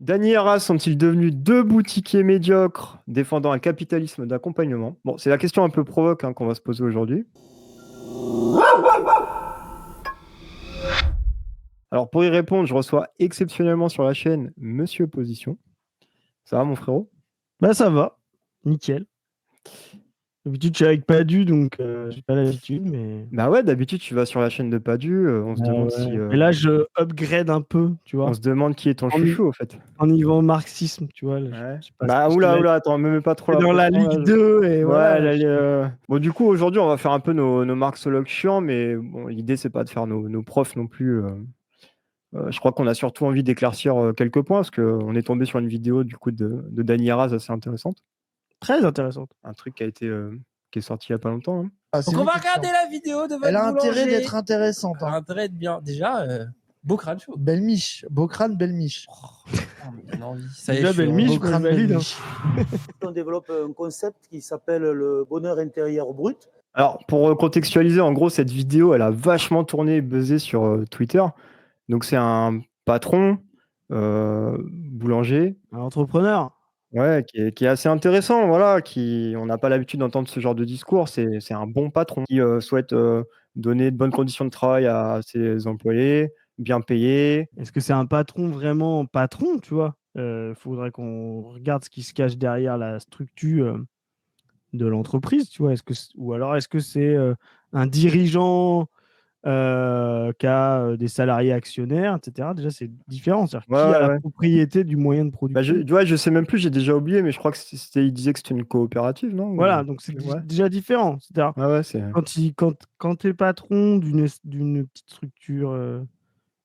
Dany et Arras sont-ils devenus deux boutiquiers médiocres défendant un capitalisme d'accompagnement? Bon, c'est la question un peu provoque qu'on va se poser aujourd'hui. Alors, pour y répondre, je reçois exceptionnellement sur la chaîne Monsieur Position. Ça va, mon frérot? Bah ça va, nickel. D'habitude, je suis avec Padu, donc j'ai pas l'habitude, mais... Bah ouais, d'habitude, tu vas sur la chaîne de Padu, on se demande si... Et là, je upgrade un peu, tu on vois, se demande qui est ton en, ni- chouchou, au fait. en niveau marxisme, tu vois. Là, Ouais. je passe Bah plus oula, attends, me mets pas trop la dans la pression, là. Ligue 2, et Ouais, voilà. bon, du coup, aujourd'hui, on va faire un peu nos marxologues chiants, mais bon, l'idée, c'est pas de faire nos profs non plus. Je crois qu'on a surtout envie d'éclaircir quelques points, parce qu'on est tombé sur une vidéo du coup de Dany Arras assez intéressante. Très intéressante. Un truc qui est sorti il y a pas longtemps. Ah, Donc on va regarder la vidéo de votre Elle a boulanger. intérêt d'être intéressante. Elle a intérêt d'être bien. Déjà, beau crâne chaud. Belle miche. Beau crâne, belle miche. Ça me donne envie. Ça y est, Déjà, je suis belle en- miche, Beau moi, je crâne, belle valide. miche. On développe un concept qui s'appelle le bonheur intérieur brut. Alors, pour contextualiser, en gros, cette vidéo, elle a vachement tourné et buzzé sur Twitter. Donc, c'est un patron, boulanger, Un entrepreneur. ouais, qui est assez intéressant, voilà, on n'a pas l'habitude d'entendre ce genre de discours. C'est un bon patron qui souhaite donner de bonnes conditions de travail à ses employés, bien payés. Est-ce que c'est un patron vraiment patron, tu vois? Faudrait qu'on regarde ce qui se cache derrière la structure de l'entreprise, tu vois? Ou alors est-ce que c'est un dirigeant qui a des salariés actionnaires, etc. Déjà, c'est différent. C'est-à-dire Ouais, qui a ouais, la ouais. propriété du moyen de Bah, production. je sais même plus, j'ai déjà oublié, mais je crois que il disait que c'était une coopérative, non? Voilà, donc c'est Ouais. déjà différent. C'est-à-dire, Ouais, ouais, c'est. quand tu es patron d'une petite structure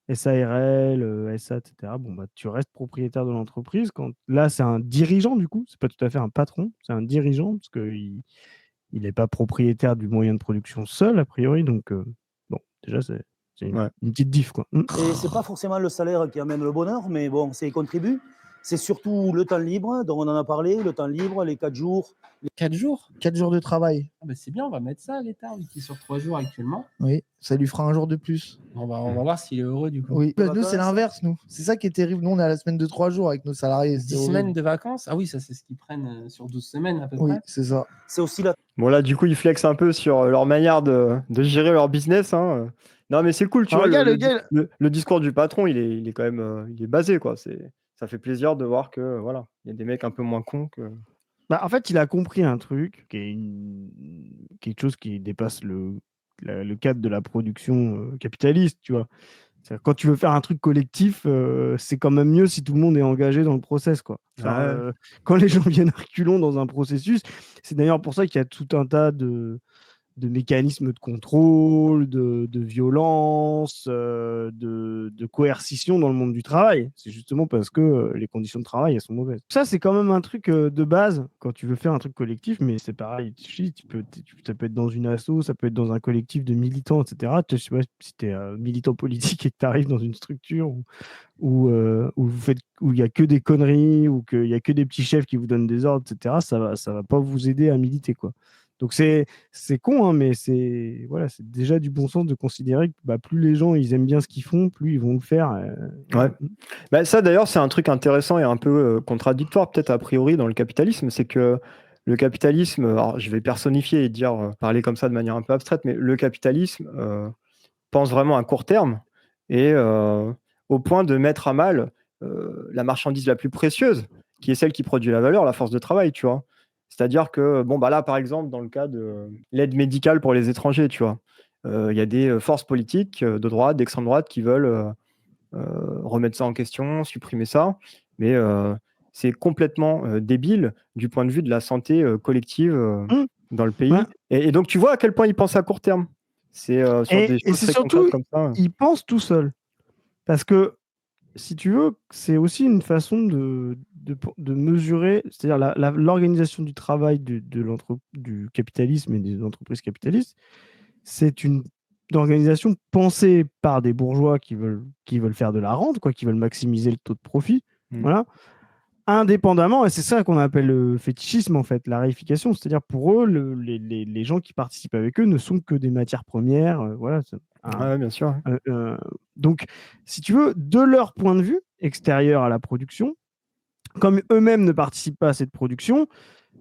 SARL, SA, etc., bon, bah, tu restes propriétaire de l'entreprise. Là, c'est un dirigeant, du coup. C'est pas tout à fait un patron, c'est un dirigeant, parce qu'il n'est pas propriétaire du moyen de production seul, a priori. Donc, bon, déjà, c'est Ouais. une petite diff, quoi. Et c'est pas forcément le salaire qui amène le bonheur, mais bon, ça y contribue. C'est surtout le temps libre, dont on en a parlé, le temps libre, les 4 jours. 4 jours. 4 jours de travail. Ah bah c'est bien, on va mettre ça à l'état, qui est sur 3 jours actuellement. Oui, ça lui fera un jour de plus. On va voir s'il est heureux du coup. Oui, Les nous, c'est vacances. l'inverse, nous. C'est ça qui est terrible. Nous, on est à la semaine de 3 jours avec nos salariés. 10 semaines de vacances. Ah oui, ça c'est ce qu'ils prennent sur 12 semaines à peu Oui, près. c'est ça. C'est aussi la Bon, là, du coup, ils flexent un peu sur leur manière de gérer leur business. Non, mais c'est cool, tu Ah, vois. regarde, le gars, Le discours du patron, il est quand même il est basé, quoi. Ça fait plaisir de voir que, voilà, il y a des mecs un peu moins cons que. bah, en fait, il a compris un truc qui est quelque chose qui dépasse le cadre de la production capitaliste, tu vois. C'est-à-dire, quand tu veux faire un truc collectif, c'est quand même mieux si tout le monde est engagé dans le process, quoi. Enfin, Ouais. quand les gens viennent à reculons dans un processus, c'est d'ailleurs pour ça qu'il y a tout un tas de mécanismes de contrôle, de violence, de coercition dans le monde du travail. C'est justement parce que les conditions de travail, elles sont mauvaises. Ça, c'est quand même un truc de base quand tu veux faire un truc collectif, mais c'est pareil. Ça peut être dans une asso, ça peut être dans un collectif de militants, etc. Je sais pas si tu es militant politique et que tu arrives dans une structure où il n'y a que des conneries, ou qu'il n'y a que des petits chefs qui vous donnent des ordres, etc., ça va pas vous aider à militer, quoi. Donc c'est con, hein, mais c'est déjà du bon sens de considérer que plus les gens ils aiment bien ce qu'ils font, plus ils vont le faire. Ouais. Bah, ça, d'ailleurs, c'est un truc intéressant et un peu contradictoire, peut-être a priori, dans le capitalisme. C'est que le capitalisme, alors je vais personnifier et dire, parler comme ça de manière un peu abstraite, mais le capitalisme pense vraiment à court terme et au point de mettre à mal la marchandise la plus précieuse, qui est celle qui produit la valeur, la force de travail, tu vois. C'est-à-dire que, bon, bah là, par exemple, dans le cas de l'aide médicale pour les étrangers, tu vois, il y a des forces politiques de droite, d'extrême droite qui veulent remettre ça en question, supprimer ça, mais c'est complètement débile du point de vue de la santé collective dans le pays. Ouais. Et donc, tu vois à quel point ils pensent à court terme. C'est sur des Et choses c'est très surtout, concrètes comme ça. ils pensent tout seuls. Parce que, si tu veux, c'est aussi une façon de mesurer, c'est-à-dire l'organisation du travail du capitalisme et des entreprises capitalistes, c'est une organisation pensée par des bourgeois qui veulent faire de la rente, quoi, qui veulent maximiser le taux de profit, voilà, indépendamment, et c'est ça qu'on appelle le fétichisme, en fait, la réification, c'est-à-dire pour eux, les gens qui participent avec eux ne sont que des matières premières, voilà. Ouais, bien sûr. Donc, si tu veux, de leur point de vue extérieur à la production, comme eux-mêmes ne participent pas à cette production,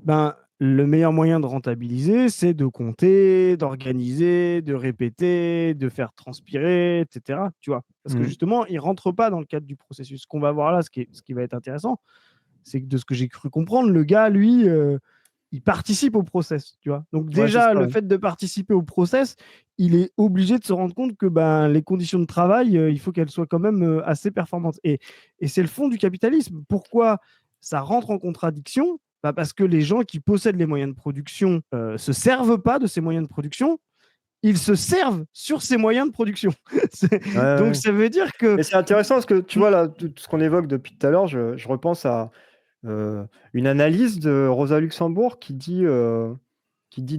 ben, le meilleur moyen de rentabiliser, c'est de compter, d'organiser, de répéter, de faire transpirer, etc. Tu vois? Parce que Mmh. justement, ils ne rentrent pas dans le cadre du processus. Ce qu'on va voir là, ce qui va être intéressant, c'est que de ce que j'ai cru comprendre, le gars, lui, il participe au process, tu vois. Donc Ouais, c'est déjà, ça, le ouais. fait de participer au process, il est obligé de se rendre compte que ben, les conditions de travail, il faut qu'elles soient quand même assez performantes. Et c'est le fond du capitalisme. Pourquoi ça rentre en contradiction? Bah, parce que les gens qui possèdent les moyens de production se servent pas de ces moyens de production, ils se servent sur ces moyens de production. Ouais, Donc ouais. ça veut dire que... Mais c'est intéressant parce que tu Mm. vois là, tout ce qu'on évoque depuis tout à l'heure, je repense à une analyse de Rosa Luxembourg qui dit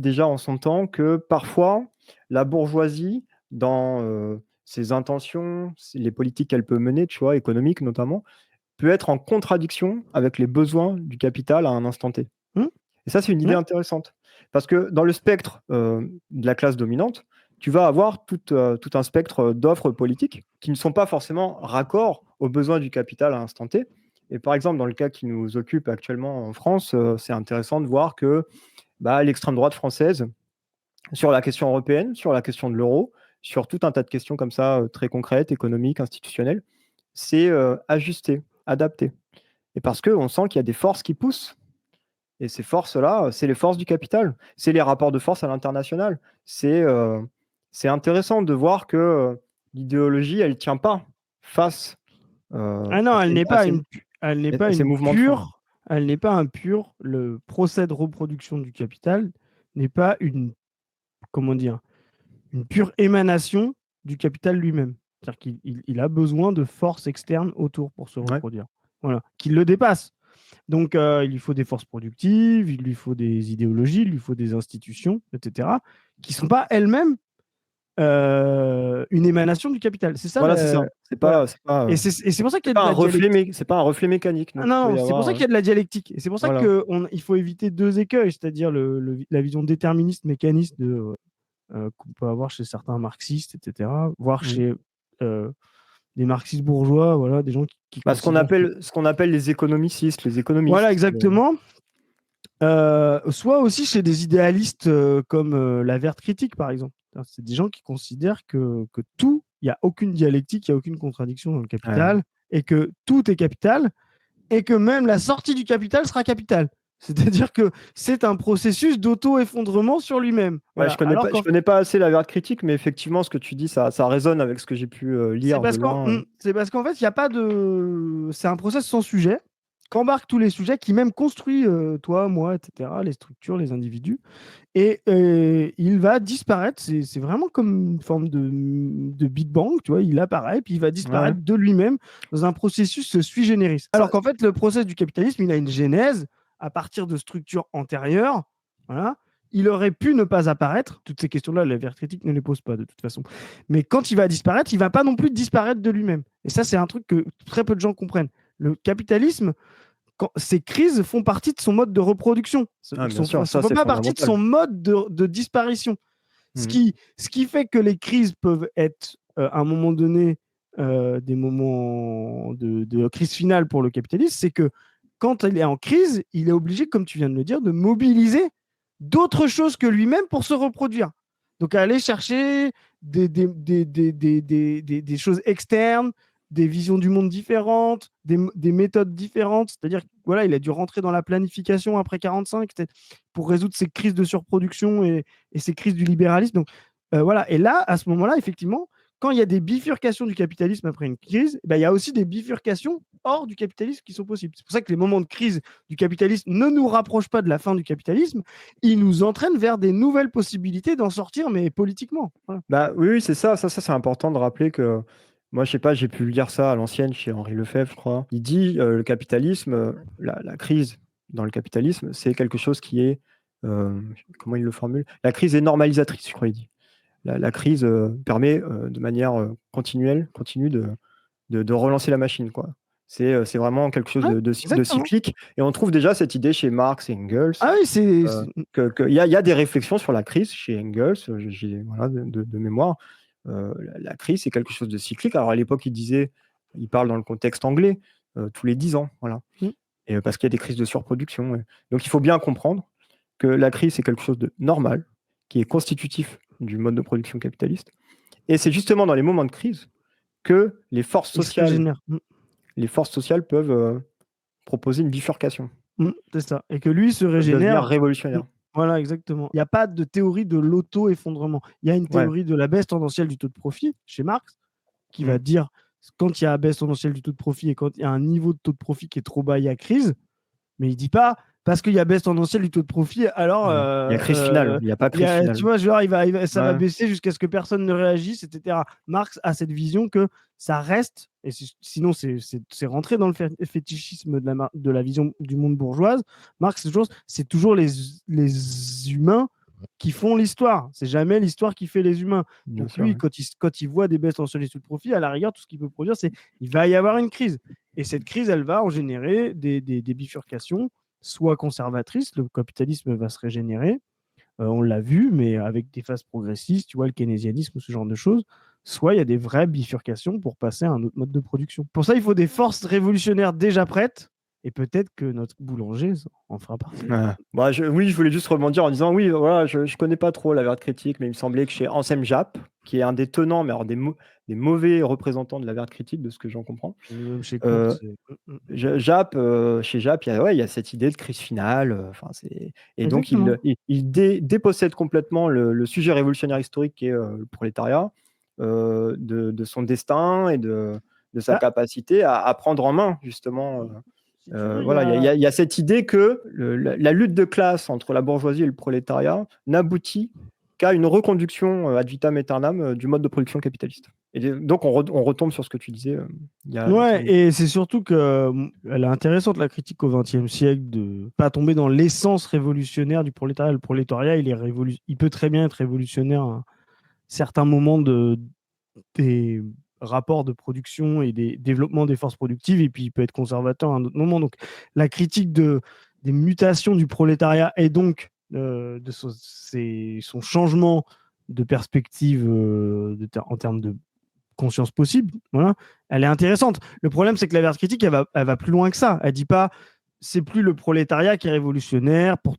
déjà en son temps que parfois la bourgeoisie, dans ses intentions, les politiques qu'elle peut mener, tu vois, économiques notamment, peut être en contradiction avec les besoins du capital à un instant T. Mm. Et ça, c'est une idée Ouais. intéressante. Parce que dans le spectre de la classe dominante, tu vas avoir tout un spectre d'offres politiques qui ne sont pas forcément raccords aux besoins du capital à l'instant T. Et par exemple, dans le cas qui nous occupe actuellement en France, c'est intéressant de voir que l'extrême droite française, sur la question européenne, sur la question de l'euro, sur tout un tas de questions comme ça, très concrètes, économiques, institutionnelles, c'est ajusté, adapté. Et parce qu'on sent qu'il y a des forces qui poussent. Et ces forces-là, c'est les forces du capital. C'est les rapports de force à l'international. C'est intéressant de voir que l'idéologie, elle ne tient pas face Ah non, elle n'est à pas elle n'est pas ces une mouvements de fond. elle n'est pas un pur, le procès de reproduction du capital n'est pas une, comment dire, une pure émanation du capital lui-même. C'est-à-dire qu'il a besoin de forces externes autour pour se Ouais. reproduire. Voilà, qui le dépassent. Donc, il lui faut des forces productives, il lui faut des idéologies, il lui faut des institutions, etc., qui ne sont pas elles-mêmes une émanation du capital. C'est ça Voilà, c'est ça. voilà. C'est pas, Et c'est pour ça qu'il y a pas de un la dialectique. c'est pas un reflet mécanique. Ah Donc, il non, peut non, y c'est pour avoir. ça qu'il y a de la dialectique. Et c'est pour ça Voilà. qu'il faut éviter deux écueils, c'est-à-dire la vision déterministe, mécaniste qu'on peut avoir chez certains marxistes, etc., voire Mm. chez des marxistes bourgeois, voilà, des gens qui Ce qu'on considèrent que... appelle les économicistes, les économistes. Voilà, exactement. Soit aussi chez des idéalistes comme la Verte Critique, par exemple. C'est des gens qui considèrent que tout, il n'y a aucune dialectique, il n'y a aucune contradiction dans le capital, et que tout est capital, et que même la sortie du capital sera capitale. C'est-à-dire que c'est un processus d'auto-effondrement sur lui-même. Voilà. Alors Je connais pas assez la Verte Critique, mais effectivement, ce que tu dis, ça résonne avec ce que j'ai pu lire de loin. c'est parce qu'en fait, il n'y a pas de... C'est un process sans sujet, qu'embarque tous les sujets, qui même construit toi, moi, etc., les structures, les individus. Et il va disparaître. C'est vraiment comme une forme de Big Bang, tu vois. Il apparaît, puis il va Ouais. disparaître de lui-même dans un processus sui generis. Alors qu'en fait, le process du capitalisme, il a une genèse à partir de structures antérieures. Voilà. Il aurait pu ne pas apparaître. Toutes ces questions-là, la Verte Critique ne les pose pas de toute façon. Mais quand il va disparaître, il ne va pas non plus disparaître de lui-même. Et ça, c'est un truc que très peu de gens comprennent. Le capitalisme, ces crises font partie de son mode de reproduction. Bien sûr, ne ça, font c'est pas partie de fondamental. son mode de disparition. Ce Mhm. qui fait que les crises peuvent être, à un moment donné, des moments de crise finale pour le capitalisme, c'est que quand il est en crise, il est obligé, comme tu viens de le dire, de mobiliser d'autres choses que lui-même pour se reproduire. Donc, aller chercher des choses externes, des visions du monde différentes, des méthodes différentes. C'est-à-dire voilà, il a dû rentrer dans la planification après 45 pour résoudre ces crises de surproduction et ces crises du libéralisme. Donc, voilà. Et là, à ce moment-là, effectivement, quand il y a des bifurcations du capitalisme après une crise, il y a aussi des bifurcations hors du capitalisme qui sont possibles. C'est pour ça que les moments de crise du capitalisme ne nous rapprochent pas de la fin du capitalisme, ils nous entraînent vers des nouvelles possibilités d'en sortir, mais politiquement. Voilà. Oui, c'est ça. Ça, c'est important de rappeler que moi, je sais pas, j'ai pu lire ça à l'ancienne chez Henri Lefebvre, je crois. Il dit le capitalisme, la crise dans le capitalisme, c'est quelque chose qui est, comment il le formule? La crise est normalisatrice, je crois, il dit. La crise permet de manière continue de relancer la machine, quoi. C'est vraiment quelque chose Ouais, de exactement. cyclique. Et on trouve déjà cette idée chez Marx et Engels. Ah oui, Il y a des réflexions sur la crise chez Engels, voilà, de mémoire. La crise, c'est quelque chose de cyclique. Alors à l'époque, il parle dans le contexte anglais, tous les 10 ans. Voilà. Mm. et parce qu'il y a des crises de surproduction. Donc il faut bien comprendre que la crise, c'est quelque chose de normal, qui est constitutif du mode de production capitaliste. Et c'est justement dans les moments de crise que les forces Il se sociales, régénère. peuvent proposer une bifurcation, C'est ça. Et que lui se peuvent devenir régénère. révolutionnaires. Voilà, exactement. Il n'y a pas de théorie de l'auto-effondrement. Il y a une Ouais. théorie de la baisse tendancielle du taux de profit chez Marx qui va Mm. dire quand il y a la baisse tendancielle du taux de profit et quand il y a un niveau de taux de profit qui est trop bas, il y a crise. Mais il ne dit pas parce qu'il y a baisse tendancielle du taux de profit, alors Il y a crise finale, il n'y a pas crise finale. tu vois, genre, ça va Ouais. baisser jusqu'à ce que personne ne réagisse, etc. Marx a cette vision que ça reste, et sinon c'est rentré dans le fétichisme de la vision du monde bourgeoise. Marx, c'est toujours les humains qui font l'histoire. C'est jamais l'histoire qui fait les humains. Bien Donc sûr, lui, ouais. quand il voit des baisses tendancielles du taux de profit, à la rigueur, tout ce qu'il peut produire, c'est il va y avoir une crise. Et cette crise, elle va en générer des bifurcations, soit conservatrices, le capitalisme va se régénérer, on l'a vu, mais avec des phases progressistes, tu vois, le keynésianisme ou ce genre de choses, soit il y a des vraies bifurcations pour passer à un autre mode de production. Pour ça, il faut des forces révolutionnaires déjà prêtes, et peut-être que notre boulanger en fera partie. Ouais. Bah, je voulais juste rebondir en disant oui, voilà, je connais pas trop la verte critique, mais il me semblait que chez Anselm Japp, qui est un des tenants, mais alors des mauvais représentants de la verte critique, de ce que j'en comprends, Chez Euh, Kurtz, chez Japp, il y a cette idée de crise finale. Et donc, Exactement. il dépossède complètement le sujet révolutionnaire historique qui est le prolétariat, de son destin et de sa Bah, capacité à prendre en main, justement. si tu veux, Voilà, il y a cette idée que la lutte de classe entre la bourgeoisie et le prolétariat n'aboutit qu'à une reconduction ad vitam aeternam du mode de production capitaliste. Et donc, on retombe sur ce que tu disais. Ouais, et c'est surtout que elle est intéressante la critique au XXe siècle de pas tomber dans l'essence révolutionnaire du prolétariat. Le prolétariat, il peut très bien être révolutionnaire à certains moments des rapports de production et des développements des forces productives, et puis il peut être conservateur à un autre moment. Donc la critique des mutations du prolétariat et donc de son changement de perspective en termes de conscience possible, voilà, elle est intéressante. Le problème, c'est que la verte critique, elle va plus loin que ça. Elle dit pas, c'est plus le prolétariat qui est révolutionnaire pour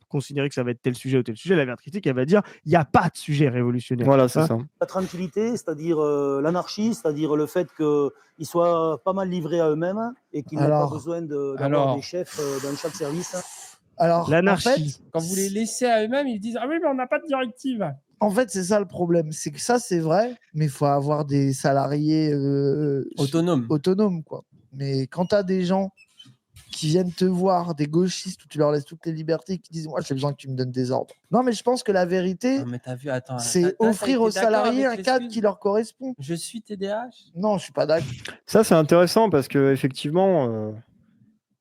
considérer que ça va être tel sujet ou tel sujet. La verte critique, elle va dire, il n'y a pas de sujet révolutionnaire. Voilà, c'est ça. La tranquillité, c'est-à-dire l'anarchie, c'est-à-dire le fait qu'ils soient pas mal livrés à eux-mêmes et qu'ils n'aient pas besoin d'avoir des chefs dans chaque service. Alors, L'anarchie. en fait, Quand vous les laissez à eux-mêmes, ils disent ah oui, mais on n'a pas de directive. En fait, c'est ça le problème. C'est que ça, c'est vrai, mais il faut avoir des salariés autonomes, quoi. Mais quand tu as des gens qui viennent te voir, des gauchistes où tu leur laisses toutes les libertés, qui disent moi, j'ai besoin que tu me donnes des ordres. Non, mais je pense que la vérité, Non, mais t'as vu, attends. c'est offrir aux salariés un cadre qui leur correspond. Je suis TDAH. Non, je suis pas d'accord. Ça, c'est intéressant parce que effectivement,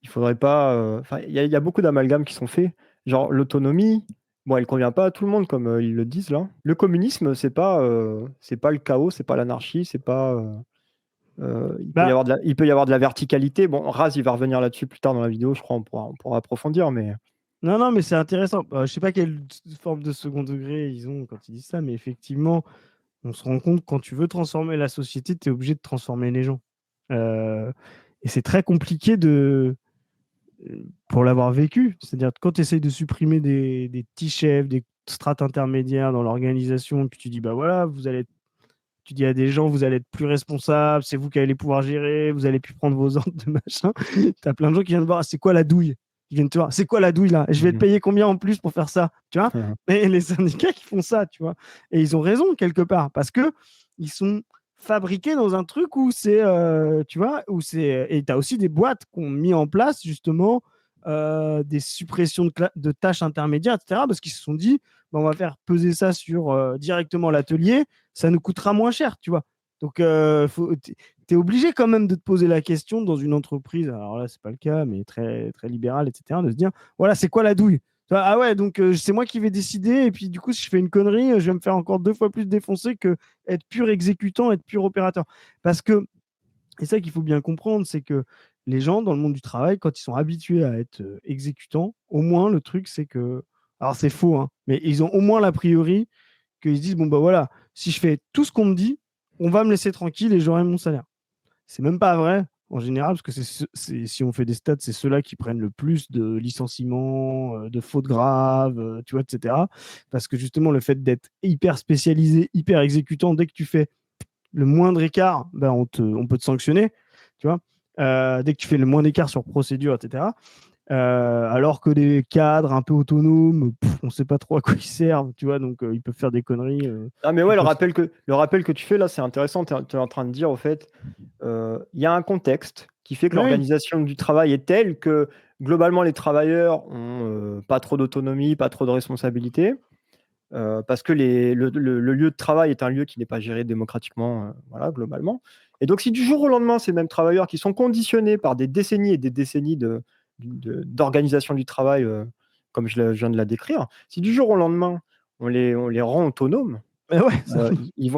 il faudrait pas. Il y a beaucoup d'amalgames qui sont faits. Genre l'autonomie, bon, elle convient pas à tout le monde comme ils le disent là. Le communisme, c'est pas le chaos, c'est pas l'anarchie, c'est pas. Il peut y avoir de la verticalité. Bon, Raz, il va revenir là-dessus plus tard dans la vidéo, je crois, on pourra approfondir, mais. Non, mais c'est intéressant. Je sais pas quelle forme de second degré ils ont quand ils disent ça, mais effectivement, on se rend compte que quand tu veux transformer la société, tu es obligé de transformer les gens. Et c'est très compliqué pour l'avoir vécu. C'est-à-dire que quand tu essayes de supprimer des petits chefs, des strates intermédiaires dans l'organisation, puis tu dis, bah voilà, tu dis à des gens, vous allez être plus responsables, c'est vous qui allez pouvoir gérer, vous allez plus prendre vos ordres de machin. Tu as plein de gens qui viennent te voir, c'est quoi la douille? Ils viennent te voir, c'est quoi la douille là? Je vais te payer combien en plus pour faire ça? Tu vois? Et les syndicats qui font ça, tu vois. Et ils ont raison quelque part, parce que ils sont fabriqués dans un truc où c'est, tu vois, et tu as aussi des boîtes qui ont mis en place justement des suppressions de tâches intermédiaires, etc. Parce qu'ils se sont dit, on va faire peser ça sur directement l'atelier, ça nous coûtera moins cher, tu vois. Donc, tu es obligé quand même de te poser la question dans une entreprise, alors là, c'est pas le cas, mais très, très libérale, etc., de se dire, voilà, c'est quoi la douille? Ah ouais, donc c'est moi qui vais décider, et puis du coup, si je fais une connerie, je vais me faire encore 2 fois plus défoncer que être pur exécutant, être pur opérateur. Parce que, et ça qu'il faut bien comprendre, c'est que les gens dans le monde du travail, quand ils sont habitués à être exécutants, au moins le truc, c'est que, alors c'est faux, hein, mais ils ont au moins l'a priori qu'ils se disent, bon bah voilà, si je fais tout ce qu'on me dit, on va me laisser tranquille et j'aurai mon salaire. C'est même pas vrai, en général, parce que si on fait des stats, c'est ceux-là qui prennent le plus de licenciements, de fautes graves, tu vois, etc. Parce que justement, le fait d'être hyper spécialisé, hyper exécutant, dès que tu fais le moindre écart, ben on peut te sanctionner, tu vois. Dès que tu fais le moindre écart sur procédure, etc. Alors que des cadres un peu autonomes, on ne sait pas trop à quoi ils servent, tu vois, donc ils peuvent faire des conneries. Ah, mais ouais, le rappel que tu fais là, c'est intéressant. Tu es en train de dire, au fait, il y a un contexte qui fait que l'organisation du travail est telle que globalement, les travailleurs ont pas trop d'autonomie, pas trop de responsabilité, parce que le lieu de travail est un lieu qui n'est pas géré démocratiquement, voilà, globalement. Et donc, si du jour au lendemain, ces mêmes travailleurs qui sont conditionnés par des décennies et des décennies d'organisation du travail, comme je viens de la décrire, si du jour au lendemain, on les rend autonomes, ils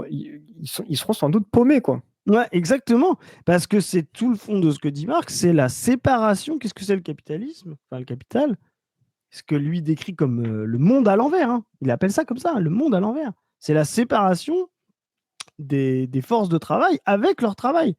seront sans doute paumés, quoi. Ouais, exactement. Parce que c'est tout le fond de ce que dit Marx, c'est la séparation. Qu'est-ce que c'est le capitalisme? Enfin, le capital, ce que lui décrit comme le monde à l'envers. Hein. Il appelle ça comme ça, le monde à l'envers. C'est la séparation des forces de travail avec leur travail.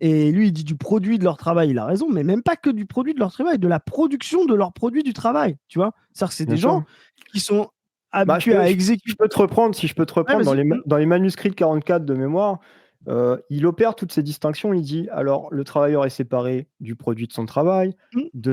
Et lui, il dit du produit de leur travail, il a raison, mais même pas que du produit de leur travail, de la production de leur produit du travail, tu vois. C'est-à-dire que c'est des gens qui sont habitués à exécuter. Si je peux te reprendre, dans les manuscrits de 44 de mémoire, il opère toutes ces distinctions. Il dit, alors, le travailleur est séparé du produit de son travail, de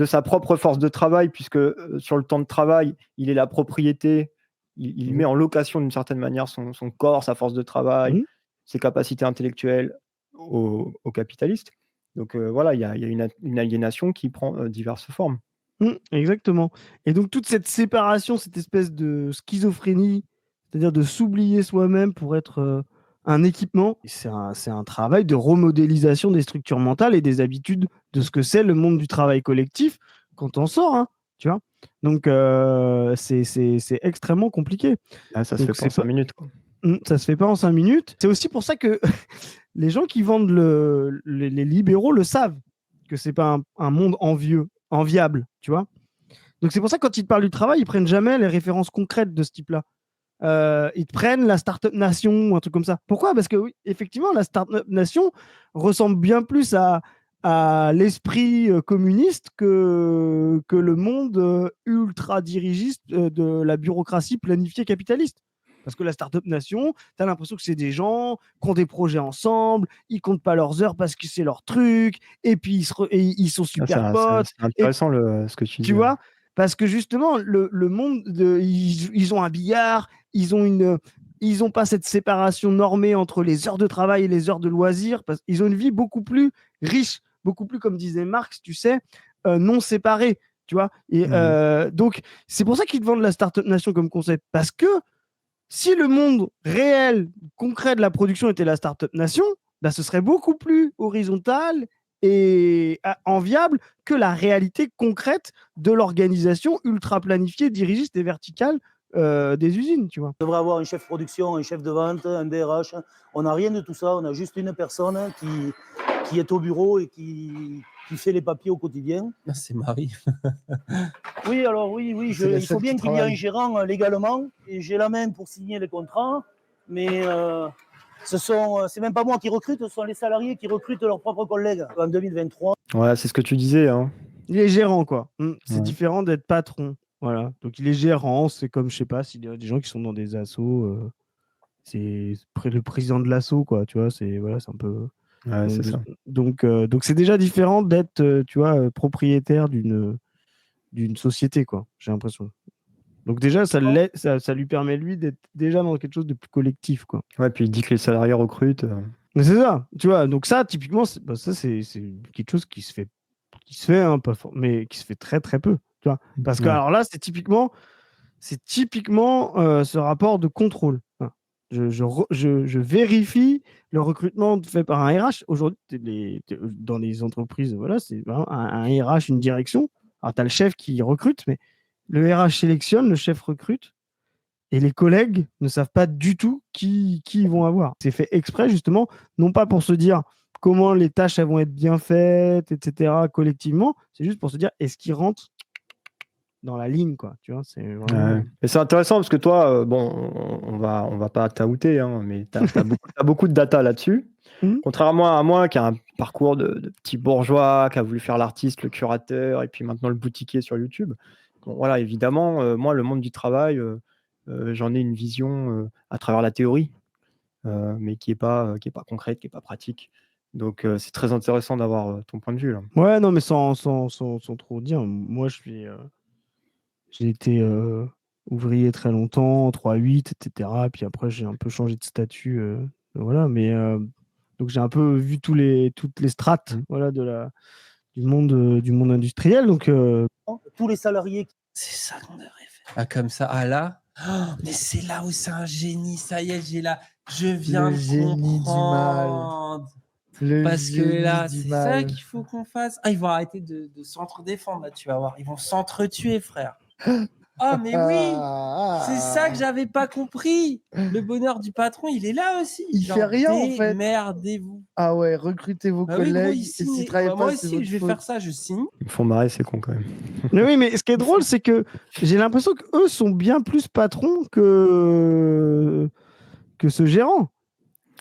sa propre force de travail, puisque sur le temps de travail, il est la propriété, il met en location d'une certaine manière son corps, sa force de travail, ses capacités intellectuelles aux capitalistes. Donc voilà, il y a une aliénation qui prend diverses formes. Exactement. Et donc toute cette séparation, cette espèce de schizophrénie, c'est-à-dire de s'oublier soi-même pour être un équipement, c'est un travail de remodélisation des structures mentales et des habitudes de ce que c'est le monde du travail collectif quand on sort, hein, tu vois. Donc c'est extrêmement compliqué. Ah, ça se fait pas en 5 minutes, quoi. Ça se fait pas en 5 minutes. C'est aussi pour ça que les gens qui vendent les libéraux le savent, que c'est pas un monde enviable, tu vois. Donc c'est pour ça que quand ils te parlent du travail, ils prennent jamais les références concrètes de ce type-là. Ils te prennent la Startup Nation ou un truc comme ça. Pourquoi? Parce que oui, effectivement, la Startup Nation ressemble bien plus à l'esprit communiste que le monde ultra dirigiste de la bureaucratie planifiée capitaliste. Parce que la Startup Nation, tu as l'impression que c'est des gens qui ont des projets ensemble, ils comptent pas leurs heures parce que c'est leur truc, et puis ils sont super potes. C'est intéressant ce que tu dis. Tu vois? Parce que justement, le monde, ils ont un billard, ils ont pas cette séparation normée entre les heures de travail et les heures de loisirs, parce qu'ils ont une vie beaucoup plus riche, beaucoup plus, comme disait Marx, tu sais, non séparée, tu vois. Et donc, c'est pour ça qu'ils te vendent la Startup Nation comme concept, parce que si le monde réel, concret de la production était la Startup Nation, bah, ce serait beaucoup plus horizontal et enviable que la réalité concrète de l'organisation ultra planifiée, dirigiste et verticale des usines, tu vois. On devrait avoir un chef production, un chef de vente, un DRH. On n'a rien de tout ça. On a juste une personne qui est au bureau et qui fait les papiers au quotidien. C'est Marie. Oui, alors oui, il faut bien qu'il y ait un gérant légalement. Et j'ai la main pour signer les contrats, mais c'est même pas moi qui recrute, ce sont les salariés qui recrutent leurs propres collègues en 2023. Ouais, c'est ce que tu disais. Hein. Il est gérant, quoi. C'est différent d'être patron. Voilà. Donc il est gérant, c'est comme, je sais pas, s'il y a des gens qui sont dans des assos, c'est le président de l'asso, quoi. Tu vois, c'est un peu. Ouais, c'est ça. Donc c'est déjà différent d'être, tu vois, propriétaire d'une société, quoi. J'ai l'impression. Donc déjà, ça lui permet lui d'être déjà dans quelque chose de plus collectif, quoi. Ouais, puis il dit que les salariés recrutent. Mais c'est ça, tu vois. Donc ça, typiquement, c'est quelque chose qui se fait un peu, mais qui se fait très très peu, tu vois. Parce que alors là, c'est typiquement ce rapport de contrôle. Enfin, je vérifie le recrutement fait par un RH. Aujourd'hui, dans les entreprises, voilà, c'est un RH, une direction. Alors, tu as le chef qui recrute, mais le RH sélectionne, le chef recrute, et les collègues ne savent pas du tout qui ils vont avoir. C'est fait exprès, justement, non pas pour se dire comment les tâches elles vont être bien faites, etc., collectivement, c'est juste pour se dire, est-ce qu'ils rentrent dans la ligne, quoi. Tu vois, c'est vraiment... Et c'est intéressant parce que toi, bon, on va pas t'outer, hein, mais t'as beaucoup de data là-dessus. Contrairement à moi qui a un parcours de petit bourgeois, qui a voulu faire l'artiste, le curateur, et puis maintenant le boutiquier sur YouTube. Bon, voilà, évidemment, moi, le monde du travail, j'en ai une vision à travers la théorie, mais qui est pas concrète, qui est pas pratique. Donc, c'est très intéressant d'avoir ton point de vue là. Ouais, non, mais sans trop dire, moi, j'ai été ouvrier très longtemps, 3-8, etc. Puis après, j'ai un peu changé de statut. Voilà, mais donc j'ai un peu vu toutes les strates voilà, du monde industriel. Donc, Tous les salariés. C'est ça qu'on devrait faire. Ah, comme ça, ah là. Oh, mais c'est là où c'est un génie. Ça y est, je viens Le de génie du mal. comprendre. Le Parce que génie là, du c'est mal. ça qu'il faut qu'on fasse. Ah, ils vont arrêter de s'entre-défendre, là, tu vas voir. Ils vont s'entretuer, frère. Ah, mais oui, c'est ça que j'avais pas compris. Le bonheur du patron, il est là aussi. Il fait rien, en fait. Démerdez-vous. Ah ouais, recrutez vos Ah oui, collègues. gros, et s'ils travaillent moi pas, c'est aussi, votre je vais faute. faire ça, je signe. Ils me font marrer, c'est con quand même. Mais oui, mais ce qui est drôle, c'est que j'ai l'impression qu'eux sont bien plus patrons que ce gérant.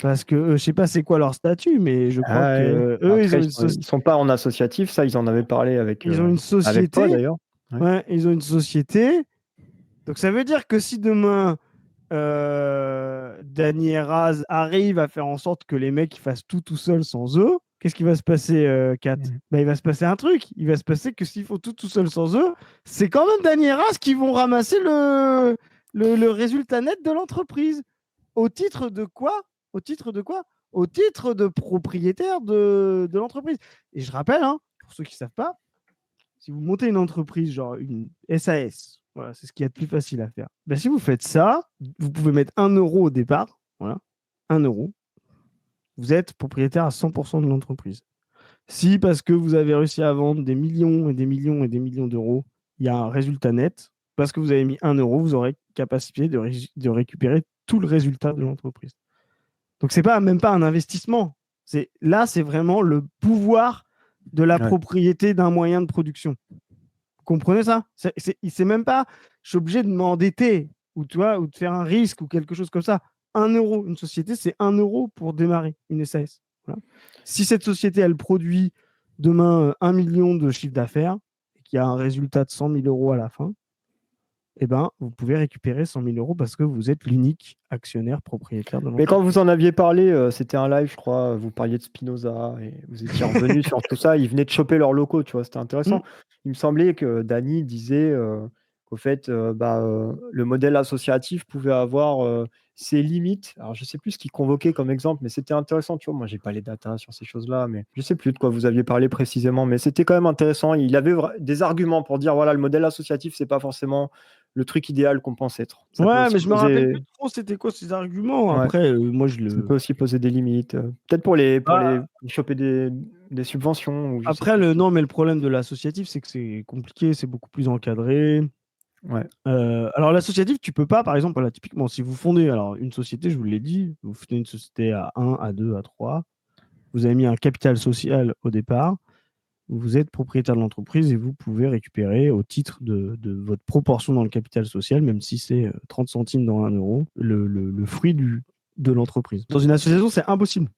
Parce que je sais pas c'est quoi leur statut, mais je crois que eux, Après, ils ont une ils société. sont pas en associatif, ça, ils en avaient parlé avec, Ils ont une avec toi société. d'ailleurs. Ouais, ils ont une société. Donc ça veut dire que si demain Danny Eraz arrive à faire en sorte que les mecs ils fassent tout seuls sans eux, qu'est-ce qui va se passer, Kat? Bah, il va se passer un truc. Il va se passer que s'ils font tout seuls sans eux, c'est quand même Danny Eraz qui vont ramasser le résultat net de l'entreprise. Au titre de quoi? Au titre de quoi? Au titre de propriétaire de l'entreprise. Et je rappelle, hein, pour ceux qui ne savent pas, si vous montez une entreprise, genre une SAS, voilà, c'est ce qu'il y a de plus facile à faire. Ben, si vous faites ça, vous pouvez mettre 1 euro au départ, voilà, 1 euro. Vous êtes propriétaire à 100% de l'entreprise. Si, parce que vous avez réussi à vendre des millions et des millions et des millions d'euros, il y a un résultat net, parce que vous avez mis 1 euro, vous aurez capacité de récupérer tout le résultat de l'entreprise. Donc, ce n'est même pas un investissement. Là, c'est vraiment le pouvoir de la propriété d'un moyen de production. Vous comprenez ça? C'est même pas, je suis obligé de m'endetter ou de faire un risque ou quelque chose comme ça. 1 euro, une société, c'est 1 euro pour démarrer une SAS. Voilà. Si cette société, elle produit demain 1 million de chiffre d'affaires et qu'il y a un résultat de 100 000 euros à la fin, eh ben, vous pouvez récupérer 100 000 euros parce que vous êtes l'unique actionnaire propriétaire de l'entreprise. Mais quand vous en aviez parlé, c'était un live, je crois, vous parliez de Spinoza et vous étiez revenu sur tout ça. Ils venaient de choper leurs locaux, tu vois, c'était intéressant. Il me semblait que Dany disait qu'au fait, le modèle associatif pouvait avoir ses limites. Alors, je ne sais plus ce qu'il convoquait comme exemple, mais c'était intéressant, tu vois. Moi, je n'ai pas les datas sur ces choses-là, mais je ne sais plus de quoi vous aviez parlé précisément, mais c'était quand même intéressant. Il avait des arguments pour dire, voilà, le modèle associatif, ce n'est pas forcément le truc idéal qu'on pense être. Ouais, mais je me rappelle plus trop c'était quoi ces arguments. Après, moi, ça peut aussi poser des limites. Peut-être pour les choper des subventions. Ou après, non, mais le problème de l'associatif, c'est que c'est compliqué, c'est beaucoup plus encadré. Ouais. Alors, l'associatif, tu peux pas, par exemple, voilà, typiquement, si vous fondez une société, je vous l'ai dit, vous fondez une société à 1, à 2, à 3, vous avez mis un capital social au départ, vous êtes propriétaire de l'entreprise et vous pouvez récupérer au titre de votre proportion dans le capital social, même si c'est 30 centimes dans 1 euro, le fruit de l'entreprise. Dans une association, c'est impossible.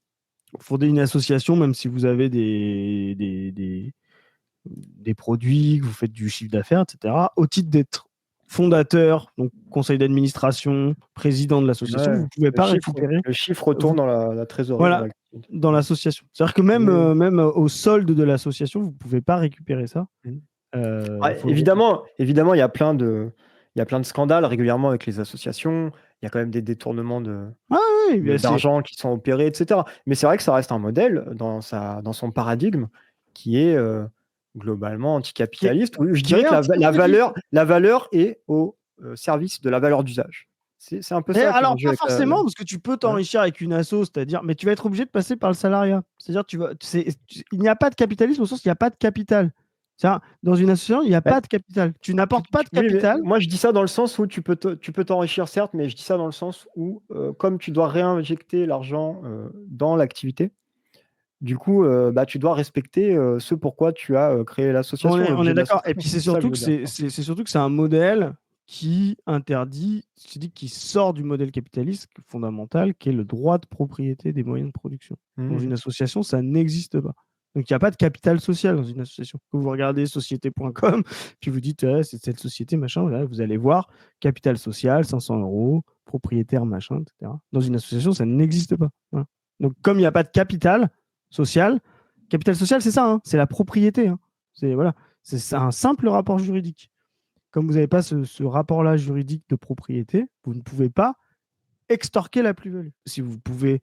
Vous fondez une association, même si vous avez des produits, que vous faites du chiffre d'affaires, etc., au titre d'être fondateur, donc conseil d'administration, président de l'association, vous ne pouvez pas récupérer. Le chiffre retourne dans la trésorerie. Voilà, dans l'association. C'est-à-dire que même au solde de l'association, vous ne pouvez pas récupérer ça. Évidemment, il y a plein de scandales régulièrement avec les associations. Il y a quand même des détournements d'argent qui sont opérés, etc. Mais c'est vrai que ça reste un modèle dans son paradigme qui est globalement anticapitaliste. Je dirais que la valeur est au service de la valeur d'usage. C'est un peu ça. Alors, pas forcément, parce que tu peux t'enrichir avec une asso, c'est-à-dire, mais tu vas être obligé de passer par le salariat. C'est-à-dire, il n'y a pas de capitalisme au sens où il n'y a pas de capital. Dans une association, il n'y a pas de capital. Tu n'apportes pas de capital. Moi, je dis ça dans le sens où tu peux t'enrichir, certes, mais je dis ça dans le sens où, comme tu dois réinjecter l'argent dans l'activité, Du coup, tu dois respecter ce pourquoi tu as créé l'association. On l'objet est de d'accord. Et l'association. puis c'est ça que surtout je que veux dire. c'est surtout que c'est un modèle qui interdit, qui sort du modèle capitaliste fondamental, qui est le droit de propriété des moyens de production. Dans une association, ça n'existe pas. Donc il n'y a pas de capital social dans une association. Quand vous regardez société.com, puis vous dites c'est cette société, machin, là, vous allez voir capital social, 500 €, propriétaire, machin, etc. Dans une association, ça n'existe pas. Voilà. Donc comme il n'y a pas de capital social, c'est ça, hein, c'est la propriété. Hein. Voilà, c'est un simple rapport juridique. Comme vous n'avez pas ce rapport-là juridique de propriété, vous ne pouvez pas extorquer la plus-value. Si vous pouvez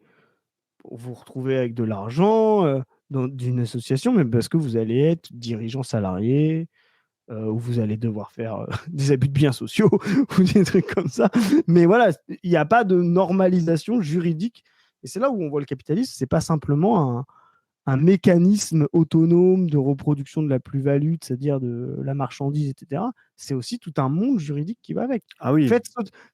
vous retrouver avec de l'argent d'une association, mais parce que vous allez être dirigeant salarié, où vous allez devoir faire des abus de biens sociaux ou des trucs comme ça. Mais voilà, il n'y a pas de normalisation juridique. Et c'est là où on voit le capitalisme, c'est pas simplement un mécanisme autonome de reproduction de la plus-value, c'est-à-dire de la marchandise, etc. C'est aussi tout un monde juridique qui va avec. Ah oui.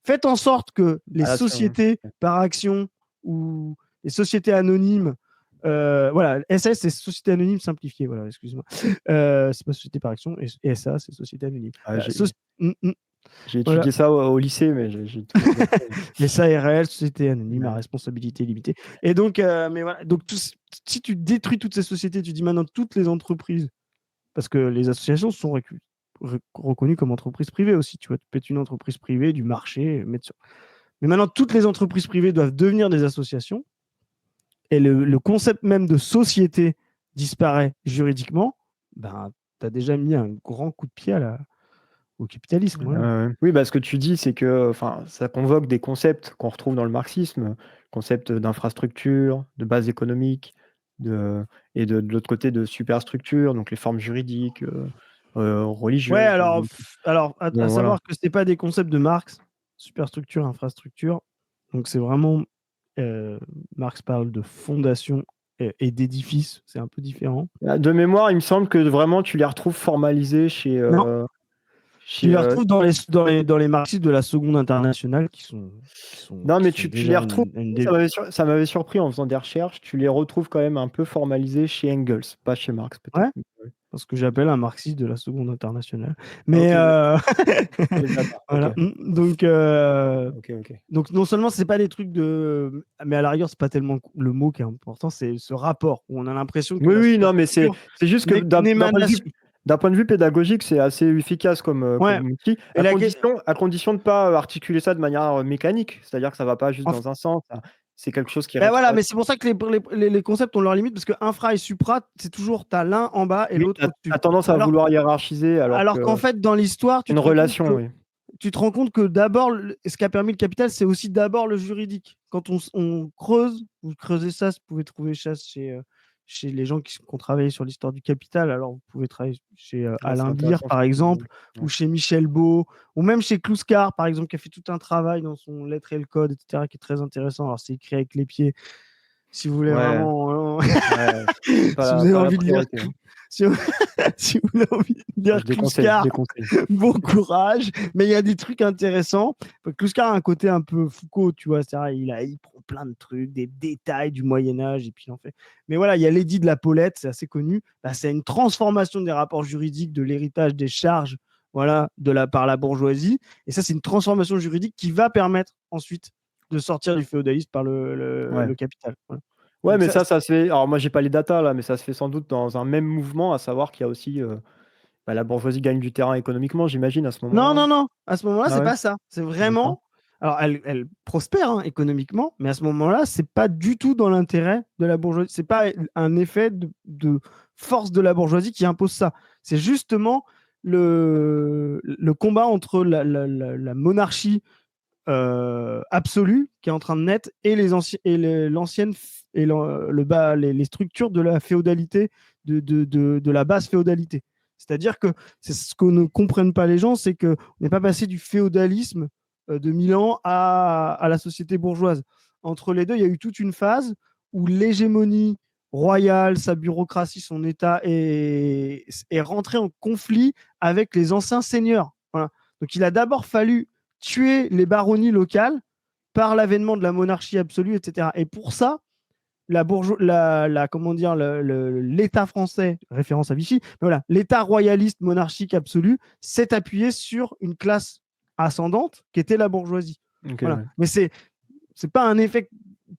Faites en sorte que les sociétés par action ou les sociétés anonymes, voilà, SAS, c'est société anonyme simplifiée, voilà, excuse-moi. C'est pas société par action, et SA, c'est société anonyme. J'ai étudié ça au lycée, mais j'ai les SARL, société anonyme à responsabilité limitée. Et donc, mais voilà, donc si tu détruis toutes ces sociétés, tu dis maintenant toutes les entreprises, parce que les associations sont reconnues comme entreprises privées aussi. Tu vois, tu peux être une entreprise privée du marché, mettre sur. Mais maintenant, toutes les entreprises privées doivent devenir des associations, et le concept même de société disparaît juridiquement. Ben, tu as déjà mis un grand coup de pied au capitalisme. Voilà. Oui, ce que tu dis, c'est que ça convoque des concepts qu'on retrouve dans le marxisme, concept d'infrastructure, de base économique, et de l'autre côté de superstructure, donc les formes juridiques, religieuses. Ouais, alors à savoir que ce n'est pas des concepts de Marx, superstructure, infrastructure. Donc c'est vraiment, Marx parle de fondation et d'édifice, c'est un peu différent. De mémoire, il me semble que vraiment tu les retrouves formalisés chez... Tu les retrouves dans les marxistes de la Seconde Internationale qui sont non, mais tu les retrouves. Ça m'avait surpris en faisant des recherches. Tu les retrouves quand même un peu formalisés chez Engels, pas chez Marx, peut-être. Ouais, parce que j'appelle un marxiste de la Seconde Internationale. Mais voilà. Donc non seulement c'est pas des trucs de, mais à la rigueur c'est pas tellement le mot qui est important, c'est ce rapport où on a l'impression que non, mais c'est juste que d'un point de vue pédagogique, c'est assez efficace comme outil, à condition de ne pas articuler ça de manière mécanique. C'est-à-dire que ça ne va pas juste dans un sens. C'est quelque chose qui est... voilà, mais c'est pour ça que les concepts ont leur limite, parce que infra et supra, c'est toujours, tu as l'un en bas et l'autre au-dessus. Tu as tendance à vouloir hiérarchiser. Alors qu'en fait, dans l'histoire, tu te rends compte que d'abord, ce qui a permis le capital, c'est aussi d'abord le juridique. Quand on creuse, vous creusez ça, vous pouvez trouver ça chez les gens qui ont travaillé sur l'histoire du capital. Alors, vous pouvez travailler chez Alain Beer, par exemple, ou chez Michel Beau, ou même chez Kluskar, par exemple, qui a fait tout un travail dans son Lettres et le Code, etc., qui est très intéressant. Alors, c'est écrit avec les pieds. Si vous voulez vraiment... si vous avez envie de lire... Si vous avez envie de lire Kluskar, bon courage. Mais il y a des trucs intéressants. Kluskar a un côté un peu Foucault, tu vois. Il prend plein de trucs, des détails du Moyen-Âge, et puis il en fait. Mais voilà, il y a l'édit de la Paulette, c'est assez connu. C'est une transformation des rapports juridiques, de l'héritage des charges, voilà, par la bourgeoisie. Et ça, c'est une transformation juridique qui va permettre ensuite de sortir du féodalisme par le capital. Voilà. Ouais, donc mais ça se fait. Alors, moi, j'ai pas les datas là, mais ça se fait sans doute dans un même mouvement, à savoir qu'il y a aussi la bourgeoisie gagne du terrain économiquement, j'imagine, à ce moment-là. Non. À ce moment-là, c'est pas ça. C'est vraiment. Alors, elle prospère économiquement, mais à ce moment-là, c'est pas du tout dans l'intérêt de la bourgeoisie. C'est pas un effet de force de la bourgeoisie qui impose ça. C'est justement le combat entre la monarchie absolue qui est en train de naître et l'ancienne et les structures de la féodalité, de la basse féodalité. C'est-à-dire que c'est ce que ne comprennent pas les gens, c'est qu'on n'est pas passé du féodalisme de 1000 ans à la société bourgeoise. Entre les deux, il y a eu toute une phase où l'hégémonie royale, sa bureaucratie, son État est rentré en conflit avec les anciens seigneurs. Voilà. Donc il a d'abord fallu tuer les baronnies locales par l'avènement de la monarchie absolue, etc. Et pour ça, comment dire, l'État français, référence à Vichy, mais voilà, l'État royaliste monarchique absolu s'est appuyé sur une classe ascendante qui était la bourgeoisie. Ok, Voilà. ouais. Mais c'est pas un effet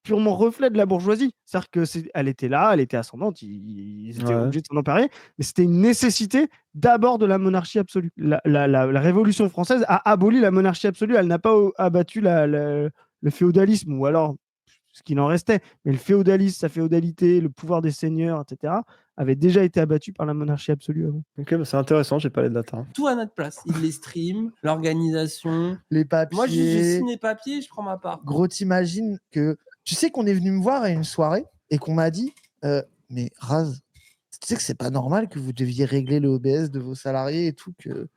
purement reflet de la bourgeoisie. C'est-à-dire qu'elle était là, elle était ascendante, ils étaient Ouais. obligés de s'en emparer, mais c'était une nécessité d'abord de la monarchie absolue. La Révolution française a aboli la monarchie absolue, elle n'a pas abattu le féodalisme, ou alors ce qu'il en restait. Mais le féodalisme, sa féodalité, le pouvoir des seigneurs, etc., avait déjà été abattu par la monarchie absolue avant. Ok, bah c'est intéressant, j'ai pas les dates. Hein. Tout à notre place. Ils les streament, l'organisation. Les papiers. Moi, je signe les papiers et je prends ma part. Gros, t'imagines que. Tu sais qu'on est venu me voir à une soirée et qu'on m'a dit mais Raz, tu sais que c'est pas normal que vous deviez régler le OBS de vos salariés et tout, que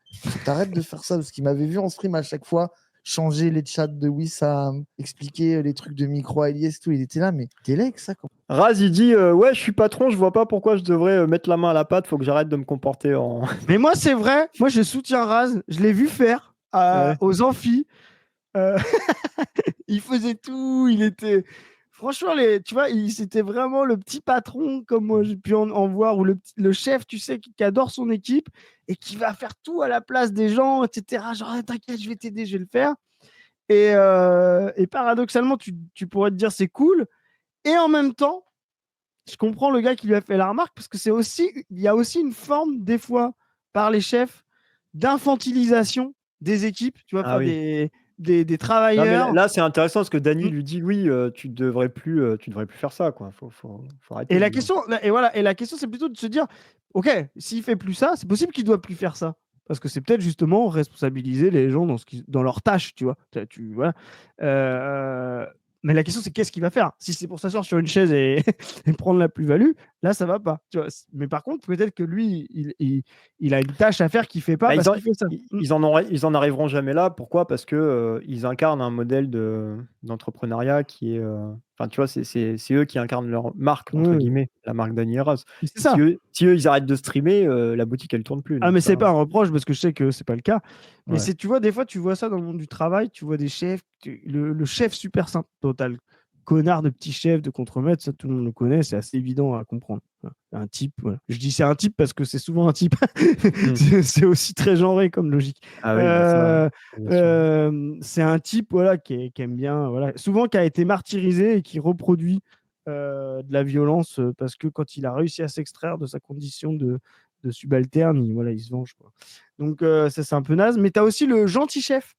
t'arrêtes de faire ça, parce qu'il m'avait vu en stream à chaque fois changer les chats de Wissam, expliquer les trucs de micro Alias, tout. Il était là, mais t'es là avec ça quoi. Raz, il dit ouais, je suis patron, je vois pas pourquoi je devrais mettre la main à la pâte, faut que j'arrête de me comporter en. Mais moi, c'est vrai, moi je soutiens Raz, je l'ai vu faire aux amphis. Il faisait tout, il était. Franchement, tu vois, c'était vraiment le petit patron, comme moi j'ai pu en voir, ou le chef, tu sais, qui adore son équipe et qui va faire tout à la place des gens, etc. Genre, ah, t'inquiète, je vais t'aider, je vais le faire. Et paradoxalement, tu pourrais te dire c'est cool. Et en même temps, je comprends le gars qui lui a fait la remarque, parce que il y a aussi une forme, des fois, par les chefs, d'infantilisation des équipes, tu vois, des travailleurs. Non, mais là, c'est intéressant parce que Dany lui dit oui, tu devrais plus faire ça, quoi. Faut arrêter. Et la question, c'est plutôt de se dire, ok, s'il fait plus ça, c'est possible qu'il doit plus faire ça, parce que c'est peut-être justement responsabiliser les gens dans leurs tâches, tu vois. Voilà. Mais la question, c'est qu'est-ce qu'il va faire? Si c'est pour s'asseoir sur une chaise et, et prendre la plus-value, là, ça va pas. Tu vois. Mais par contre, peut-être que lui, il a une tâche à faire qu'il fait pas parce qu'il fait ça. Ils en arriveront jamais là. Pourquoi? Parce que ils incarnent un modèle d'entrepreneuriat qui est. Enfin, tu vois, c'est eux qui incarnent leur marque, entre guillemets, la marque Dany et Raz. C'est ça. Si eux, ils arrêtent de streamer, la boutique, elle tourne plus. Ah, mais c'est pas un reproche, parce que je sais que c'est pas le cas. Mais Ouais. tu vois, des fois, tu vois ça dans le monde du travail, tu vois des chefs, le chef super simple, total connard de petit chef, de contremaître, ça tout le monde le connaît, c'est assez évident à comprendre. Un type, voilà. Je dis c'est un type parce que c'est souvent un type. C'est aussi très genré comme logique. Ah oui, c'est un type, voilà, qui aime bien, voilà, souvent qui a été martyrisé et qui reproduit de la violence parce que quand il a réussi à s'extraire de sa condition de subalterne, il se venge, quoi. Donc ça, c'est un peu naze. Mais tu as aussi le gentil chef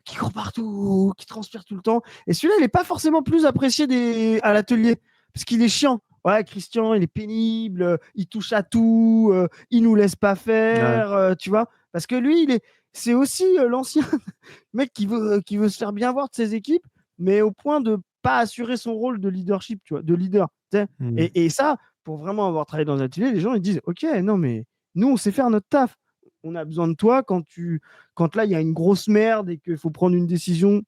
qui court partout, qui transpire tout le temps. Et celui-là, il n'est pas forcément plus apprécié à l'atelier, parce qu'il est chiant. Ouais, Christian, il est pénible, il touche à tout, il nous laisse pas faire, tu vois. Parce que lui, c'est aussi l'ancien mec qui veut se faire bien voir de ses équipes, mais au point de pas assurer son rôle de leadership, tu vois, de leader. Et ça, pour vraiment avoir travaillé dans un atelier, les gens ils disent, ok, non mais nous on sait faire notre taf. On a besoin de toi quand là il y a une grosse merde et qu'il faut prendre une décision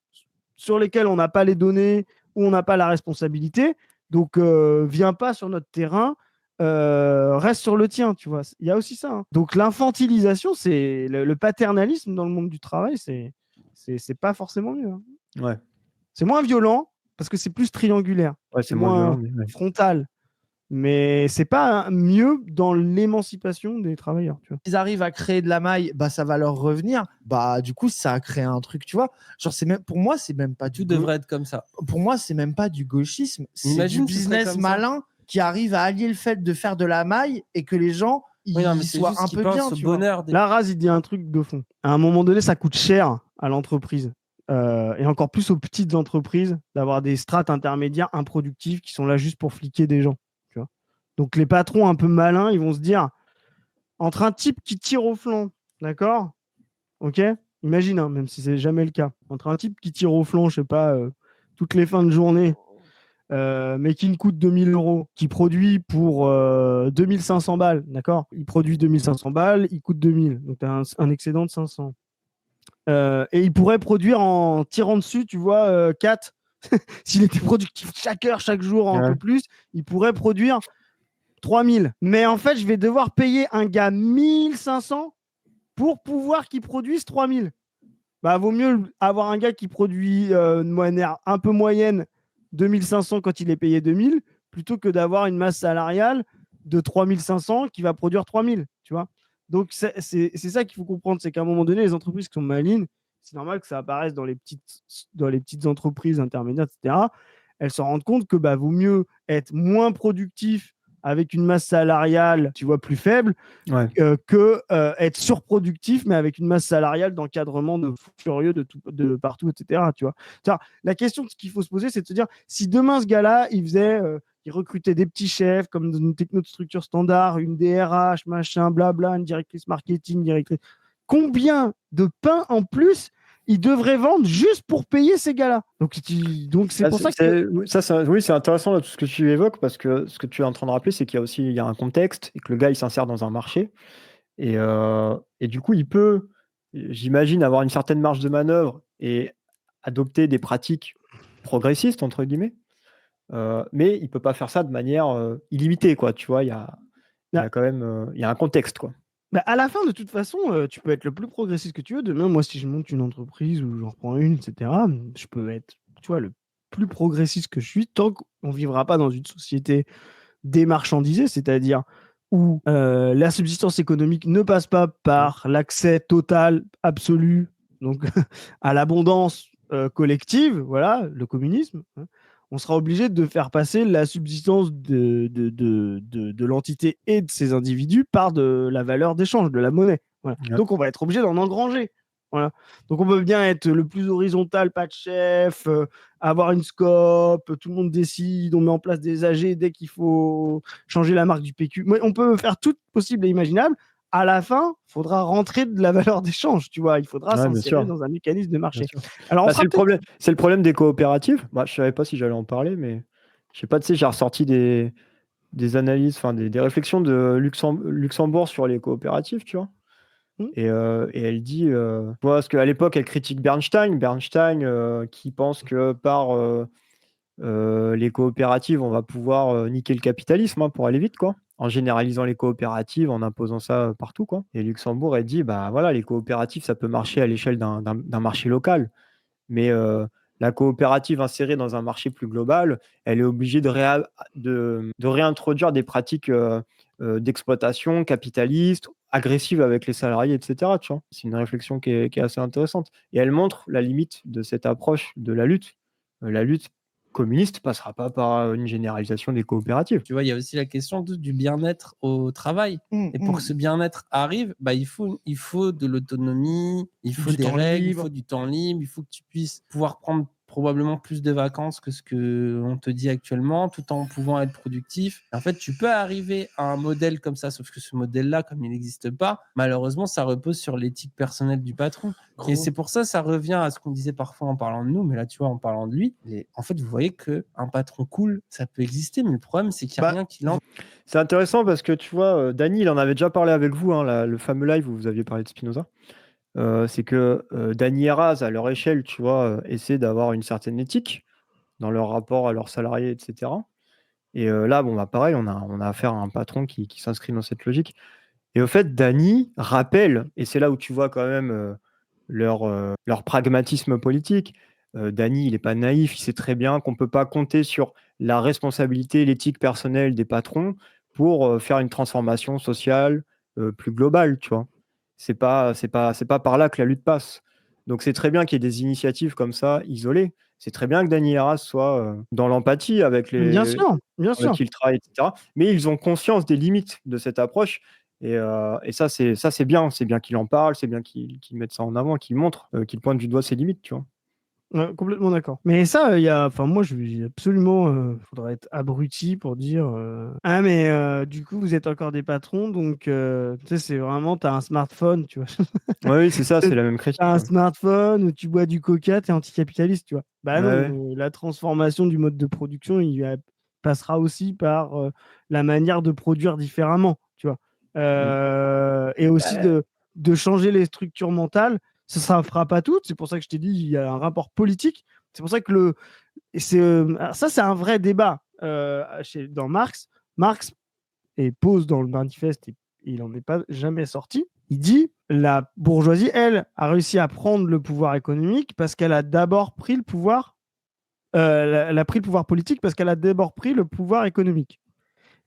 sur lesquelles on n'a pas les données ou on n'a pas la responsabilité. Donc viens pas sur notre terrain, reste sur le tien, tu vois. Il y a aussi ça. Hein. Donc l'infantilisation, c'est le paternalisme dans le monde du travail, c'est pas forcément mieux. Hein. Ouais. C'est moins violent parce que c'est plus triangulaire. Ouais, c'est moins frontal. Mais c'est pas mieux dans l'émancipation des travailleurs. Tu vois. Ils arrivent à créer de la maille, bah ça va leur revenir. Bah du coup, ça a créé un truc, tu vois. Genre pour moi, c'est même pas tout devrait être comme ça. Pour moi, c'est même pas du gauchisme. C'est du business malin qui arrive à allier le fait de faire de la maille et que les gens soient un peu bien. Tu vois. Là, Raz, il dit un truc de fond. À un moment donné, ça coûte cher à l'entreprise. Et encore plus aux petites entreprises d'avoir des strates intermédiaires improductives qui sont là juste pour fliquer des gens. Tu vois. Donc les patrons un peu malins, ils vont se dire, entre un type qui tire au flanc, d'accord, ok, imagine, hein, même si c'est jamais le cas, entre un type qui tire au flanc, je sais pas, toutes les fins de journée, mais qui ne coûte 2000 €, qui produit pour 2500 balles, d'accord, il produit 2500 balles, il coûte 2000, donc tu as un excédent de 500. Et il pourrait produire en tirant dessus, tu vois, 4. S'il était productif chaque heure, chaque jour, un peu plus, il pourrait produire 3000. Mais en fait, je vais devoir payer un gars 1500 pour pouvoir qu'il produise 3000. Bah, vaut mieux avoir un gars qui produit de manière un peu moyenne 2500 quand il est payé 2000 plutôt que d'avoir une masse salariale de 3500 qui va produire 3000, tu vois. Donc, c'est ça qu'il faut comprendre, c'est qu'à un moment donné, les entreprises qui sont malines, c'est normal que ça apparaisse dans les petites entreprises intermédiaires, etc. Elles se rendent compte que vaut mieux être moins productif avec une masse salariale, tu vois, plus faible, que être surproductif, mais avec une masse salariale d'encadrement de fous furieux de partout, etc. Tu vois. La question qu'il faut se poser, c'est de se dire, si demain, ce gars-là, il recrutait des petits chefs, comme dans une technostructure standard, une DRH, machin, blabla, une directrice marketing, combien de pain en plus il devrait vendre juste pour payer ces gars-là. Donc c'est pour ça que... Oui, c'est intéressant là, tout ce que tu évoques, parce que ce que tu es en train de rappeler, c'est qu'il y a un contexte et que le gars, il s'insère dans un marché. Et du coup, il peut, j'imagine, avoir une certaine marge de manœuvre et adopter des pratiques progressistes, entre guillemets. Mais il ne peut pas faire ça de manière illimitée, quoi. Tu vois, il y a quand même il y a un contexte, quoi. À la fin, de toute façon, tu peux être le plus progressiste que tu veux. Demain, moi, si je monte une entreprise ou j'en reprends une, etc., je peux être, tu vois, le plus progressiste que je suis tant qu'on ne vivra pas dans une société démarchandisée, c'est-à-dire où la subsistance économique ne passe pas par l'accès total, absolu, donc à l'abondance collective, voilà, le communisme. On sera obligé de faire passer la subsistance de l'entité et de ces individus par de la valeur d'échange, de la monnaie. Voilà. Ouais. Donc, on va être obligé d'en engranger. Voilà. Donc, on peut bien être le plus horizontal, pas de chef, avoir une scope, tout le monde décide, on met en place des AG dès qu'il faut changer la marque du PQ. Mais on peut faire tout possible et imaginable. À la fin, il faudra rentrer de la valeur d'échange, tu vois. Il faudra s'insérer dans un mécanisme de marché. Alors, c'est le problème des coopératives. Je ne savais pas si j'allais en parler, mais je sais pas, tu sais, j'ai ressorti des analyses, enfin des réflexions de Luxembourg sur les coopératives, tu vois. Et elle dit, parce qu'à l'époque, elle critique Bernstein qui pense que par les coopératives, on va pouvoir niquer le capitalisme pour aller vite, quoi. En généralisant les coopératives, en imposant ça partout, quoi. Et Luxembourg, elle dit, voilà, les coopératives, ça peut marcher à l'échelle d'un marché local. Mais la coopérative insérée dans un marché plus global, elle est obligée de réintroduire des pratiques d'exploitation capitaliste, agressive avec les salariés, etc. Tu vois. C'est une réflexion qui est assez intéressante. Et elle montre la limite de cette approche de la lutte. La lutte communiste passera pas par une généralisation des coopératives. Tu vois, il y a aussi la question du bien-être au travail. Et pour que ce bien-être arrive, il faut de l'autonomie, il faut des règles, il faut du temps libre, il faut que tu puisses pouvoir prendre probablement plus de vacances que ce qu'on te dit actuellement, tout en pouvant être productif. En fait, tu peux arriver à un modèle comme ça, sauf que ce modèle-là, comme il n'existe pas, malheureusement, ça repose sur l'éthique personnelle du patron. Et c'est pour ça revient à ce qu'on disait parfois en parlant de nous, mais là, tu vois, en parlant de lui, en fait, vous voyez qu'un patron cool, ça peut exister, mais le problème, c'est qu'il n'y a rien qui l'empêche. C'est intéressant parce que, tu vois, Dany, il en avait déjà parlé avec vous, le fameux live où vous aviez parlé de Spinoza. C'est que Dany et Raz, à leur échelle, tu vois, essaient d'avoir une certaine éthique dans leur rapport à leurs salariés, etc. Et là, pareil, on a affaire à un patron qui s'inscrit dans cette logique. Et au fait, Dany rappelle, et c'est là où tu vois quand même leur pragmatisme politique. Dany, il n'est pas naïf, il sait très bien qu'on ne peut pas compter sur la responsabilité, l'éthique personnelle des patrons pour faire une transformation sociale plus globale, tu vois. C'est pas par là que la lutte passe. Donc c'est très bien qu'il y ait des initiatives comme ça, isolées. C'est très bien que Dany et Raz soient dans l'empathie avec bien sûr. qui ils travaillent, etc. Mais ils ont conscience des limites de cette approche. Et ça, c'est bien. C'est bien qu'il en parle, c'est bien qu'il mette ça en avant, qu'il montre, qu'il pointe du doigt ses limites, tu vois. Complètement d'accord. Mais ça, moi, absolument, faudrait être abruti pour dire ah, mais du coup, vous êtes encore des patrons, donc tu sais, c'est vraiment, t'as un smartphone, tu vois. Oui, c'est ça, c'est la même critique. T'as un smartphone où tu bois du coca, t'es anticapitaliste, tu vois. Ouais. La transformation du mode de production, passera aussi par la manière de produire différemment, tu vois. Et aussi de changer les structures mentales. Ça ne fera pas tout. C'est pour ça que je t'ai dit, il y a un rapport politique. C'est pour ça que ça, c'est un vrai débat dans Marx. Marx pose dans le manifeste, et il n'en est pas jamais sorti. Il dit, la bourgeoisie, elle, a réussi à prendre le pouvoir économique parce qu'elle a d'abord pris le pouvoir elle a pris le pouvoir politique parce qu'elle a d'abord pris le pouvoir économique.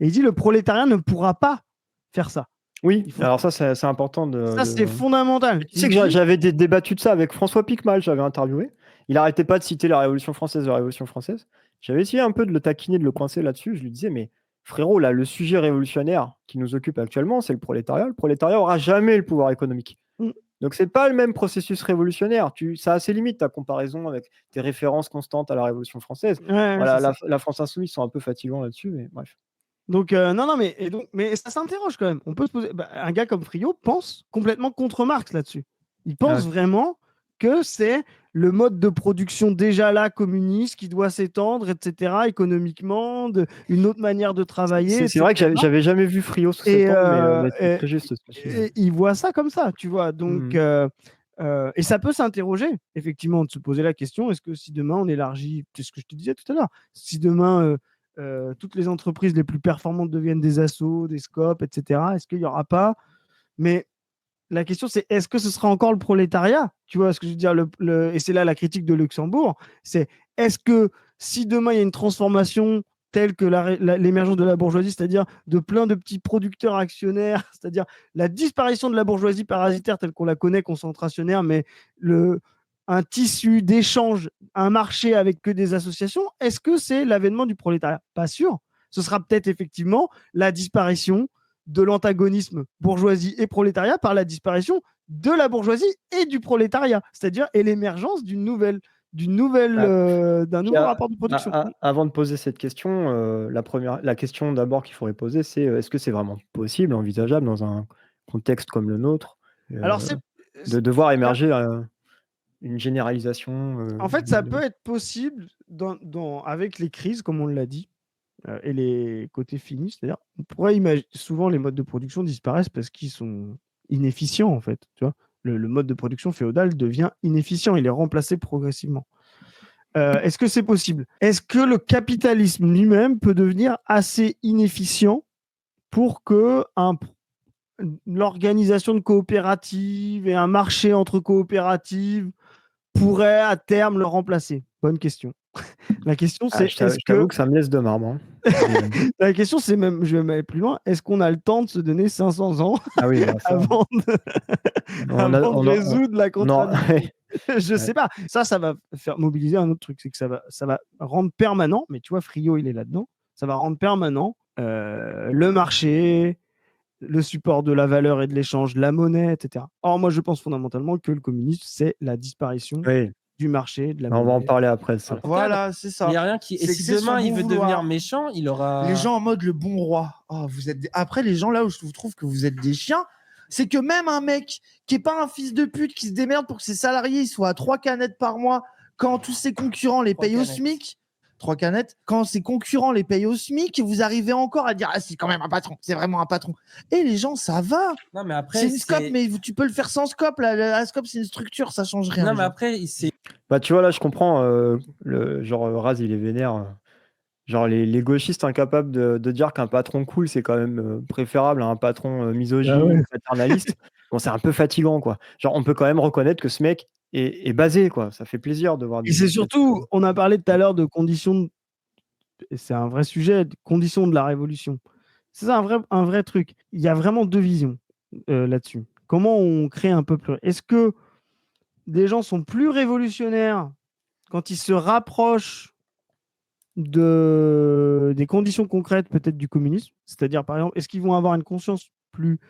Et il dit le prolétariat ne pourra pas faire ça. Oui, alors ça, c'est important Ça, c'est fondamental. Tu sais que j'avais débattu de ça avec François Picmal, j'avais interviewé. Il arrêtait pas de citer la Révolution française, la Révolution française. J'avais essayé un peu de le taquiner, de le coincer là-dessus. Je lui disais, mais frérot, là, le sujet révolutionnaire qui nous occupe actuellement, c'est le prolétariat. Le prolétariat aura jamais le pouvoir économique. Donc, c'est pas le même processus révolutionnaire. Ça a ses limites, ta comparaison avec tes références constantes à la Révolution française. Voilà, la France Insoumise sont un peu fatigants là-dessus, mais bref. Donc, mais ça s'interroge quand même. On peut se poser. Un gars comme Friot pense complètement contre Marx là-dessus. Il pense vraiment que c'est le mode de production déjà là, communiste, qui doit s'étendre, etc., économiquement, une autre manière de travailler. C'est vrai que j'avais jamais vu Friot sous cet angle, mais c'est très juste. Et il voit ça comme ça, tu vois. Donc, et ça peut s'interroger, effectivement, de se poser la question, est-ce que si demain on élargit, c'est ce que je te disais tout à l'heure, si demain toutes les entreprises les plus performantes deviennent des assos, des scopes, etc., est-ce qu'il n'y aura pas... Mais la question, c'est est-ce que ce sera encore le prolétariat? Tu vois ce que je veux dire, et c'est là la critique de Luxembourg, c'est est-ce que si demain il y a une transformation telle que l'émergence de la bourgeoisie, c'est-à-dire de plein de petits producteurs actionnaires, c'est-à-dire la disparition de la bourgeoisie parasitaire telle qu'on la connaît, concentrationnaire, mais un tissu d'échange, un marché avec que des associations, est-ce que c'est l'avènement du prolétariat? Pas sûr. Ce sera peut-être effectivement la disparition de l'antagonisme bourgeoisie et prolétariat par la disparition de la bourgeoisie et du prolétariat, c'est-à-dire et l'émergence d'un nouveau rapport de production. Avant de poser cette question, la question d'abord qu'il faudrait poser, c'est est-ce que c'est vraiment possible, envisageable dans un contexte comme le nôtre, de devoir émerger une généralisation En fait, ça peut être possible avec les crises, comme on l'a dit, et les côtés finis. C'est-à-dire, on pourrait imaginer, souvent les modes de production disparaissent parce qu'ils sont inefficients, en fait. Tu vois, le mode de production féodal devient inefficient, il est remplacé progressivement. Est-ce que c'est possible? Est-ce que le capitalisme lui-même peut devenir assez inefficient pour que l'organisation de coopératives et un marché entre coopératives pourrait à terme le remplacer? Bonne question. La question, c'est... je t'avoue que ça me laisse de marbre. Hein. La question, c'est même, je vais aller plus loin, est-ce qu'on a le temps de se donner 500 ans avant de résoudre la contradiction? Je ne sais pas. Ça va faire mobiliser un autre truc, c'est que ça va rendre permanent, mais tu vois, Friot, il est là-dedans, ça va rendre permanent le marché, le support de la valeur et de l'échange, la monnaie, etc. Or, moi, je pense fondamentalement que le communisme, c'est la disparition du marché, de la monnaie. On va en parler après. Ça. Voilà, c'est ça. Il n'y a rien qui... Et si demain, il veut devenir méchant, il aura... Les gens en mode le bon roi. Oh, Après, les gens là où je vous trouve que vous êtes des chiens, c'est que même un mec qui n'est pas un fils de pute, qui se démerde pour que ses salariés ils soient à 3 canettes par mois, quand tous ses concurrents les payent au SMIC... 3 canettes, quand ses concurrents les payent au SMIC, vous arrivez encore à dire ah c'est quand même un patron, c'est vraiment un patron. Et les gens, ça va. Non mais après c'est une scope, mais tu peux le faire sans scope. La scope c'est une structure, ça change rien. Non mais après c'est. Bah tu vois là je comprends genre Raz il est vénère. Genre les gauchistes incapables de dire qu'un patron cool c'est quand même préférable à un patron misogyne, paternaliste. Bon c'est un peu fatigant quoi. Genre on peut quand même reconnaître que ce mec est basé quoi. Ça fait plaisir de voir. Et c'est surtout, on a parlé tout à l'heure de conditions, c'est un vrai sujet, conditions de la révolution. C'est un vrai truc. Il y a vraiment deux visions là-dessus. Comment on crée un peuple? Est-ce que des gens sont plus révolutionnaires quand ils se rapprochent des conditions concrètes peut-être du communisme? C'est-à-dire, par exemple, est-ce qu'ils vont avoir une conscience plus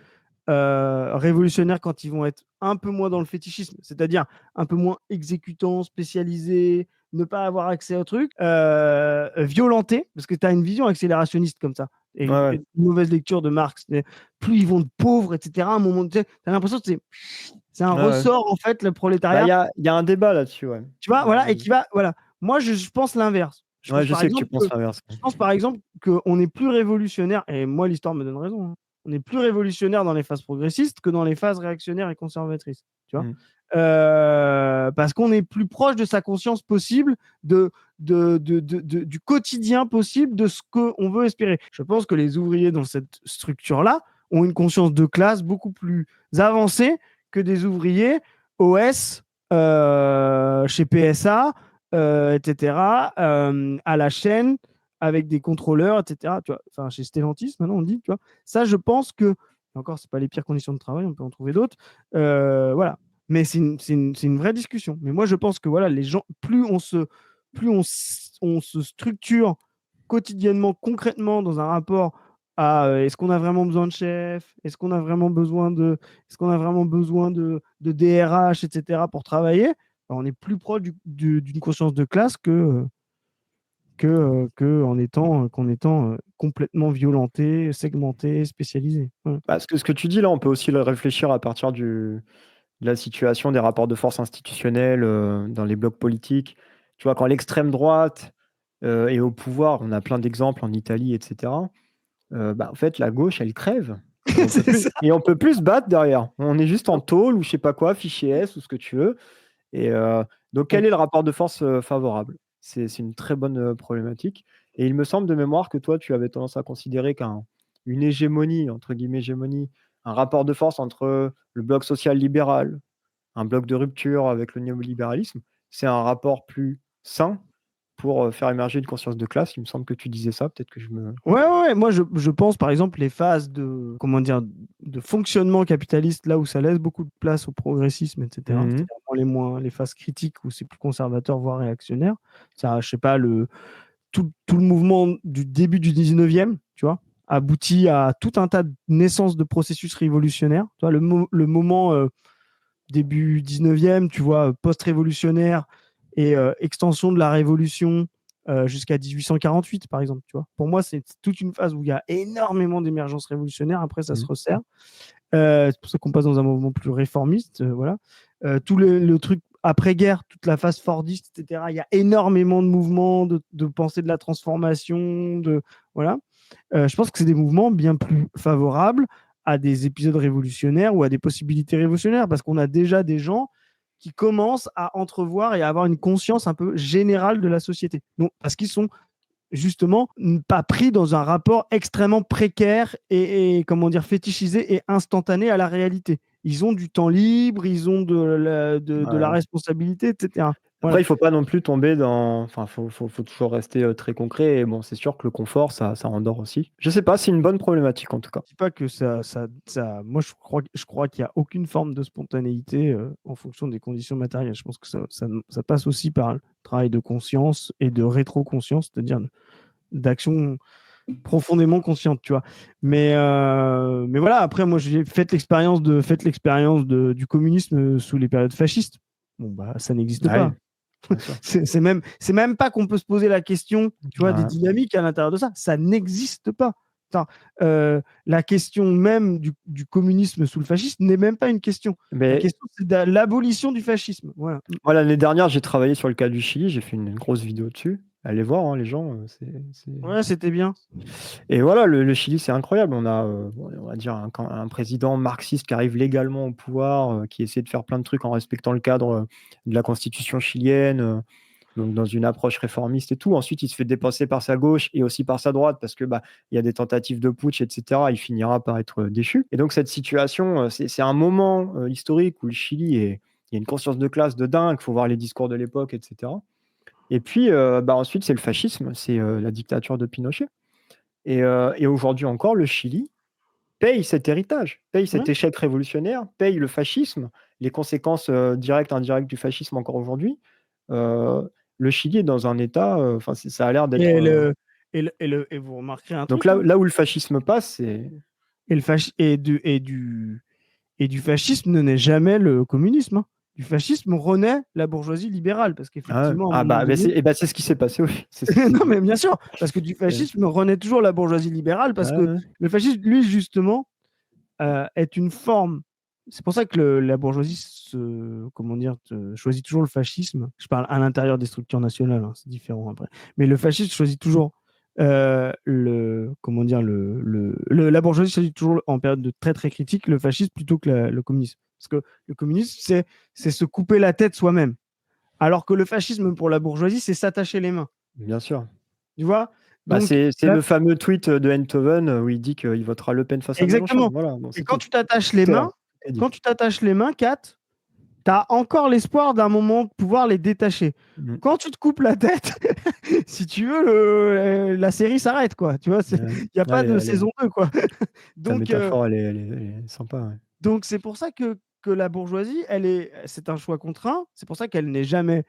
révolutionnaire quand ils vont être un peu moins dans le fétichisme, c'est-à-dire un peu moins exécutants, spécialisés, ne pas avoir accès au truc, violentés, parce que tu as une vision accélérationniste comme ça, et une mauvaise lecture de Marx. Plus ils vont de pauvres, etc., à un moment, tu as l'impression que c'est un ressort, en fait, le prolétariat. Il y a un débat là-dessus, Tu vois, voilà, et qui va, voilà. Moi, je pense l'inverse. Je sais que tu penses l'inverse. Je pense, par exemple, qu'on est plus révolutionnaire, et moi, l'histoire me donne raison, hein. On est plus révolutionnaire dans les phases progressistes que dans les phases réactionnaires et conservatrices. Tu vois, parce qu'on est plus proche de sa conscience possible, du quotidien possible, de ce qu'on veut espérer. Je pense que les ouvriers dans cette structure-là ont une conscience de classe beaucoup plus avancée que des ouvriers OS chez PSA, etc., à la chaîne, avec des contrôleurs, etc. Tu vois, enfin, chez Stellantis, maintenant, on dit, tu vois. Ça, je pense que, encore, c'est pas les pires conditions de travail, on peut en trouver d'autres. Voilà. Mais c'est une vraie discussion. Mais moi, je pense que voilà, les gens, plus on se structure quotidiennement, concrètement, dans un rapport à est-ce qu'on a vraiment besoin de chef, est-ce qu'on a vraiment besoin de DRH, etc. pour travailler, on est plus proche d'une conscience de classe qu'en étant complètement violenté, segmenté, spécialisé. Voilà. Ce que tu dis là, on peut aussi le réfléchir à partir de la situation des rapports de force institutionnels dans les blocs politiques. Tu vois, quand l'extrême droite est au pouvoir, on a plein d'exemples en Italie, etc. En fait, la gauche, elle crève. Et on peut plus se battre derrière. On est juste en tôle ou je sais pas quoi, fichier S ou ce que tu veux. Et donc, quel est le rapport de force favorable? C'est une très bonne problématique. Et il me semble de mémoire que toi, tu avais tendance à considérer qu'une hégémonie, entre guillemets hégémonie, un rapport de force entre le bloc social-libéral, un bloc de rupture avec le néolibéralisme, c'est un rapport plus sain pour faire émerger une conscience de classe. Il me semble que tu disais ça, peut-être que je me... Ouais. Moi, je pense, par exemple, les phases de fonctionnement capitaliste, là où ça laisse beaucoup de place au progressisme, etc. C'est-à-dire les phases critiques où c'est plus conservateur, voire réactionnaire. Ça, je sais pas, tout le mouvement du début du 19e, tu vois, aboutit à tout un tas de naissances de processus révolutionnaires. Tu vois, le moment début 19e, tu vois, post-révolutionnaire et extension de la révolution jusqu'à 1848, par exemple. Tu vois. Pour moi, c'est toute une phase où il y a énormément d'émergences révolutionnaires. Après, ça se resserre. C'est pour ça qu'on passe dans un mouvement plus réformiste. Voilà. Tout le truc après-guerre, toute la phase fordiste, etc. Il y a énormément de mouvements, de pensée de la transformation. Voilà. Je pense que c'est des mouvements bien plus favorables à des épisodes révolutionnaires ou à des possibilités révolutionnaires, parce qu'on a déjà des gens qui commencent à entrevoir et à avoir une conscience un peu générale de la société. Donc, parce qu'ils sont justement pas pris dans un rapport extrêmement précaire et comment dire, fétichisé et instantané à la réalité. Ils ont du temps libre, ils ont de la responsabilité, etc. Après, il ne faut pas non plus tomber dans... Enfin, faut toujours rester très concret. Et bon, c'est sûr que le confort, ça endort aussi. Je sais pas, c'est une bonne problématique en tout cas. Je dis pas que ça... Moi, je crois qu'il n'y a aucune forme de spontanéité en fonction des conditions matérielles. Je pense que ça passe aussi par le travail de conscience et de rétro-conscience, c'est-à-dire d'action profondément consciente, tu vois. Mais voilà, après, moi, j'ai fait l'expérience du communisme sous les périodes fascistes. Bon, bah, ça n'existe pas. C'est même pas qu'on peut se poser la question, tu vois, des dynamiques à l'intérieur de ça. Ça n'existe pas. La question même du communisme sous le fascisme n'est même pas une question. La question, c'est de l'abolition du fascisme. Voilà. Moi, l'année dernière, j'ai travaillé sur le cas du Chili. J'ai fait une grosse vidéo dessus. Allez voir, les gens. Ouais, c'était bien. Et voilà, le Chili, c'est incroyable. On a, on va dire, un président marxiste qui arrive légalement au pouvoir, qui essaie de faire plein de trucs en respectant le cadre de la constitution chilienne, donc dans une approche réformiste et tout. Ensuite, il se fait dépasser par sa gauche et aussi par sa droite parce que il y a des tentatives de putsch, etc. Il finira par être déchu. Et donc, cette situation, c'est un moment historique où le Chili il y a une conscience de classe de dingue. Il faut voir les discours de l'époque, etc. Et puis, ensuite, c'est le fascisme, c'est la dictature de Pinochet. Et aujourd'hui encore, le Chili paye cet héritage, paye cet échec révolutionnaire, paye le fascisme, les conséquences directes, indirectes du fascisme encore aujourd'hui. Le Chili est dans un état, ça a l'air d'être... Et vous remarquerez un truc. Donc là où le fascisme passe, c'est... Et du fascisme ne naît jamais le communisme. Du fascisme renaît la bourgeoisie libérale, parce qu'effectivement... c'est ce qui s'est passé, oui. Non, mais bien sûr, parce que du fascisme renaît toujours la bourgeoisie libérale, parce que le fascisme, lui, justement, est une forme... C'est pour ça que la bourgeoisie choisit toujours le fascisme. Je parle à l'intérieur des structures nationales, hein, c'est différent après. Mais le fascisme choisit toujours la bourgeoisie choisit toujours en période de très très critique le fascisme plutôt que le communisme. Parce que le communisme, c'est se couper la tête soi-même. Alors que le fascisme pour la bourgeoisie, c'est s'attacher les mains. Bien sûr. Tu vois ? C'est le fameux tweet de Enthoven où il dit qu'il votera Le Pen face à Mélenchon. Exactement. Voilà, et quand tu t'attaches les mains, Kat, tu as encore l'espoir d'un moment de pouvoir les détacher. Quand tu te coupes la tête, si tu veux, la série s'arrête, quoi. Tu vois, il n'y a pas de saison 2, quoi. Ta métaphore, elle est sympa. Ouais. Donc, c'est pour ça que la bourgeoisie, c'est un choix contraint. C'est pour ça qu'elle n'est jamais...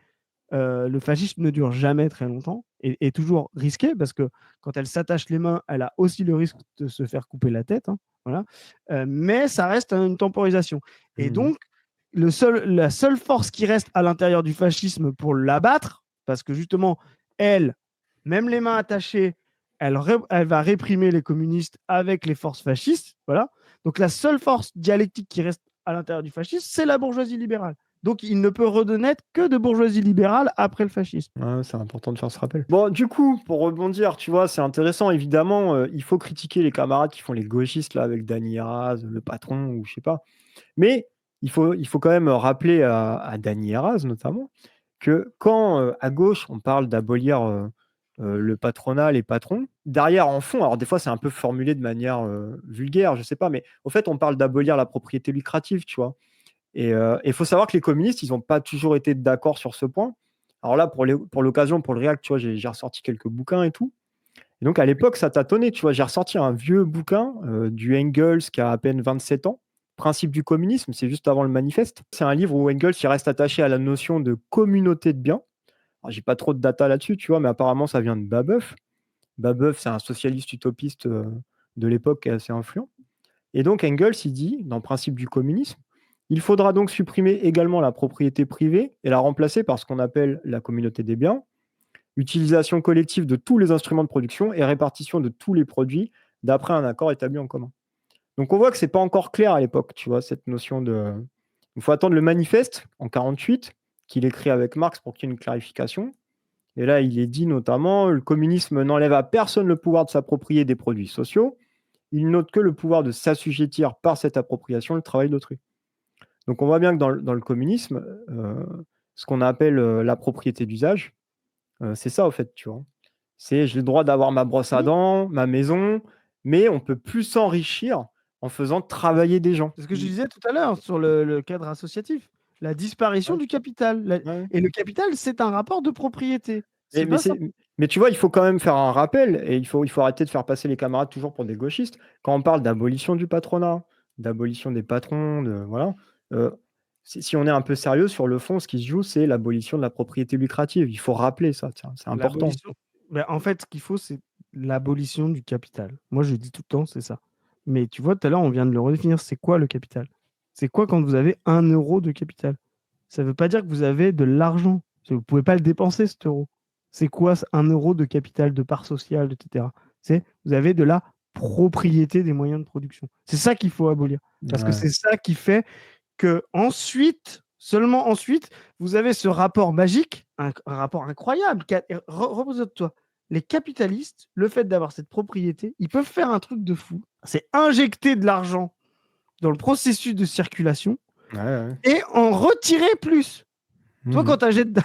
le fascisme ne dure jamais très longtemps et est toujours risqué parce que quand elle s'attache les mains, elle a aussi le risque de se faire couper la tête. Hein, voilà. Mais ça reste une temporisation. Et donc, la seule force qui reste à l'intérieur du fascisme pour l'abattre, parce que justement, elle, même les mains attachées, elle va réprimer les communistes avec les forces fascistes. Voilà. Donc, la seule force dialectique qui reste à l'intérieur du fascisme, c'est la bourgeoisie libérale. Donc, il ne peut renaître que de bourgeoisie libérale après le fascisme. Ouais, c'est important de faire ce rappel. Bon, du coup, pour rebondir, tu vois, c'est intéressant. Évidemment, il faut critiquer les camarades qui font les gauchistes, là, avec Dany Heraz, le patron, ou je sais pas. Mais il faut quand même rappeler à Dany Heraz, notamment, que quand, à gauche, on parle d'abolir le patronat, les patrons, derrière, en fond, alors des fois, c'est un peu formulé de manière vulgaire, je sais pas, mais au fait, on parle d'abolir la propriété lucrative, tu vois. Et il faut savoir que les communistes, ils n'ont pas toujours été d'accord sur ce point. Alors là, pour l'occasion, pour le React, tu vois, j'ai ressorti quelques bouquins et tout. Et donc, à l'époque, ça tâtonnait, tu vois. J'ai ressorti un vieux bouquin du Engels qui a à peine 27 ans. Principe du communisme, c'est juste avant le manifeste. C'est un livre où Engels il reste attaché à la notion de communauté de biens. Alors, j'ai pas trop de data là-dessus, tu vois, mais apparemment, ça vient de Babeuf. Babeuf, c'est un socialiste utopiste de l'époque qui est assez influent. Et donc, Engels, il dit, dans le principe du communisme, il faudra donc supprimer également la propriété privée et la remplacer par ce qu'on appelle la communauté des biens, utilisation collective de tous les instruments de production et répartition de tous les produits d'après un accord établi en commun. Donc on voit que ce n'est pas encore clair à l'époque, tu vois, cette notion de... Il faut attendre le manifeste en 1948, qu'il écrit avec Marx pour qu'il y ait une clarification. Et là, il est dit notamment, le communisme n'enlève à personne le pouvoir de s'approprier des produits sociaux, il note que le pouvoir de s'assujettir par cette appropriation le travail d'autrui. Donc on voit bien que dans le communisme, ce qu'on appelle la propriété d'usage, c'est ça au fait, tu vois. C'est j'ai le droit d'avoir ma brosse à dents, ma maison, mais on ne peut plus s'enrichir en faisant travailler des gens. C'est ce que je disais tout à l'heure sur le cadre associatif. La disparition du capital. Et le capital, c'est un rapport de propriété. Mais tu vois, il faut quand même faire un rappel et il faut arrêter de faire passer les camarades toujours pour des gauchistes. Quand on parle d'abolition du patronat, d'abolition des patrons, voilà, si on est un peu sérieux sur le fond, ce qui se joue, c'est l'abolition de la propriété lucrative. Il faut rappeler ça, tiens, c'est important. En fait, ce qu'il faut, c'est l'abolition du capital. Moi, je dis tout le temps, c'est ça. Mais tu vois, tout à l'heure, on vient de le redéfinir. C'est quoi le capital? C'est quoi quand vous avez 1 euro de capital? Ça ne veut pas dire que vous avez de l'argent. Vous ne pouvez pas le dépenser, cet euro. C'est quoi 1 euro de capital, de part sociale, etc. Vous avez de la propriété des moyens de production. C'est ça qu'il faut abolir. Parce que c'est ça qui fait que ensuite, seulement ensuite, vous avez ce rapport magique, un rapport incroyable. Repose-toi. Les capitalistes, le fait d'avoir cette propriété, ils peuvent faire un truc de fou. C'est injecter de l'argent dans le processus de circulation et en retirer plus. Toi, quand tu achètes...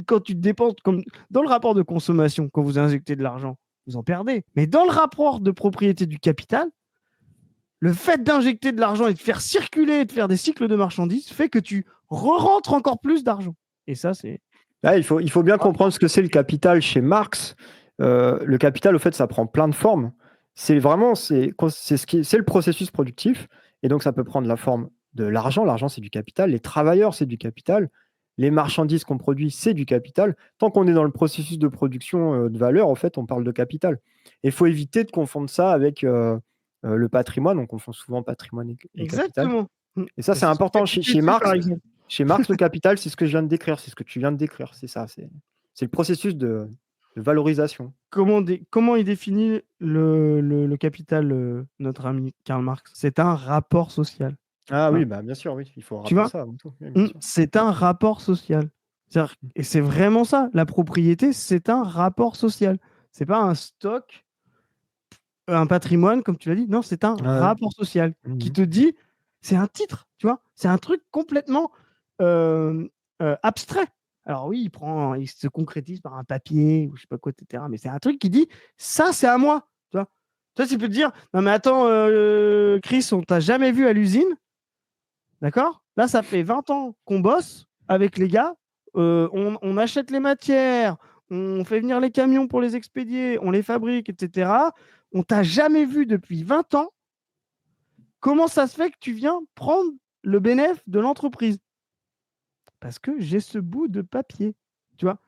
quand tu dépenses, comme dans le rapport de consommation, quand vous injectez de l'argent, vous en perdez. Mais dans le rapport de propriété du capital, le fait d'injecter de l'argent et de faire circuler, de faire des cycles de marchandises, fait que tu re-rentres encore plus d'argent. Et ça, c'est... il faut bien comprendre ce que c'est le capital chez Marx. Le capital, au fait, ça prend plein de formes. C'est le processus productif. Et donc, ça peut prendre la forme de l'argent. L'argent, c'est du capital. Les travailleurs, c'est du capital. Les marchandises qu'on produit, c'est du capital. Tant qu'on est dans le processus de production de valeur, en fait, on parle de capital. Et il faut éviter de confondre ça avec le patrimoine. On confond souvent patrimoine et Exactement. Capital. Et ça, c'est important chez Marx. Chez Marx, le capital, c'est ce que je viens de décrire. C'est ce que tu viens de décrire. C'est ça. C'est le processus de valorisation. Comment il définit le capital, notre ami Karl Marx? C'est un rapport social. Ah oui, bah bien sûr, oui, il faut rappeler ça avant tout. Oui, c'est un rapport social. Et c'est vraiment ça. La propriété, c'est un rapport social. C'est pas un stock, un patrimoine, comme tu l'as dit. Non, c'est un rapport social qui te dit, c'est un titre, tu vois. C'est un truc complètement abstrait. Alors oui, il se concrétise par un papier ou je sais pas quoi, etc. Mais c'est un truc qui dit, ça, c'est à moi. Tu vois. Toi, tu peux te dire, non mais attends, Chris, on t'a jamais vu à l'usine. D'accord? Là, ça fait 20 ans qu'on bosse avec les gars. On achète les matières, on fait venir les camions pour les expédier, on les fabrique, etc. On t'a jamais vu depuis 20 ans. Comment ça se fait que tu viens prendre le bénéfice de l'entreprise? Parce que j'ai ce bout de papier, tu vois.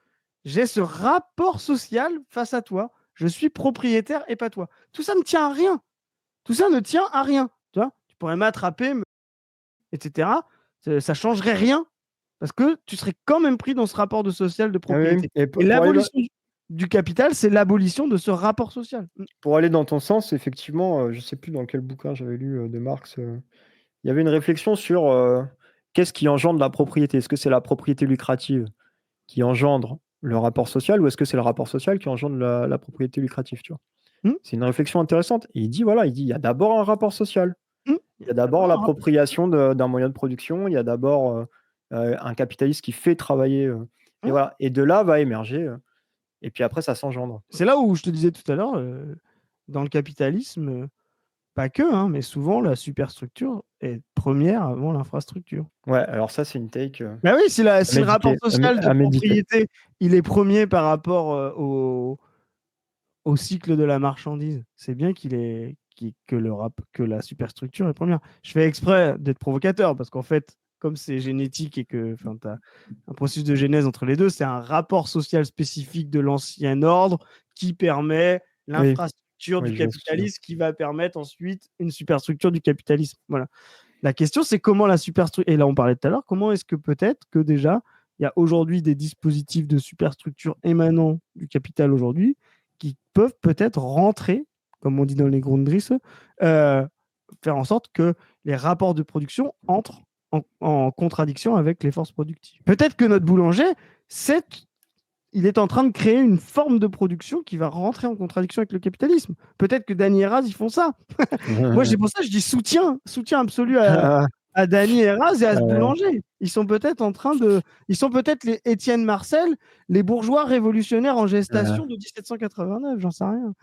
J'ai ce rapport social face à toi. Je suis propriétaire et pas toi. Tout ça ne tient à rien. Tout ça ne tient à rien. Tu vois, tu pourrais m'attraper, etc. Ça changerait rien parce que tu serais quand même pris dans ce rapport de social de propriété. Et Et l'abolition du capital, c'est l'abolition de ce rapport social. pour aller dans ton sens, effectivement, je ne sais plus dans quel bouquin j'avais lu de Marx, il y avait une réflexion sur qu'est-ce qui engendre la propriété. Est-ce que c'est la propriété lucrative qui engendre le rapport social ou est-ce que c'est le rapport social qui engendre la propriété lucrative, tu vois? C'est une réflexion intéressante. Et il dit, il y a d'abord un rapport social. Il y a d'abord l'appropriation d'un moyen de production, il y a d'abord un capitaliste qui fait travailler. Et voilà. Et de là va émerger. Et puis après, ça s'engendre. C'est là où je te disais tout à l'heure, dans le capitalisme, pas que, mais souvent la superstructure est première avant l'infrastructure. Ouais, alors ça, c'est une take. Bah oui, si le rapport social de méditer. propriété, il est premier par rapport au cycle de la marchandise, c'est bien que la superstructure est première. Je fais exprès d'être provocateur parce qu'en fait, comme c'est génétique et que tu as un processus de genèse entre les deux, c'est un rapport social spécifique de l'ancien ordre qui permet l'infrastructure du capitalisme qui va permettre ensuite une superstructure du capitalisme. Voilà. La question, c'est comment la superstructure, et là on parlait tout à l'heure, comment est-ce que peut-être que déjà, il y a aujourd'hui des dispositifs de superstructure émanant du capital aujourd'hui qui peuvent peut-être rentrer, comme on dit dans les Grundrisse, faire en sorte que les rapports de production entrent en contradiction avec les forces productives. Peut-être que notre boulanger, il est en train de créer une forme de production qui va rentrer en contradiction avec le capitalisme. Peut-être que Dany et Raz, ils font ça. Moi, c'est pour ça que je dis soutien absolu à Dany et Raz et à ce boulanger. Ils sont peut-être les Étienne Marcel, les bourgeois révolutionnaires en gestation de 1789, j'en sais rien.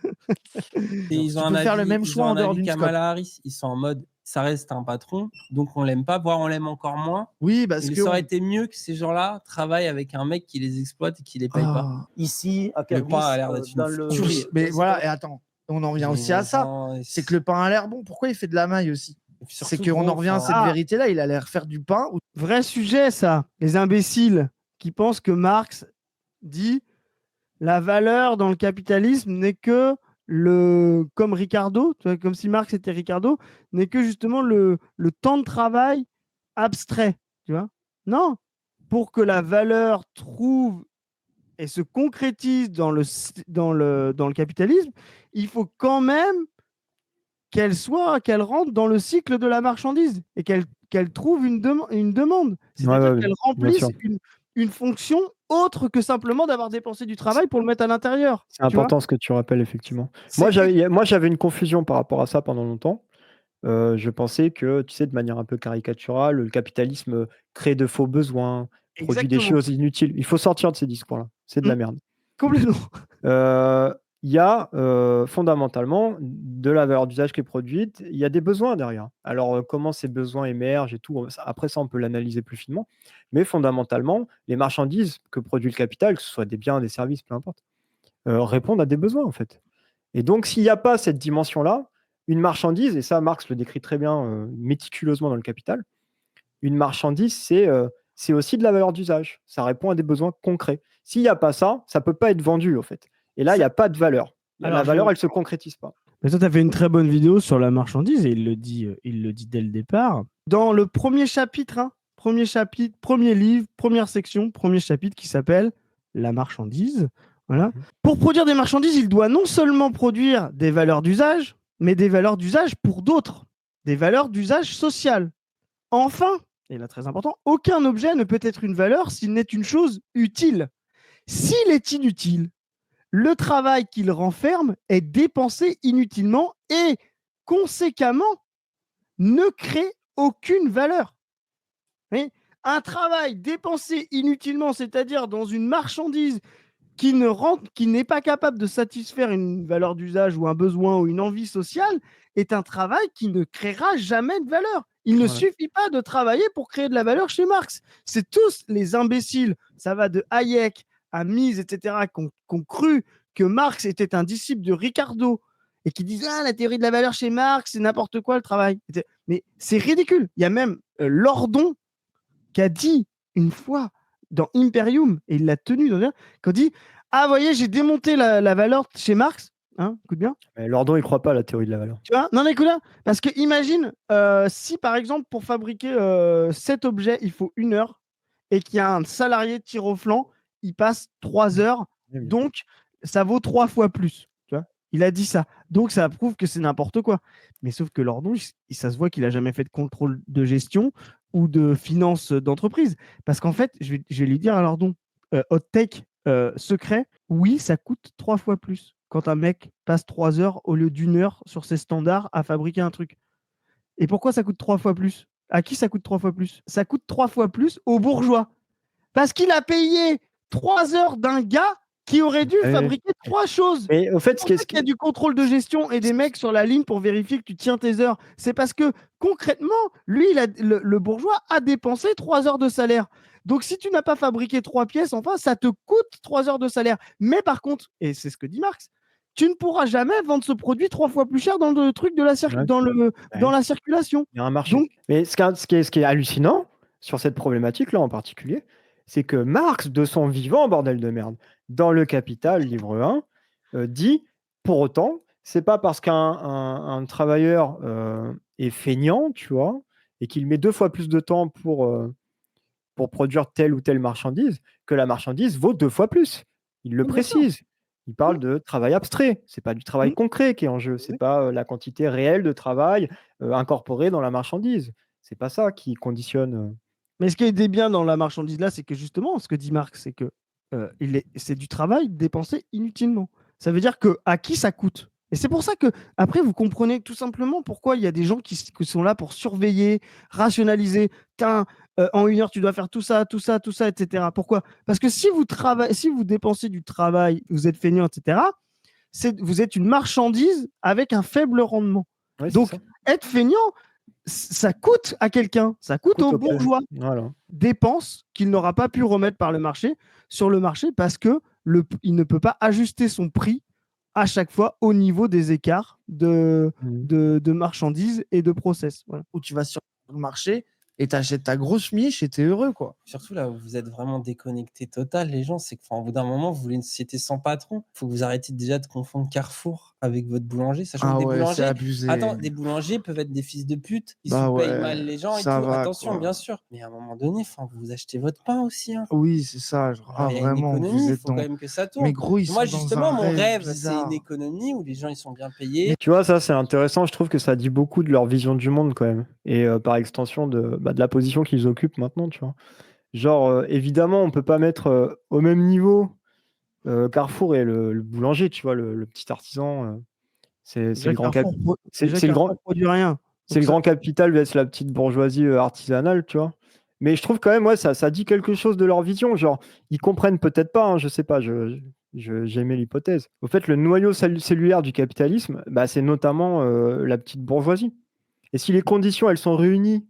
Et ils ont faire le même choix en dehors d'une Kamala Harris. Ils sont en mode, ça reste un patron, donc on l'aime pas, voire on l'aime encore moins. Oui, parce que ça aurait été mieux que ces gens-là travaillent avec un mec qui les exploite et qui les paye pas. Ici, à le pain a l'air d'être Mais voilà, et attends, on en vient aussi à ça. C'est que le pain a l'air bon. Pourquoi il fait de la maille aussi? C'est qu'on en revient à cette vérité-là. Il a l'air faire du pain. Vrai sujet, ça. Les imbéciles qui pensent que Marx dit la valeur dans le capitalisme n'est que comme Ricardo, comme si Marx était Ricardo, n'est que justement le temps de travail abstrait. Tu vois? Non. Pour que la valeur trouve et se concrétise dans le capitalisme, il faut quand même qu'elle rentre dans le cycle de la marchandise et qu'elle trouve une demande. C'est-à-dire qu'elle remplisse une fonction autre que simplement d'avoir dépensé du travail pour le mettre à l'intérieur. C'est important ce que tu rappelles, effectivement. Moi, j'avais une confusion par rapport à ça pendant longtemps. Je pensais que, tu sais, de manière un peu caricaturale, le capitalisme crée de faux besoins, produit des choses inutiles. Il faut sortir de ces discours-là. C'est de la merde. Complètement. Il y a fondamentalement de la valeur d'usage qui est produite, il y a des besoins derrière. Alors, comment ces besoins émergent et tout, après ça, on peut l'analyser plus finement. Mais fondamentalement, les marchandises que produit le capital, que ce soit des biens, des services, peu importe, répondent à des besoins, en fait. Et donc, s'il n'y a pas cette dimension-là, une marchandise, et ça, Marx le décrit très bien, méticuleusement dans le Capital, une marchandise, c'est aussi de la valeur d'usage. Ça répond à des besoins concrets. S'il n'y a pas ça, ça ne peut pas être vendu, en fait. Et là, il n'y a pas de valeur. La valeur, elle ne se concrétise pas. Mais toi, tu as fait une très bonne vidéo sur la marchandise, et il le dit dès le départ. Dans le premier chapitre, premier livre, première section, premier chapitre qui s'appelle « La marchandise ». Voilà. Pour produire des marchandises, il doit non seulement produire des valeurs d'usage, mais des valeurs d'usage pour d'autres, des valeurs d'usage social. Enfin, et là très important, aucun objet ne peut être une valeur s'il n'est une chose utile. S'il est inutile, le travail qu'il renferme est dépensé inutilement et, conséquemment, ne crée aucune valeur. Oui, un travail dépensé inutilement, c'est-à-dire dans une marchandise qui n'est pas capable de satisfaire une valeur d'usage ou un besoin ou une envie sociale, est un travail qui ne créera jamais de valeur. Il ne Ouais. suffit pas de travailler pour créer de la valeur chez Marx. C'est tous les imbéciles, ça va de Hayek à Mises, etc., qui ont cru que Marx était un disciple de Ricardo et qui disent la théorie de la valeur chez Marx, c'est n'importe quoi le travail. Mais c'est ridicule. Il y a même Lordon qui a dit une fois dans Imperium, et il l'a tenu, quand il dit ah, voyez, j'ai démonté la valeur chez Marx. Hein, écoute bien. Mais Lordon, il croit pas à la théorie de la valeur. Tu vois? Non, mais écoute là, parce que imagine si par exemple pour fabriquer cet objet, il faut 1 heure et qu'il y a un salarié de tir au flanc, il passe 3 heures, Oui, bien. donc ça vaut 3 fois plus. Tu vois? Il a dit ça. Donc ça prouve que c'est n'importe quoi. Mais sauf que Lordon, ça se voit qu'il a jamais fait de contrôle de gestion ou de finance d'entreprise. Parce qu'en fait, je vais lui dire à Lordon, hot take secret, oui, ça coûte 3 fois plus quand un mec passe 3 heures au lieu d'1 heure sur ses standards à fabriquer un truc. Et pourquoi ça coûte 3 fois plus? À qui ça coûte 3 fois plus? Ça coûte 3 fois plus aux bourgeois. Parce qu'il a payé 3 heures d'un gars qui aurait dû fabriquer 3 choses. Mais au fait, C'est pour ça qu'il y a du contrôle de gestion et des mecs sur la ligne pour vérifier que tu tiens tes heures. C'est parce que concrètement, lui, le bourgeois a dépensé 3 heures de salaire. Donc, si tu n'as pas fabriqué 3 pièces, enfin, ça te coûte 3 heures de salaire. Mais par contre, et c'est ce que dit Marx, tu ne pourras jamais vendre ce produit 3 fois plus cher dans le truc de la, dans la circulation. Il y a un marché. Donc, mais ce qui est hallucinant sur cette problématique-là en particulier, c'est que Marx, de son vivant, bordel de merde, dans le Capital, livre 1, dit, pour autant, c'est pas parce qu'un travailleur est feignant, tu vois, et qu'il met 2 fois plus de temps pour produire telle ou telle marchandise, que la marchandise vaut 2 fois plus. Il le précise. Il parle de travail abstrait. C'est pas du travail concret qui est en jeu. C'est pas la quantité réelle de travail incorporée dans la marchandise. C'est pas ça qui conditionne. Mais ce qui est bien dans la marchandise là, c'est que justement, ce que dit Marx, c'est que c'est du travail dépensé inutilement. Ça veut dire que à qui ça coûte? Et c'est pour ça que après vous comprenez tout simplement pourquoi il y a des gens qui sont là pour surveiller, rationaliser. En 1 heure tu dois faire tout ça, tout ça, tout ça, etc. Pourquoi? Parce que si vous dépensez du travail, vous êtes feignant, etc. Vous êtes une marchandise avec un faible rendement. Ouais, donc ça. être feignant, ça coûte à quelqu'un, ça coûte au bourgeois. Voilà. Dépenses qu'il n'aura pas pu remettre sur le marché parce que il ne peut pas ajuster son prix à chaque fois au niveau des écarts de marchandises et de process. Voilà. Où tu vas sur le marché et tu achètes ta grosse miche et tu es heureux, quoi. Surtout là où vous êtes vraiment déconnectés total, les gens, c'est qu'au bout d'un moment, vous voulez une société sans patron. Il faut que vous arrêtiez déjà de confondre Carrefour avec votre boulanger, sachant que des boulangers. C'est abusé. Attends, des boulangers peuvent être des fils de pute, ils payent mal les gens et tout. Attention, bien sûr. Mais à un moment donné, vous achetez votre pain aussi. Hein. Oui, c'est ça. Il y a une économie, il faut quand même que ça tourne. Mais gros, moi, justement, mon rêve, c'est une économie où les gens ils sont bien payés. Mais tu vois, ça c'est intéressant. Je trouve que ça dit beaucoup de leur vision du monde quand même. Et par extension de la position qu'ils occupent maintenant, tu vois. Genre, évidemment, on peut pas mettre au même niveau Carrefour et le boulanger, tu vois, le petit artisan. C'est le grand produit rien. C'est le grand capital vs la petite bourgeoisie artisanale, tu vois. Mais je trouve quand même, ouais, ça dit quelque chose de leur vision. Genre, ils comprennent peut-être pas, hein, je sais pas, j'aimais l'hypothèse. Au fait, le noyau cellulaire du capitalisme, c'est notamment la petite bourgeoisie. Et si les conditions, elles sont réunies,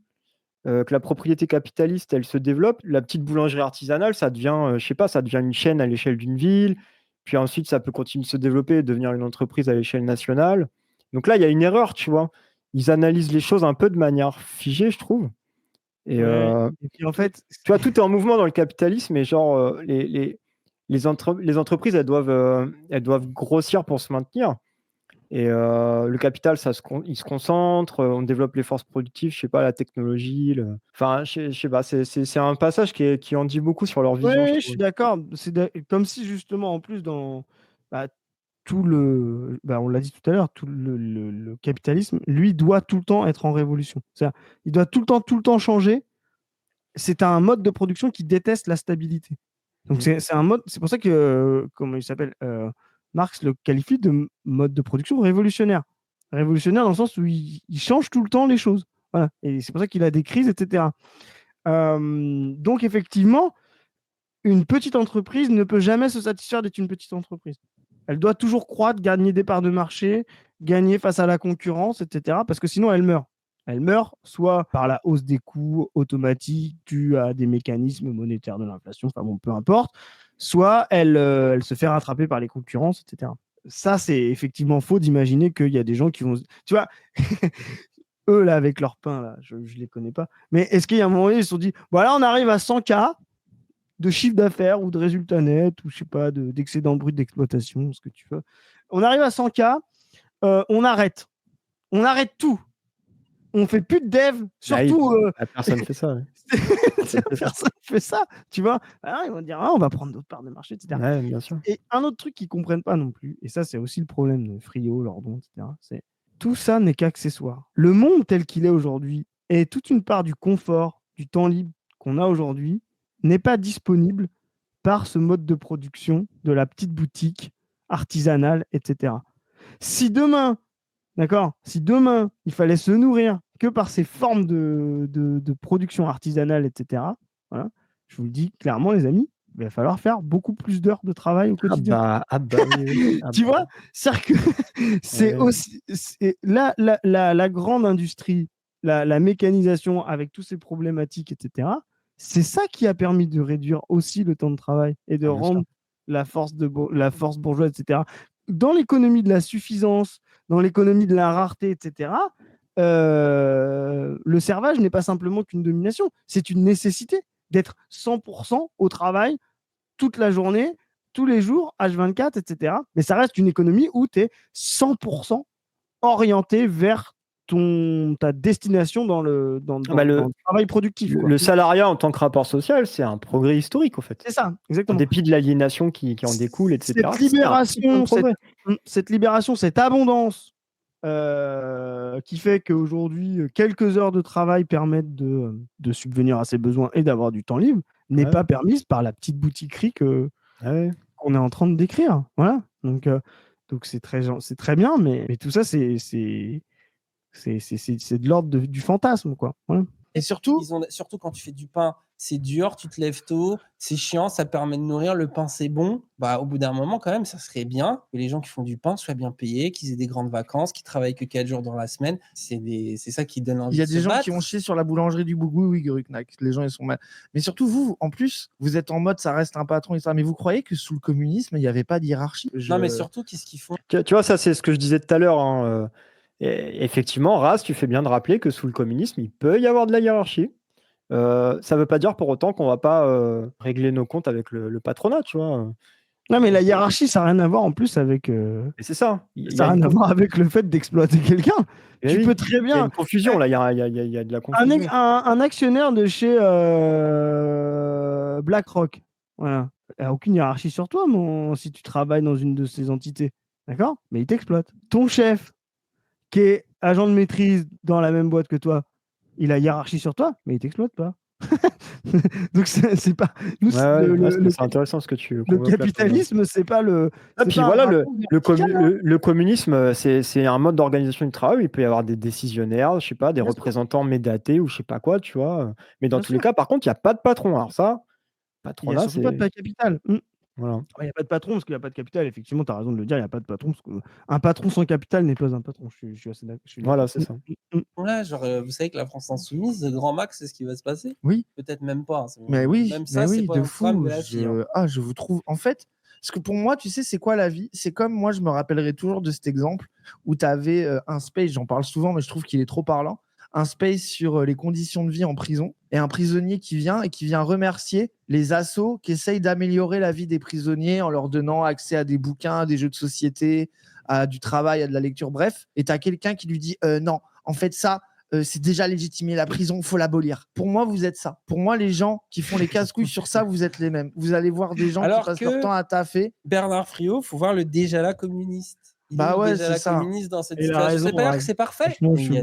que la propriété capitaliste, elle se développe, la petite boulangerie artisanale, ça devient, je sais pas, ça devient une chaîne à l'échelle d'une ville. Puis ensuite, ça peut continuer de se développer et devenir une entreprise à l'échelle nationale. Donc là, il y a une erreur, tu vois. Ils analysent les choses un peu de manière figée, je trouve. Et puis en fait, tu vois, tout est en mouvement dans le capitalisme, et genre, les entreprises, elles doivent grossir pour se maintenir. Et le capital, il se concentre, on développe les forces productives, je sais pas, la technologie. Enfin, je sais pas, c'est un passage qui en dit beaucoup sur leur vision. Oui, je suis d'accord. C'est comme si justement, en plus, dans tout le, on l'a dit tout à l'heure, tout le capitalisme, lui, doit tout le temps être en révolution. C'est-à-dire, il doit tout le temps changer. C'est un mode de production qui déteste la stabilité. Donc c'est un mode, c'est pour ça que, comment il s'appelle, Marx le qualifie de mode de production révolutionnaire. Révolutionnaire dans le sens où il change tout le temps les choses. Voilà. Et c'est pour ça qu'il a des crises, etc. Donc effectivement, une petite entreprise ne peut jamais se satisfaire d'être une petite entreprise. Elle doit toujours croître, gagner des parts de marché, gagner face à la concurrence, etc. Parce que sinon, elle meurt. elle meurt, soit par la hausse des coûts automatiques due à des mécanismes monétaires de l'inflation, enfin bon, peu importe, soit elle se fait rattraper par les concurrences, etc. Ça, c'est effectivement faux d'imaginer qu'il y a des gens qui vont... Tu vois, eux, là, avec leur pain, là, je ne les connais pas, mais est-ce qu'il y a un moment donné, ils se sont dit, voilà, on arrive à 100K de chiffre d'affaires ou de résultats nets, ou je sais pas, d'excédent brut d'exploitation, ce que tu veux. On arrive à 100K, on arrête. On arrête tout. On fait plus de dev, surtout. Personne ne fait ça. Personne fait ça, tu vois. Alors, ils vont dire, on va prendre d'autres parts de marché, etc. Ouais, bien sûr. Et un autre truc qu'ils ne comprennent pas non plus, et ça, c'est aussi le problème de Frio, Lordon, etc., c'est tout ça n'est qu'accessoire. Le monde tel qu'il est aujourd'hui, et toute une part du confort, du temps libre qu'on a aujourd'hui, n'est pas disponible par ce mode de production de la petite boutique artisanale, etc. Si demain, il fallait se nourrir que par ces formes de production artisanale, etc., voilà, je vous le dis clairement, les amis, il va falloir faire beaucoup plus d'heures de travail au quotidien. Oui. Tu vois, c'est-à-dire que c'est aussi la grande industrie, la mécanisation avec toutes ces problématiques, etc., c'est ça qui a permis de réduire aussi le temps de travail et de rendre la force bourgeoise, etc. Dans l'économie de la suffisance, dans l'économie de la rareté, etc., le servage n'est pas simplement qu'une domination, c'est une nécessité d'être 100% au travail toute la journée, tous les jours, H24, etc. Mais ça reste une économie où tu es 100% orienté vers ta destination dans le travail productif. Le salariat en tant que rapport social, c'est un progrès historique, en fait. C'est ça, exactement. En dépit de l'aliénation qui en découle, etc. Cette libération, cette abondance qui fait qu'aujourd'hui, quelques heures de travail permettent de subvenir à ses besoins et d'avoir du temps libre, n'est pas permise par la petite boutiquerie qu'on est en train de décrire. Voilà. Donc c'est très bien, mais tout ça, c'est de l'ordre du fantasme, quoi. Voilà. Et surtout, surtout quand tu fais du pain, c'est dur, tu te lèves tôt, c'est chiant, ça permet de nourrir, le pain c'est bon. Bah, au bout d'un moment, quand même, ça serait bien que les gens qui font du pain soient bien payés, qu'ils aient des grandes vacances, qu'ils travaillent que 4 jours dans la semaine. C'est ça qui donne envie. Il y a des gens qui vont chier sur la boulangerie du Bougou, oui, Guruknak. Les gens, ils sont mal. Mais surtout, vous, en plus, vous êtes en mode ça reste un patron, etc. Mais vous croyez que sous le communisme, il n'y avait pas de hiérarchie? Non, mais surtout, qu'est-ce qu'ils font? Tu vois, ça, c'est ce que je disais tout à l'heure. Hein. Et effectivement, Raz, tu fais bien de rappeler que sous le communisme, il peut y avoir de la hiérarchie. Ça ne veut pas dire pour autant qu'on ne va pas régler nos comptes avec le patronat, tu vois. Non, mais la hiérarchie, ça n'a rien à voir en plus avec. Et c'est ça. Ça n'a rien à voir avec le fait d'exploiter quelqu'un. Tu peux très bien. Il y a une confusion, là. Il y a de la confusion. Un actionnaire de chez BlackRock, voilà. Il n'y a aucune hiérarchie sur toi, si tu travailles dans une de ces entités. D'accord? Mais il t'exploite. Ton chef, qui est agent de maîtrise dans la même boîte que toi, il a hiérarchie sur toi, mais il t'exploite pas. Donc c'est pas. C'est intéressant ce que tu. Le capitalisme, c'est pas le. Puis voilà, le communisme, c'est un mode d'organisation du travail. Il peut y avoir des décisionnaires, je sais pas, des représentants médatés ou je sais pas quoi, tu vois. Mais dans tous les cas, par contre, il n'y a pas de patron. Alors ça, il n'y a surtout pas de capital. Voilà. Il n'y a pas de patron parce qu'il n'y a pas de capital. Effectivement, tu as raison de le dire, il n'y a pas de patron. Parce qu'un patron sans capital n'est pas un patron. Je suis assez d'accord. Voilà, c'est ça. Ouais, genre, vous savez que la France Insoumise, le grand max, c'est ce qui va se passer? Oui. Peut-être même pas. Mais oui, même ça, c'est pas de un fou. problème de la fille, hein. Je vous trouve. En fait, parce que pour moi, tu sais, c'est quoi la vie? C'est comme moi, je me rappellerai toujours de cet exemple où tu avais un space, j'en parle souvent, mais je trouve qu'il est trop parlant. Un space sur les conditions de vie en prison et un prisonnier qui vient remercier les assos qui essayent d'améliorer la vie des prisonniers en leur donnant accès à des bouquins, à des jeux de société, à du travail, à de la lecture, bref. Et tu as quelqu'un qui lui dit non, en fait, ça, c'est déjà légitimé, la prison, il faut l'abolir. Pour moi, vous êtes ça. Pour moi, les gens qui font les casse-couilles sur ça, vous êtes les mêmes. Vous allez voir des gens qui passent leur temps à taffer. Bernard Friot, il faut voir le déjà là communiste. C'est ça. Communiste dans cette situation. C'est pas dire que c'est parfait. Je suis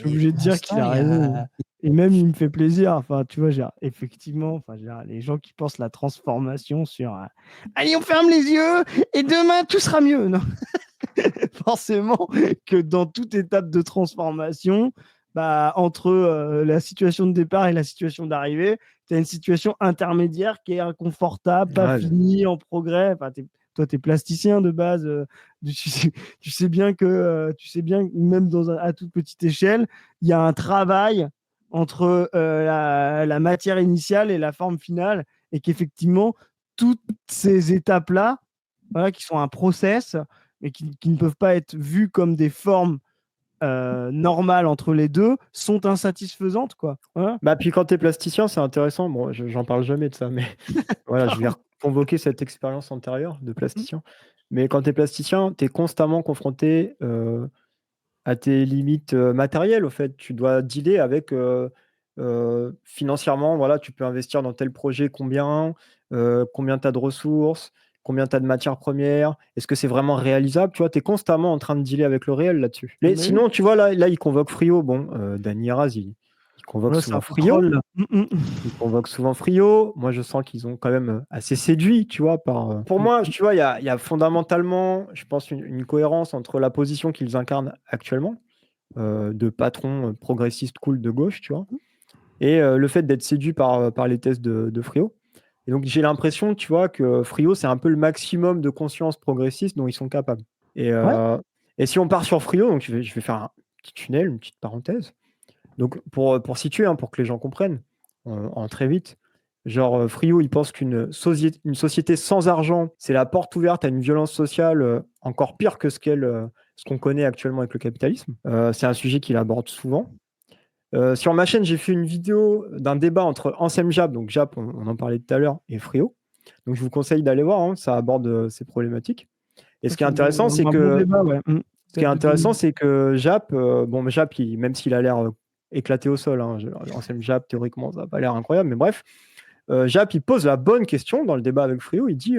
obligé de dire qu'il a raison. Et même, il me fait plaisir. Enfin, tu vois, effectivement, les gens qui pensent la transformation sur allez, on ferme les yeux et demain, tout sera mieux. Non. Forcément que dans toute étape de transformation, entre la situation de départ et la situation d'arrivée, tu as une situation intermédiaire qui est inconfortable, pas finie, en progrès. toi, tu es plasticien de base. Tu sais bien que même à toute petite échelle, il y a un travail entre la matière initiale et la forme finale, et qu'effectivement, toutes ces étapes-là, voilà, qui sont un process, mais qui ne peuvent pas être vues comme des formes normales entre les deux, sont insatisfaisantes, quoi. Voilà. Bah, puis quand tu es plasticien, c'est intéressant. Bon, j'en parle jamais de ça, mais voilà, je vais convoquer cette expérience antérieure de plasticien. Mais quand tu es plasticien, tu es constamment confronté à tes limites matérielles, au fait. Tu dois dealer avec financièrement, voilà, tu peux investir dans tel projet combien tu as de ressources, combien tu as de matières premières, est-ce que c'est vraiment réalisable? Tu vois, tu es constamment en train de dealer avec le réel là-dessus. Mais sinon, tu vois, là, il convoque Frio. Bon, Dany Heraz, il convoque Ouais, souvent c'est un Frio. troll. Ils convoquent souvent Frio. Moi, je sens qu'ils ont quand même assez séduit, tu vois. Pour moi, tu vois, il y a fondamentalement, je pense, une cohérence entre la position qu'ils incarnent actuellement, de patron progressiste cool de gauche, tu vois, et le fait d'être séduit par les thèses de Frio. Et donc, j'ai l'impression, tu vois, que Frio, c'est un peu le maximum de conscience progressiste dont ils sont capables. Et si on part sur Frio, donc je vais faire un petit tunnel, une petite parenthèse. Donc, pour situer, pour que les gens comprennent, en très vite, genre Frio, il pense qu'une société sans argent, c'est la porte ouverte à une violence sociale encore pire que ce qu'on connaît actuellement avec le capitalisme. C'est un sujet qu'il aborde souvent. Sur ma chaîne, j'ai fait une vidéo d'un débat entre Ansem Jap, donc Jap, on en parlait tout à l'heure, et Frio. Donc, je vous conseille d'aller voir, ça aborde ces problématiques. Et ce qui est intéressant, c'est que Jap, Jap, même s'il a l'air éclaté au sol, Ansem Jap, théoriquement, ça n'a pas l'air incroyable, mais bref, Jap, il pose la bonne question dans le débat avec Frio. Il dit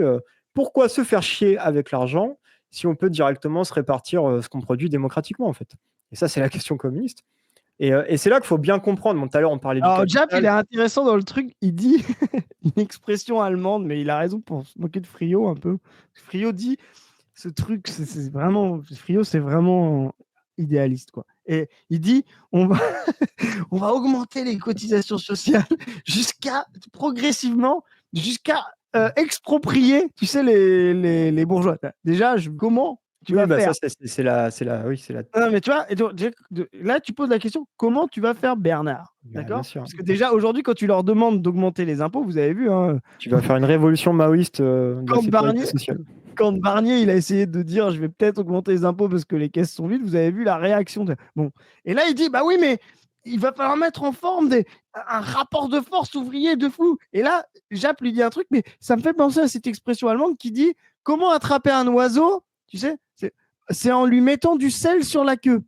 pourquoi se faire chier avec l'argent si on peut directement se répartir ce qu'on produit démocratiquement, en fait. Et ça, c'est la question communiste. Et c'est là qu'il faut bien comprendre. Tout à l'heure, on parlait du capital. Jap, il est intéressant dans le truc. Il dit une expression allemande, mais il a raison pour se moquer de Frio un peu. Frio dit ce truc, c'est vraiment Frio, c'est vraiment idéaliste, quoi. Et il dit on va augmenter les cotisations sociales progressivement jusqu'à exproprier, tu sais, les bourgeois. Déjà, comment tu vas faire? Ça, c'est la. Non, mais tu vois, là, tu poses la question, comment tu vas faire, Bernard? D'accord? Parce que déjà, aujourd'hui, quand tu leur demandes d'augmenter les impôts, vous avez vu. Tu vas faire une révolution maoïste de la sécurité sociale. Quand Barnier, il a essayé de dire, je vais peut-être augmenter les impôts parce que les caisses sont vides, vous avez vu la réaction. Bon. Et là, il dit, bah oui, mais il va falloir mettre en forme un rapport de force ouvrier de fou. Et là, Jap lui dit un truc, mais ça me fait penser à cette expression allemande qui dit, comment attraper un oiseau? Tu sais, c'est en lui mettant du sel sur la queue.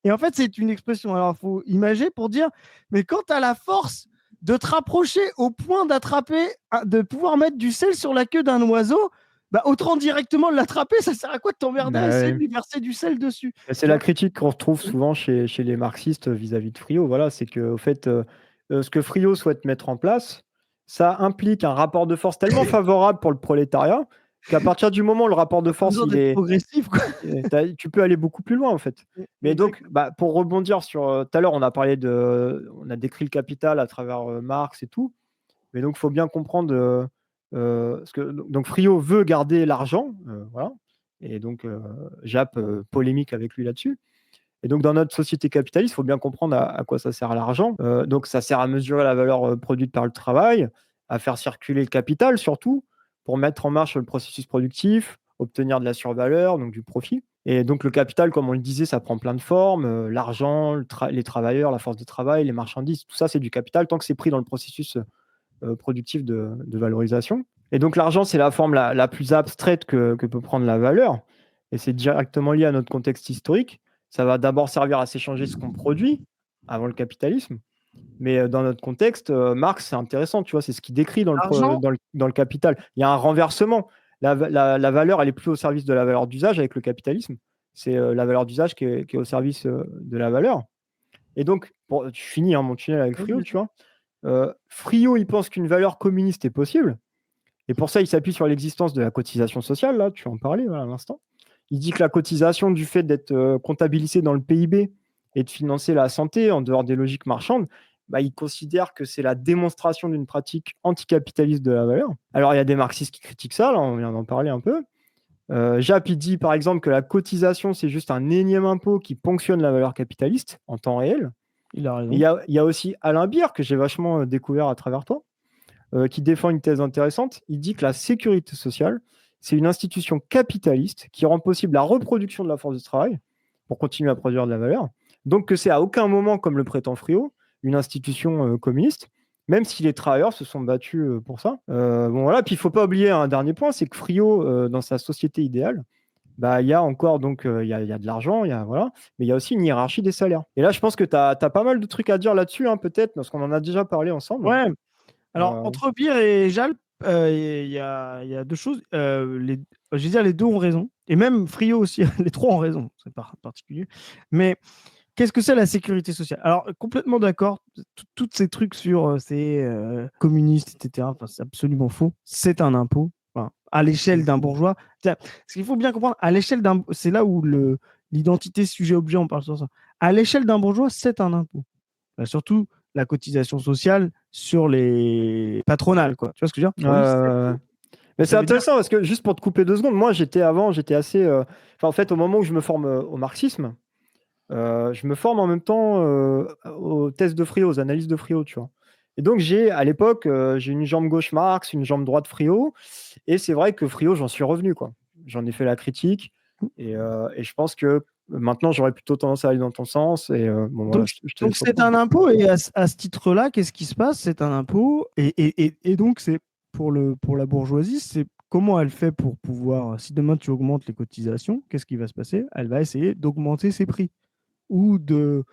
Et en fait, c'est une expression. Alors, il faut imager pour dire, mais quand tu as la force de te rapprocher au point d'attraper, de pouvoir mettre du sel sur la queue d'un oiseau, bah, autant directement l'attraper, ça sert à quoi de t'emmerder à essayer de lui verser du sel dessus? C'est la critique qu'on retrouve souvent chez les marxistes vis-à-vis de Frio. Voilà, c'est qu'au fait, ce que Frio souhaite mettre en place, ça implique un rapport de force tellement favorable pour le prolétariat qu'à partir du moment où le rapport de force il est progressif, quoi. Tu peux aller beaucoup plus loin, en fait. Mais donc, pour rebondir sur tout à l'heure, on a décrit le capital à travers Marx et tout. Mais donc, il faut bien comprendre donc Frio veut garder l'argent, voilà. Et donc, Jap polémique avec lui là-dessus. Et donc, dans notre société capitaliste, il faut bien comprendre à quoi ça sert l'argent. Donc, ça sert à mesurer la valeur produite par le travail, à faire circuler le capital surtout, pour mettre en marche le processus productif, obtenir de la survaleur, donc du profit. Et donc, le capital, comme on le disait, ça prend plein de formes. L'argent, les travailleurs, la force de travail, les marchandises, tout ça, c'est du capital tant que c'est pris dans le processus productif de valorisation. Et donc, l'argent, c'est la forme la plus abstraite que peut prendre la valeur. Et c'est directement lié à notre contexte historique. Ça va d'abord servir à s'échanger ce qu'on produit avant le capitalisme. Mais dans notre contexte, Marx, c'est intéressant, tu vois, c'est ce qu'il décrit dans le capital. Il y a un renversement. La valeur, elle est plus au service de la valeur d'usage avec le capitalisme. C'est la valeur d'usage qui est au service de la valeur. Et donc, je finis mon tunnel avec Frio, tu vois. Frio, il pense qu'une valeur communiste est possible. Et pour ça, il s'appuie sur l'existence de la cotisation sociale. Là, tu en parlais à l'instant. Il dit que la cotisation, du fait d'être comptabilisée dans le PIB et de financer la santé en dehors des logiques marchandes, il considère que c'est la démonstration d'une pratique anticapitaliste de la valeur. Alors, il y a des marxistes qui critiquent ça, là, on vient d'en parler un peu. Japp, il dit par exemple que la cotisation, c'est juste un énième impôt qui ponctionne la valeur capitaliste en temps réel. Il a raison. Il y a aussi Alain Beer, que j'ai vachement découvert à travers toi, qui défend une thèse intéressante. Il dit que la sécurité sociale, c'est une institution capitaliste qui rend possible la reproduction de la force de travail pour continuer à produire de la valeur. Donc que c'est à aucun moment, comme le prétend Friot, une institution communiste, même si les travailleurs se sont battus pour ça. Bon, voilà. Puis il ne faut pas oublier un dernier point, c'est que Friot, dans sa société idéale, il y a encore il y a de l'argent, voilà, mais il y a aussi une hiérarchie des salaires. Et là, je pense que tu as pas mal de trucs à dire là-dessus, hein, peut-être, parce qu'on en a déjà parlé ensemble. Ouais. Alors, entre Beer et Jalp, il y a deux choses. Je veux dire, les deux ont raison. Et même Friot aussi, les trois ont raison. C'est pas particulier. Mais qu'est-ce que c'est la sécurité sociale? Alors, complètement d'accord. Tous ces trucs sur c'est communiste, etc., c'est absolument faux. C'est un impôt. Enfin, à l'échelle d'un bourgeois. Ce qu'il faut bien comprendre, à l'échelle c'est là où l'identité sujet-objet, on parle sur ça. À l'échelle d'un bourgeois, c'est un impôt. Surtout la cotisation sociale sur les patronales, quoi. Tu vois ce que je veux dire? Mais c'est intéressant parce que, juste pour te couper 2 secondes, moi j'étais assez... en fait, au moment où je me forme au marxisme, je me forme en même temps aux thèses de Friot, aux analyses de Friot, tu vois. Et donc, à l'époque, j'ai une jambe gauche Marx, une jambe droite Friot. Et c'est vrai que Friot, j'en suis revenu, quoi. J'en ai fait la critique. Et je pense que maintenant, j'aurais plutôt tendance à aller dans ton sens. Et, donc, c'est un impôt. Et à ce titre-là, qu'est-ce qui se passe? C'est un impôt. Et donc, c'est pour la bourgeoisie, c'est comment elle fait pour pouvoir... Si demain, tu augmentes les cotisations, qu'est-ce qui va se passer? Elle va essayer d'augmenter ses prix ou de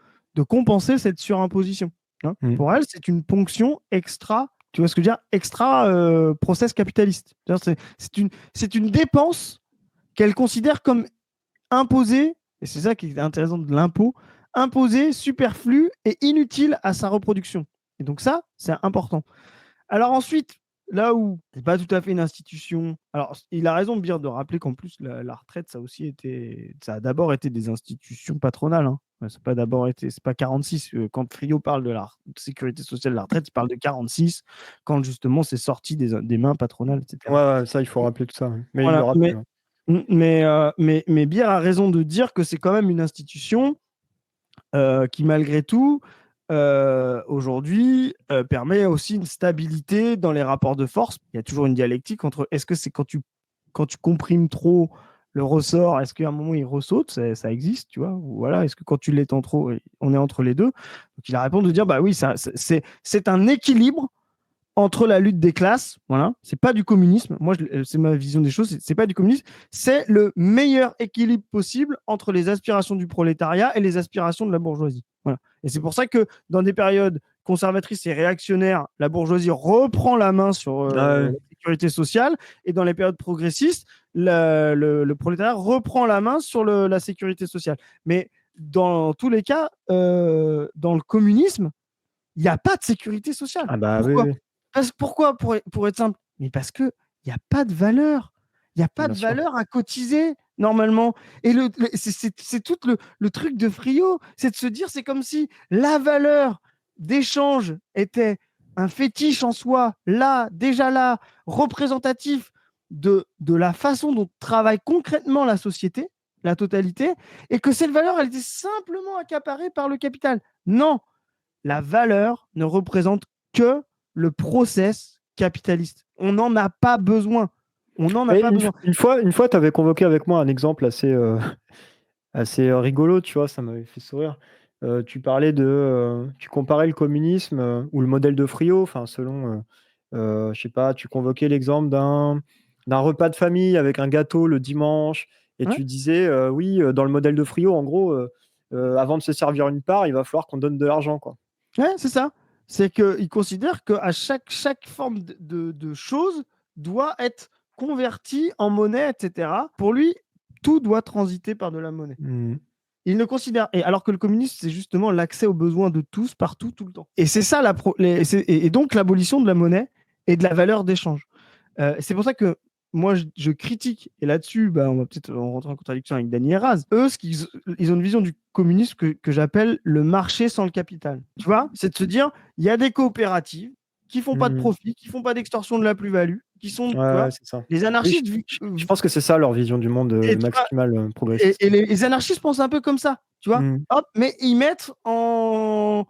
compenser cette surimposition. Hein. Pour elle, c'est une ponction extra, tu vois ce que je veux dire, extra process capitaliste. C'est une dépense qu'elle considère comme imposée, et c'est ça qui est intéressant de l'impôt, imposée, superflue et inutile à sa reproduction. Et donc ça, c'est important. Alors ensuite, là où c'est pas tout à fait une institution. Alors, il a raison, Beer, de rappeler qu'en plus, la retraite, ça a d'abord été des institutions patronales. Hein. C'est pas 46. Quand Friot parle de la sécurité sociale de la retraite, il parle de 46, quand justement c'est sorti des mains patronales, etc. Ouais, ça, il faut rappeler tout ça. Mais voilà, il le rappelle. Mais Beer a raison de dire que c'est quand même une institution qui, malgré tout, aujourd'hui, permet aussi une stabilité dans les rapports de force. Il y a toujours une dialectique entre est-ce que c'est quand tu comprimes trop le ressort, est-ce qu'à un moment il ressaute, ça existe, tu vois, ou voilà, est-ce que quand tu l'étends trop, on est entre les deux. Donc il a répondu de dire bah oui, c'est un équilibre entre la lutte des classes, voilà, c'est pas du communisme. Moi, c'est ma vision des choses. C'est pas du communisme. C'est le meilleur équilibre possible entre les aspirations du prolétariat et les aspirations de la bourgeoisie. Voilà. Et c'est pour ça que dans des périodes conservatrices et réactionnaires, la bourgeoisie reprend la main sur la sécurité sociale, et dans les périodes progressistes, le prolétariat reprend la main sur la sécurité sociale. Mais dans tous les cas, dans le communisme, il n'y a pas de sécurité sociale. Ah bah pourquoi oui. Pourquoi pour être simple? Mais parce qu'il n'y a pas de valeur. Il n'y a pas de valeur à cotiser, normalement. Et c'est tout le truc de Friot, c'est de se dire, c'est comme si la valeur d'échange était un fétiche en soi, déjà là, représentatif de la façon dont travaille concrètement la société, la totalité, et que cette valeur, elle était simplement accaparée par le capital. Non, la valeur ne représente que le process capitaliste. On n'en a pas besoin. Une fois, tu avais convoqué avec moi un exemple assez rigolo, tu vois, ça m'avait fait sourire. Tu comparais le communisme ou le modèle de Friot, enfin selon, je sais pas, tu convoquais l'exemple d'un repas de famille avec un gâteau le dimanche, et tu disais, oui, dans le modèle de Friot, en gros, avant de se servir une part, il va falloir qu'on donne de l'argent, quoi. Ouais, c'est ça. C'est qu'il considère qu'à chaque forme de chose doit être convertie en monnaie, etc. Pour lui, tout doit transiter par de la monnaie. Il ne considère... alors que le communisme, c'est justement l'accès aux besoins de tous, partout, tout le temps. Et c'est ça, et donc l'abolition de la monnaie et de la valeur d'échange. C'est pour ça que moi, je critique, et là-dessus, on va peut-être rentrer en contradiction avec Dany et Raz. Eux, ils ont une vision du communisme que j'appelle le marché sans le capital. Tu vois, c'est de se dire, il y a des coopératives qui font pas de profit, qui font pas d'extorsion de la plus-value, qui sont, tu vois, c'est ça. les anarchistes. Je pense que c'est ça leur vision du monde maximal progressiste. Et les anarchistes pensent un peu comme ça, tu vois. Hop, mais ils mettent en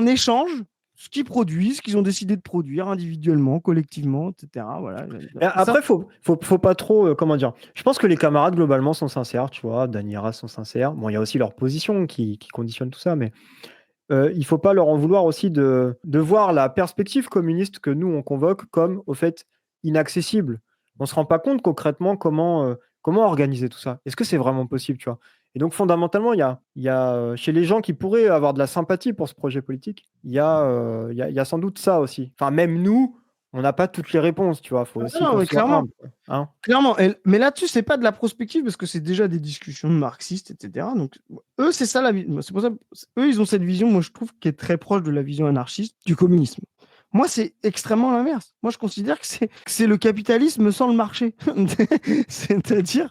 échange ce qu'ils produisent, ce qu'ils ont décidé de produire individuellement, collectivement, etc. Voilà. Après, faut pas trop, comment dire. Je pense que les camarades globalement sont sincères, tu vois. Dany et Raz sont sincères. Bon, il y a aussi leur position qui conditionne tout ça, mais il faut pas leur en vouloir aussi de voir la perspective communiste que nous on convoque comme au fait inaccessible. On se rend pas compte concrètement comment organiser tout ça. Est-ce que c'est vraiment possible, tu vois? Et donc fondamentalement, il y a chez les gens qui pourraient avoir de la sympathie pour ce projet politique, il y a sans doute ça aussi. Enfin, même nous, on n'a pas toutes les réponses, tu vois. Faut aussi qu'on soit clairement. humble, hein. Clairement. Mais là-dessus, c'est pas de la prospective parce que c'est déjà des discussions marxistes, etc. Donc, eux, c'est ça la vie. C'est pour ça, eux, ils ont cette vision, moi, je trouve, qui est très proche de la vision anarchiste du communisme. Moi, c'est extrêmement l'inverse. Moi, je considère que c'est le capitalisme sans le marché. C'est-à-dire,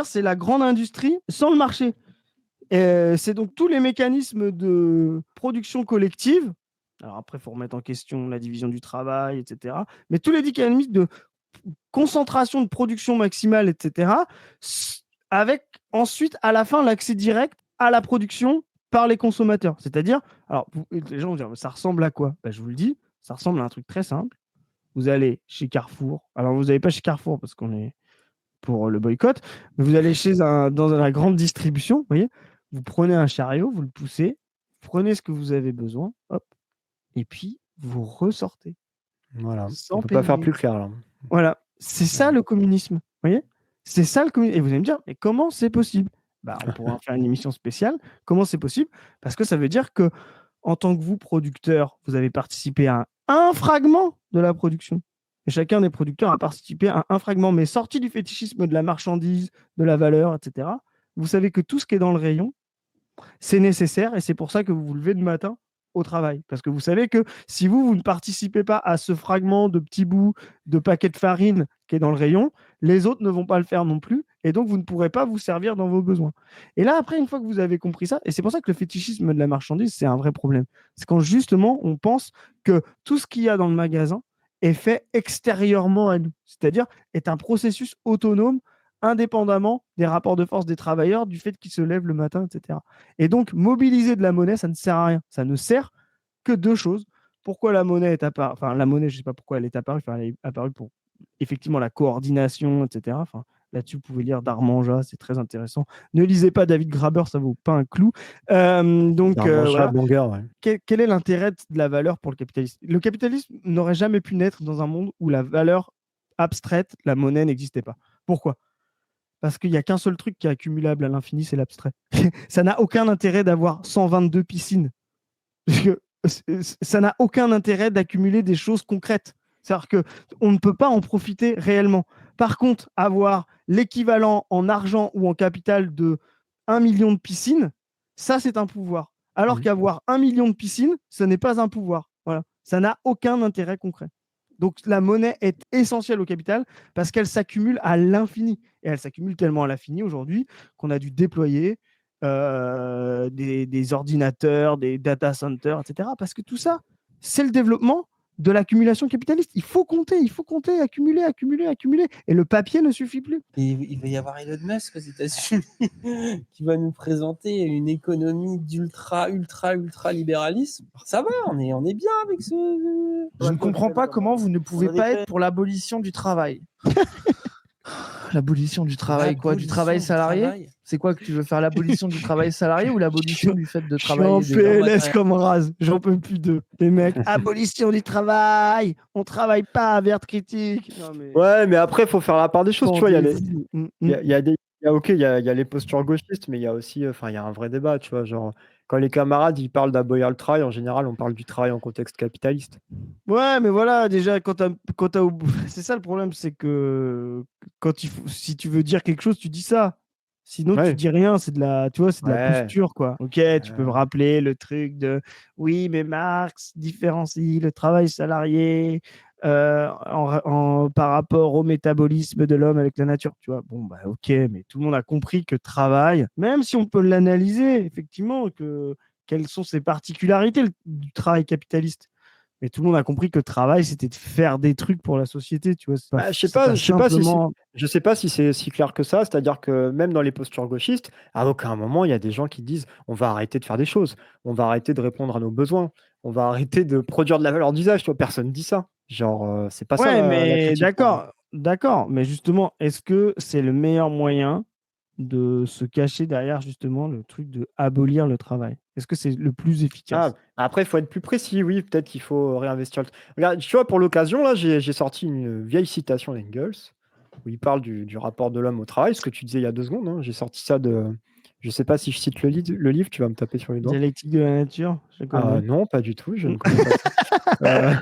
c'est la grande industrie sans le marché. C'est donc tous les mécanismes de production collective. Alors après, il faut remettre en question la division du travail, etc. Mais tous les mécanismes de concentration de production maximale, etc. Avec ensuite, à la fin, l'accès direct à la production par les consommateurs. C'est-à-dire, alors, les gens vont dire, ça ressemble à quoi? Je vous le dis, ça ressemble à un truc très simple. Vous allez chez Carrefour. Alors, vous n'allez pas chez Carrefour parce qu'on est pour le boycott, mais vous allez dans la grande distribution, vous voyez, vous prenez un chariot, vous le poussez, vous prenez ce que vous avez besoin, hop, et puis vous ressortez. Voilà. Sans On peut payer. pas faire plus clair là. Voilà, c'est ça le communisme, vous voyez? C'est ça le communisme. Et vous allez me dire, mais comment c'est possible? On pourra en faire une émission spéciale. Comment c'est possible? Parce que ça veut dire que, en tant que vous, producteur, vous avez participé à un fragment de la production. Et chacun des producteurs a participé à un fragment, mais sorti du fétichisme de la marchandise, de la valeur, etc. Vous savez que tout ce qui est dans le rayon, c'est nécessaire et c'est pour ça que vous vous levez le matin au travail. Parce que vous savez que si vous ne participez pas à ce fragment de petits bouts de paquet de farine qui est dans le rayon, les autres ne vont pas le faire non plus et donc vous ne pourrez pas vous servir dans vos besoins. Et là, après, une fois que vous avez compris ça, et c'est pour ça que le fétichisme de la marchandise, c'est un vrai problème. C'est quand justement on pense que tout ce qu'il y a dans le magasin est fait extérieurement à nous, c'est-à-dire est un processus autonome indépendamment des rapports de force des travailleurs, du fait qu'ils se lèvent le matin, etc. Et donc, mobiliser de la monnaie, ça ne sert à rien. Ça ne sert que deux choses. Pourquoi la monnaie est apparue? Enfin, la monnaie, je ne sais pas pourquoi elle est apparue. Enfin, elle est apparue pour effectivement la coordination, etc. Enfin, là-dessus, vous pouvez lire Darmanja, c'est très intéressant. Ne lisez pas David Graeber, ça ne vaut pas un clou. Donc, voilà. Bonger, ouais. Quel est l'intérêt de la valeur pour le capitalisme? Le capitalisme n'aurait jamais pu naître dans un monde où la valeur abstraite, la monnaie, n'existait pas. Pourquoi? Parce qu'il n'y a qu'un seul truc qui est accumulable à l'infini, c'est l'abstrait. Ça n'a aucun intérêt d'avoir 122 piscines. Parce que ça n'a aucun intérêt d'accumuler des choses concrètes. C'est-à-dire qu'on ne peut pas en profiter réellement. Par contre, avoir l'équivalent en argent ou en capital de 1 million de piscines, ça, c'est un pouvoir. Alors qu'avoir 1 million de piscines, ce n'est pas un pouvoir. Voilà. Ça n'a aucun intérêt concret. Donc la monnaie est essentielle au capital parce qu'elle s'accumule à l'infini. Et elle s'accumule tellement à l'infini aujourd'hui qu'on a dû déployer des ordinateurs, des data centers, etc. Parce que tout ça, c'est le développement de l'accumulation capitaliste. Il faut compter, accumuler, accumuler, accumuler. Et le papier ne suffit plus. Et il va y avoir Elon Musk aux États-Unis qui va nous présenter une économie d'ultra, ultra, ultra libéralisme. Alors ça va, on est bien avec ce. Je ne comprends pas comment vous ne pouvez pas être pour l'abolition du travail. L'abolition du travail, quoi? Du travail salarié? C'est quoi que tu veux faire? L'abolition du travail salarié ou l'abolition du fait de travailler? Je suis en PLS comme Raz, j'en peux plus d'eux. Les mecs, abolition du travail, on travaille pas à Verte Critique. Non, mais... Ouais, mais après, il faut faire la part des choses. Tu vois, il y a les postures gauchistes, mais il y a aussi, il y a un vrai débat, tu vois, genre, quand les camarades, ils parlent d'abolir le travail, en général, on parle du travail en contexte capitaliste. Ouais, mais voilà, déjà, c'est ça le problème, c'est que si tu veux dire quelque chose, tu dis ça. Sinon, tu dis rien, c'est de la posture, quoi. Ok, tu peux me rappeler le truc de oui, mais Marx différencie le travail salarié par rapport au métabolisme de l'homme avec la nature. Tu vois, bon, bah ok, mais tout le monde a compris que travail, même si on peut l'analyser, effectivement, quelles sont ses particularités du travail capitaliste. Mais tout le monde a compris que le travail, c'était de faire des trucs pour la société, tu vois. Bah, Je sais pas simplement. Je sais pas si c'est si clair que ça. C'est-à-dire que même dans les postures gauchistes, à aucun moment il y a des gens qui disent on va arrêter de faire des choses, on va arrêter de répondre à nos besoins, on va arrêter de produire de la valeur d'usage. Tu vois, personne dit ça. Genre, c'est pas ça Ouais, la mais critique pour moi. d'accord. Mais justement, est-ce que c'est le meilleur moyen de se cacher derrière justement le truc de abolir le travail? Est-ce que c'est le plus efficace? Ah, après, il faut être plus précis. Oui, peut-être qu'il faut réinvestir Regarde, tu vois, pour l'occasion, là, j'ai sorti une vieille citation d'Engels où il parle du rapport de l'homme au travail, ce que tu disais il y a 2 secondes. Hein. J'ai sorti ça de. Je sais pas si je cite le livre, tu vas me taper sur les doigts. Dialectique de la nature, je connais. Non, pas du tout, je ne connais pas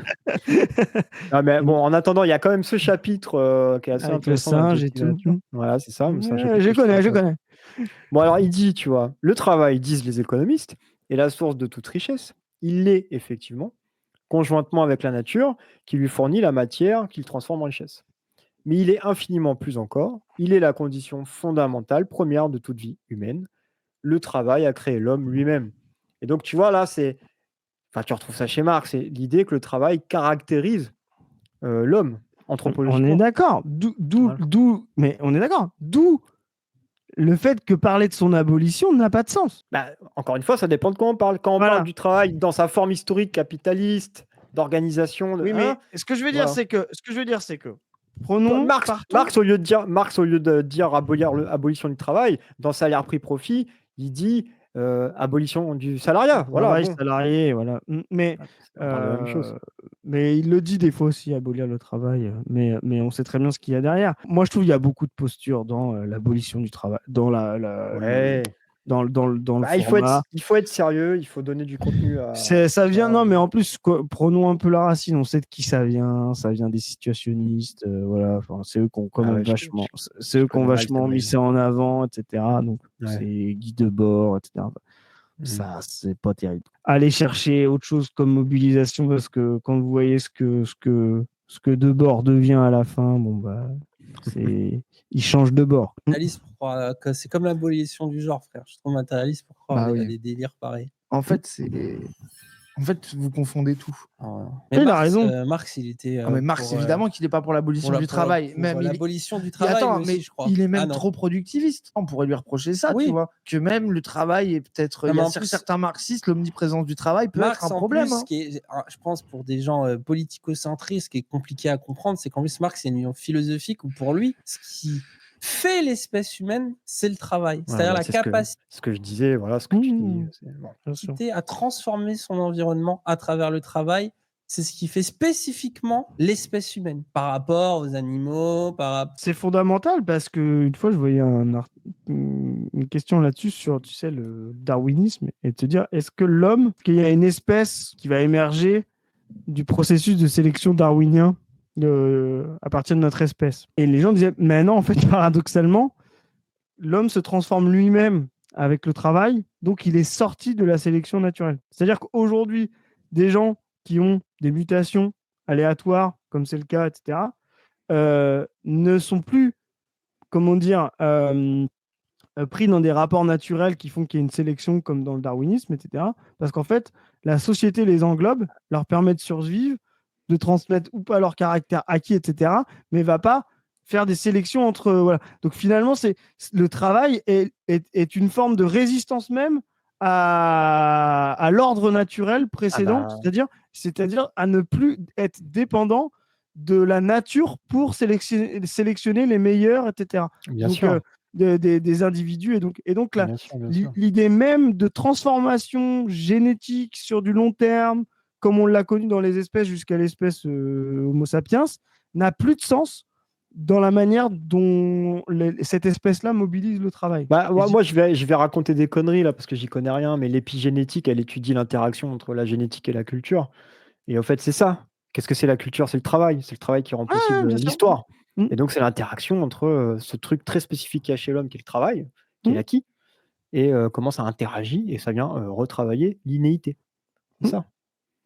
ça. Mais bon, en attendant, il y a quand même ce chapitre qui est assez Avec le intéressant dans singe et Dialectique de la tout. nature. Voilà, c'est ça. C'est un Ouais, chapitre je que je trouve connais. intéressant. Bon, alors, il dit, tu vois, le travail, disent les économistes, est la source de toute richesse. Il l'est effectivement, conjointement avec la nature, qui lui fournit la matière qu'il transforme en richesse. Mais il est infiniment plus encore. Il est la condition fondamentale, première de toute vie humaine. Le travail a créé l'homme lui-même. Et donc, tu vois, là, enfin, tu retrouves ça chez Marx, c'est l'idée que le travail caractérise l'homme, On est anthropologiquement. d'accord. Voilà. Mais on est d'accord. D'où le fait que parler de son abolition n'a pas de sens. Bah, encore une fois, ça dépend de quoi on parle. Quand on Voilà. parle du travail dans sa forme historique capitaliste, d'organisation, Oui, mais ce que je veux dire, c'est que prenons Marx, au lieu de dire abolition du travail, dans salaire prix profit, il dit abolition du salariat. Voilà, travail bon. salarié, voilà. Mais C'est pas la même chose. mais il le dit des fois aussi, abolir le travail. Mais on sait très bien ce qu'il y a derrière. Moi, je trouve qu'il y a beaucoup de postures dans l'abolition du travail, dans Ouais. dans le Bah, format. il faut être sérieux, il faut donner du contenu à. Ça vient, non, mais en plus, prenons un peu la racine. On sait de qui ça vient. Ça vient des situationnistes. Voilà. Enfin, c'est eux qui ont quand même vachement, c'est eux qui ont vachement mis ça en avant, etc. Donc, c'est Guy Debord, etc. Ça, c'est pas terrible. Allez chercher autre chose comme mobilisation parce que quand vous voyez ce que Debord devient à la fin, bon, bah, il change de bord. C'est comme l'abolition du genre, frère. Je suis trop matérialiste pour croire Bah oui. des délires pareils. En fait, vous confondez tout. Mais il a raison. Marx, il était. mais Marx, évidemment qu'il n'est pas pour l'abolition du travail. L'abolition du travail, mais je crois. il est même trop productiviste. On pourrait lui reprocher ça, tu vois. Que même le travail est peut-être. Il y a certains marxistes, l'omniprésence du travail peut être un problème. Plus, je pense, pour des gens politico-centristes, ce qui est compliqué à comprendre, c'est qu'en plus, Marx, c'est une vision philosophique où pour lui, ce qui fait l'espèce humaine, c'est le travail. C'est-à-dire la capacité. Ce que je disais, voilà ce que tu dis. À transformer son environnement à travers le travail, c'est ce qui fait spécifiquement l'espèce humaine par rapport aux animaux. C'est fondamental parce qu'une fois, je voyais une question là-dessus sur, tu sais, le darwinisme et te dire, est-ce que l'homme, qu'il y a une espèce qui va émerger du processus de sélection darwinien à partir de notre espèce? Et les gens disaient, mais non, en fait, paradoxalement, l'homme se transforme lui-même avec le travail, donc il est sorti de la sélection naturelle. C'est-à-dire qu'aujourd'hui, des gens qui ont des mutations aléatoires, comme c'est le cas, etc., ne sont plus, comment dire, pris dans des rapports naturels qui font qu'il y a une sélection comme dans le darwinisme, etc. Parce qu'en fait, la société les englobe, leur permet de survivre, de transmettre ou pas leur caractère acquis, etc., mais va pas faire des sélections entre... voilà. Donc finalement, le travail est une forme de résistance même à l'ordre naturel précédent, c'est-à-dire à ne plus être dépendant de la nature pour sélectionner les meilleurs, etc. Bien sûr. Des individus. Et donc l'idée même de transformation génétique sur du long terme, comme on l'a connu dans les espèces jusqu'à l'espèce Homo sapiens, n'a plus de sens dans la manière dont cette espèce-là mobilise le travail. Moi, je vais raconter des conneries là parce que j'y connais rien, mais l'épigénétique, elle étudie l'interaction entre la génétique et la culture. Et en fait, c'est ça. Qu'est-ce que c'est la culture? C'est le travail. C'est le travail qui rend possible l'histoire. Et donc, c'est l'interaction entre ce truc très spécifique qu'il y a chez l'homme, qui est le travail, qui est l'acquis, et comment ça interagit, et ça vient retravailler l'innéité. C'est ça.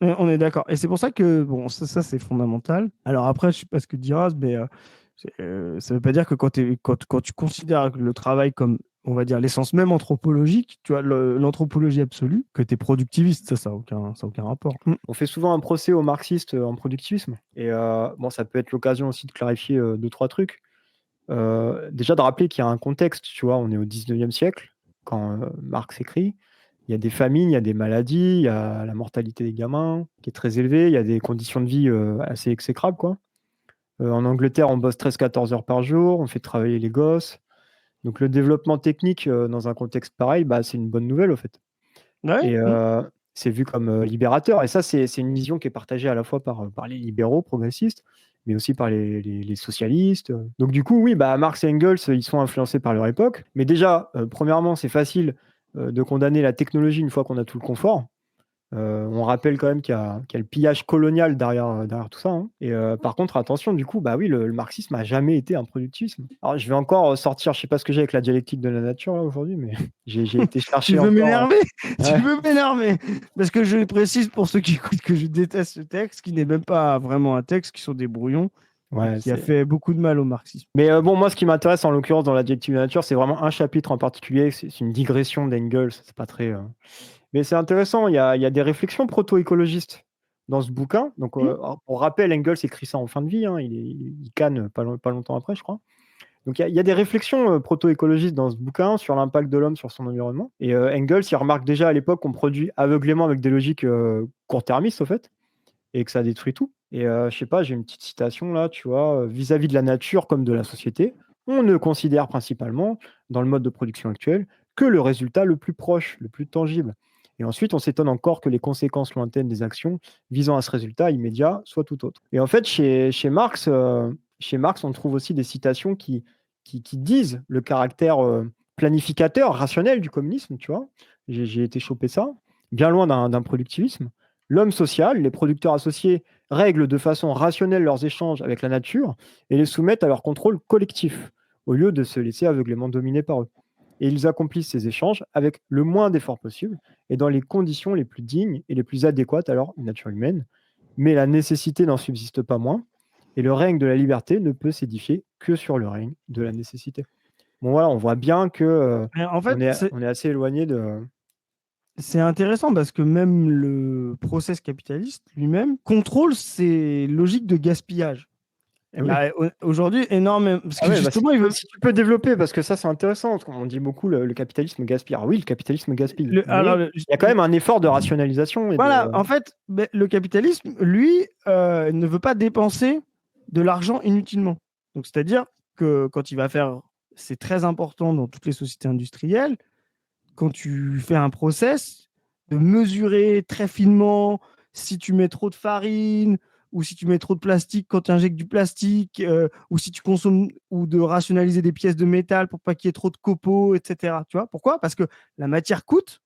On est d'accord. Et c'est pour ça que, bon, ça c'est fondamental. Alors après, je ne sais pas ce que diras, mais ça ne veut pas dire que quand tu considères le travail comme, on va dire, l'essence même anthropologique, tu vois, l'anthropologie absolue, que tu es productiviste. Ça n'a aucun rapport. On fait souvent un procès aux marxistes en productivisme. Et bon, ça peut être l'occasion aussi de clarifier 2-3 trucs. Déjà de rappeler qu'il y a un contexte, tu vois, on est au 19e siècle, quand Marx écrit. Il y a des famines, il y a des maladies, il y a la mortalité des gamins qui est très élevée, il y a des conditions de vie assez exécrables, quoi. En Angleterre, on bosse 13-14 heures par jour, on fait travailler les gosses. Donc le développement technique dans un contexte pareil, bah, c'est une bonne nouvelle, au fait. Ouais. Et c'est vu comme libérateur. Et ça, c'est une vision qui est partagée à la fois par les libéraux progressistes, mais aussi par les socialistes. Donc du coup, oui, bah, Marx et Engels, ils sont influencés par leur époque. Mais déjà, premièrement, c'est facile de condamner la technologie une fois qu'on a tout le confort. On rappelle quand même qu'il y a le pillage colonial derrière tout ça, hein. Et par contre, attention, du coup, bah oui, le marxisme n'a jamais été un productivisme. Alors, je vais encore sortir, je sais pas ce que j'ai avec la dialectique de la nature là aujourd'hui, mais j'ai été chercher Tu veux encore. m'énerver Ouais. Tu veux m'énerver Parce que je précise pour ceux qui écoutent que je déteste ce texte, qui n'est même pas vraiment un texte, qui sont des brouillons, Ouais, qui a fait beaucoup de mal au marxisme. Mais bon, moi, ce qui m'intéresse en l'occurrence dans la dialectique de la nature, c'est vraiment un chapitre en particulier. C'est une digression d'Engels. C'est pas très. Mais c'est intéressant. Il y a des réflexions proto-écologistes dans ce bouquin. Donc, pour rappel, Engels écrit ça en fin de vie, hein. Il canne pas longtemps après, je crois. Donc, il y a des réflexions proto-écologistes dans ce bouquin sur l'impact de l'homme sur son environnement. Et Engels, il remarque déjà à l'époque qu'on produit aveuglément avec des logiques court-termistes, au fait, et que ça détruit tout. Et je sais pas, j'ai une petite citation là, tu vois, vis-à-vis de la nature comme de la société, on ne considère principalement, dans le mode de production actuel, que le résultat le plus proche, le plus tangible. Et ensuite, on s'étonne encore que les conséquences lointaines des actions visant à ce résultat immédiat soient tout autres. Et en fait, chez Marx, on trouve aussi des citations qui disent le caractère planificateur, rationnel du communisme, tu vois. J'ai été choper ça, bien loin d'un productivisme. L'homme social, les producteurs associés, règlent de façon rationnelle leurs échanges avec la nature et les soumettent à leur contrôle collectif, au lieu de se laisser aveuglément dominer par eux. Et ils accomplissent ces échanges avec le moins d'efforts possible et dans les conditions les plus dignes et les plus adéquates à leur nature humaine. Mais la nécessité n'en subsiste pas moins, et le règne de la liberté ne peut s'édifier que sur le règne de la nécessité. Bon voilà, on voit bien que En fait, on est assez éloigné de... c'est intéressant parce que même le process capitaliste lui-même contrôle ces logiques de gaspillage. Eh Il oui. y a aujourd'hui énormément. Parce que Ah ouais, justement, si tu peux développer, parce que ça c'est intéressant, parce qu'on dit beaucoup le capitalisme gaspille. Alors oui, le capitalisme gaspille. Mais il y a quand même un effort de rationalisation. Voilà, en fait, le capitalisme, lui, ne veut pas dépenser de l'argent inutilement. Donc, c'est-à-dire que quand il va faire, c'est très important dans toutes les sociétés industrielles, quand tu fais un process, de mesurer très finement si tu mets trop de farine ou si tu mets trop de plastique quand tu injectes du plastique, ou si tu consommes, ou de rationaliser des pièces de métal pour pas qu'il y ait trop de copeaux, etc. Tu vois pourquoi? Parce que la matière coûte.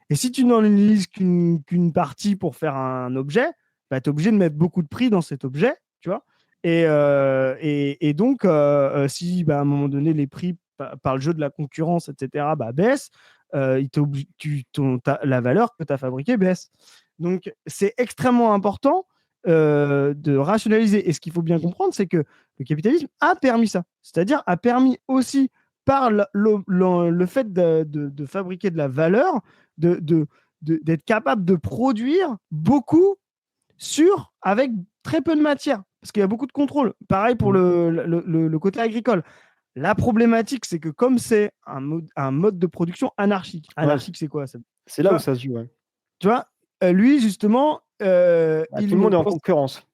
Et si tu n'en utilises qu'une partie pour faire un objet, bah, tu es obligé de mettre beaucoup de prix dans cet objet, tu vois. Et donc, si bah, à un moment donné, les prix, par le jeu de la concurrence, etc., bah, baissent, la valeur que tu as fabriquée baisse. Donc, c'est extrêmement important de rationaliser. Et ce qu'il faut bien comprendre, c'est que le capitalisme a permis ça. C'est-à-dire a permis aussi, par le fait de fabriquer de la valeur, d'être capable de produire beaucoup avec très peu de matière, parce qu'il y a beaucoup de contrôle. Pareil pour le côté agricole. La problématique, c'est que comme c'est un mode de production anarchique. Anarchique, c'est quoi ça? C'est là où ça se joue. Ouais. Tu vois, lui, justement... tout le monde est en concurrence.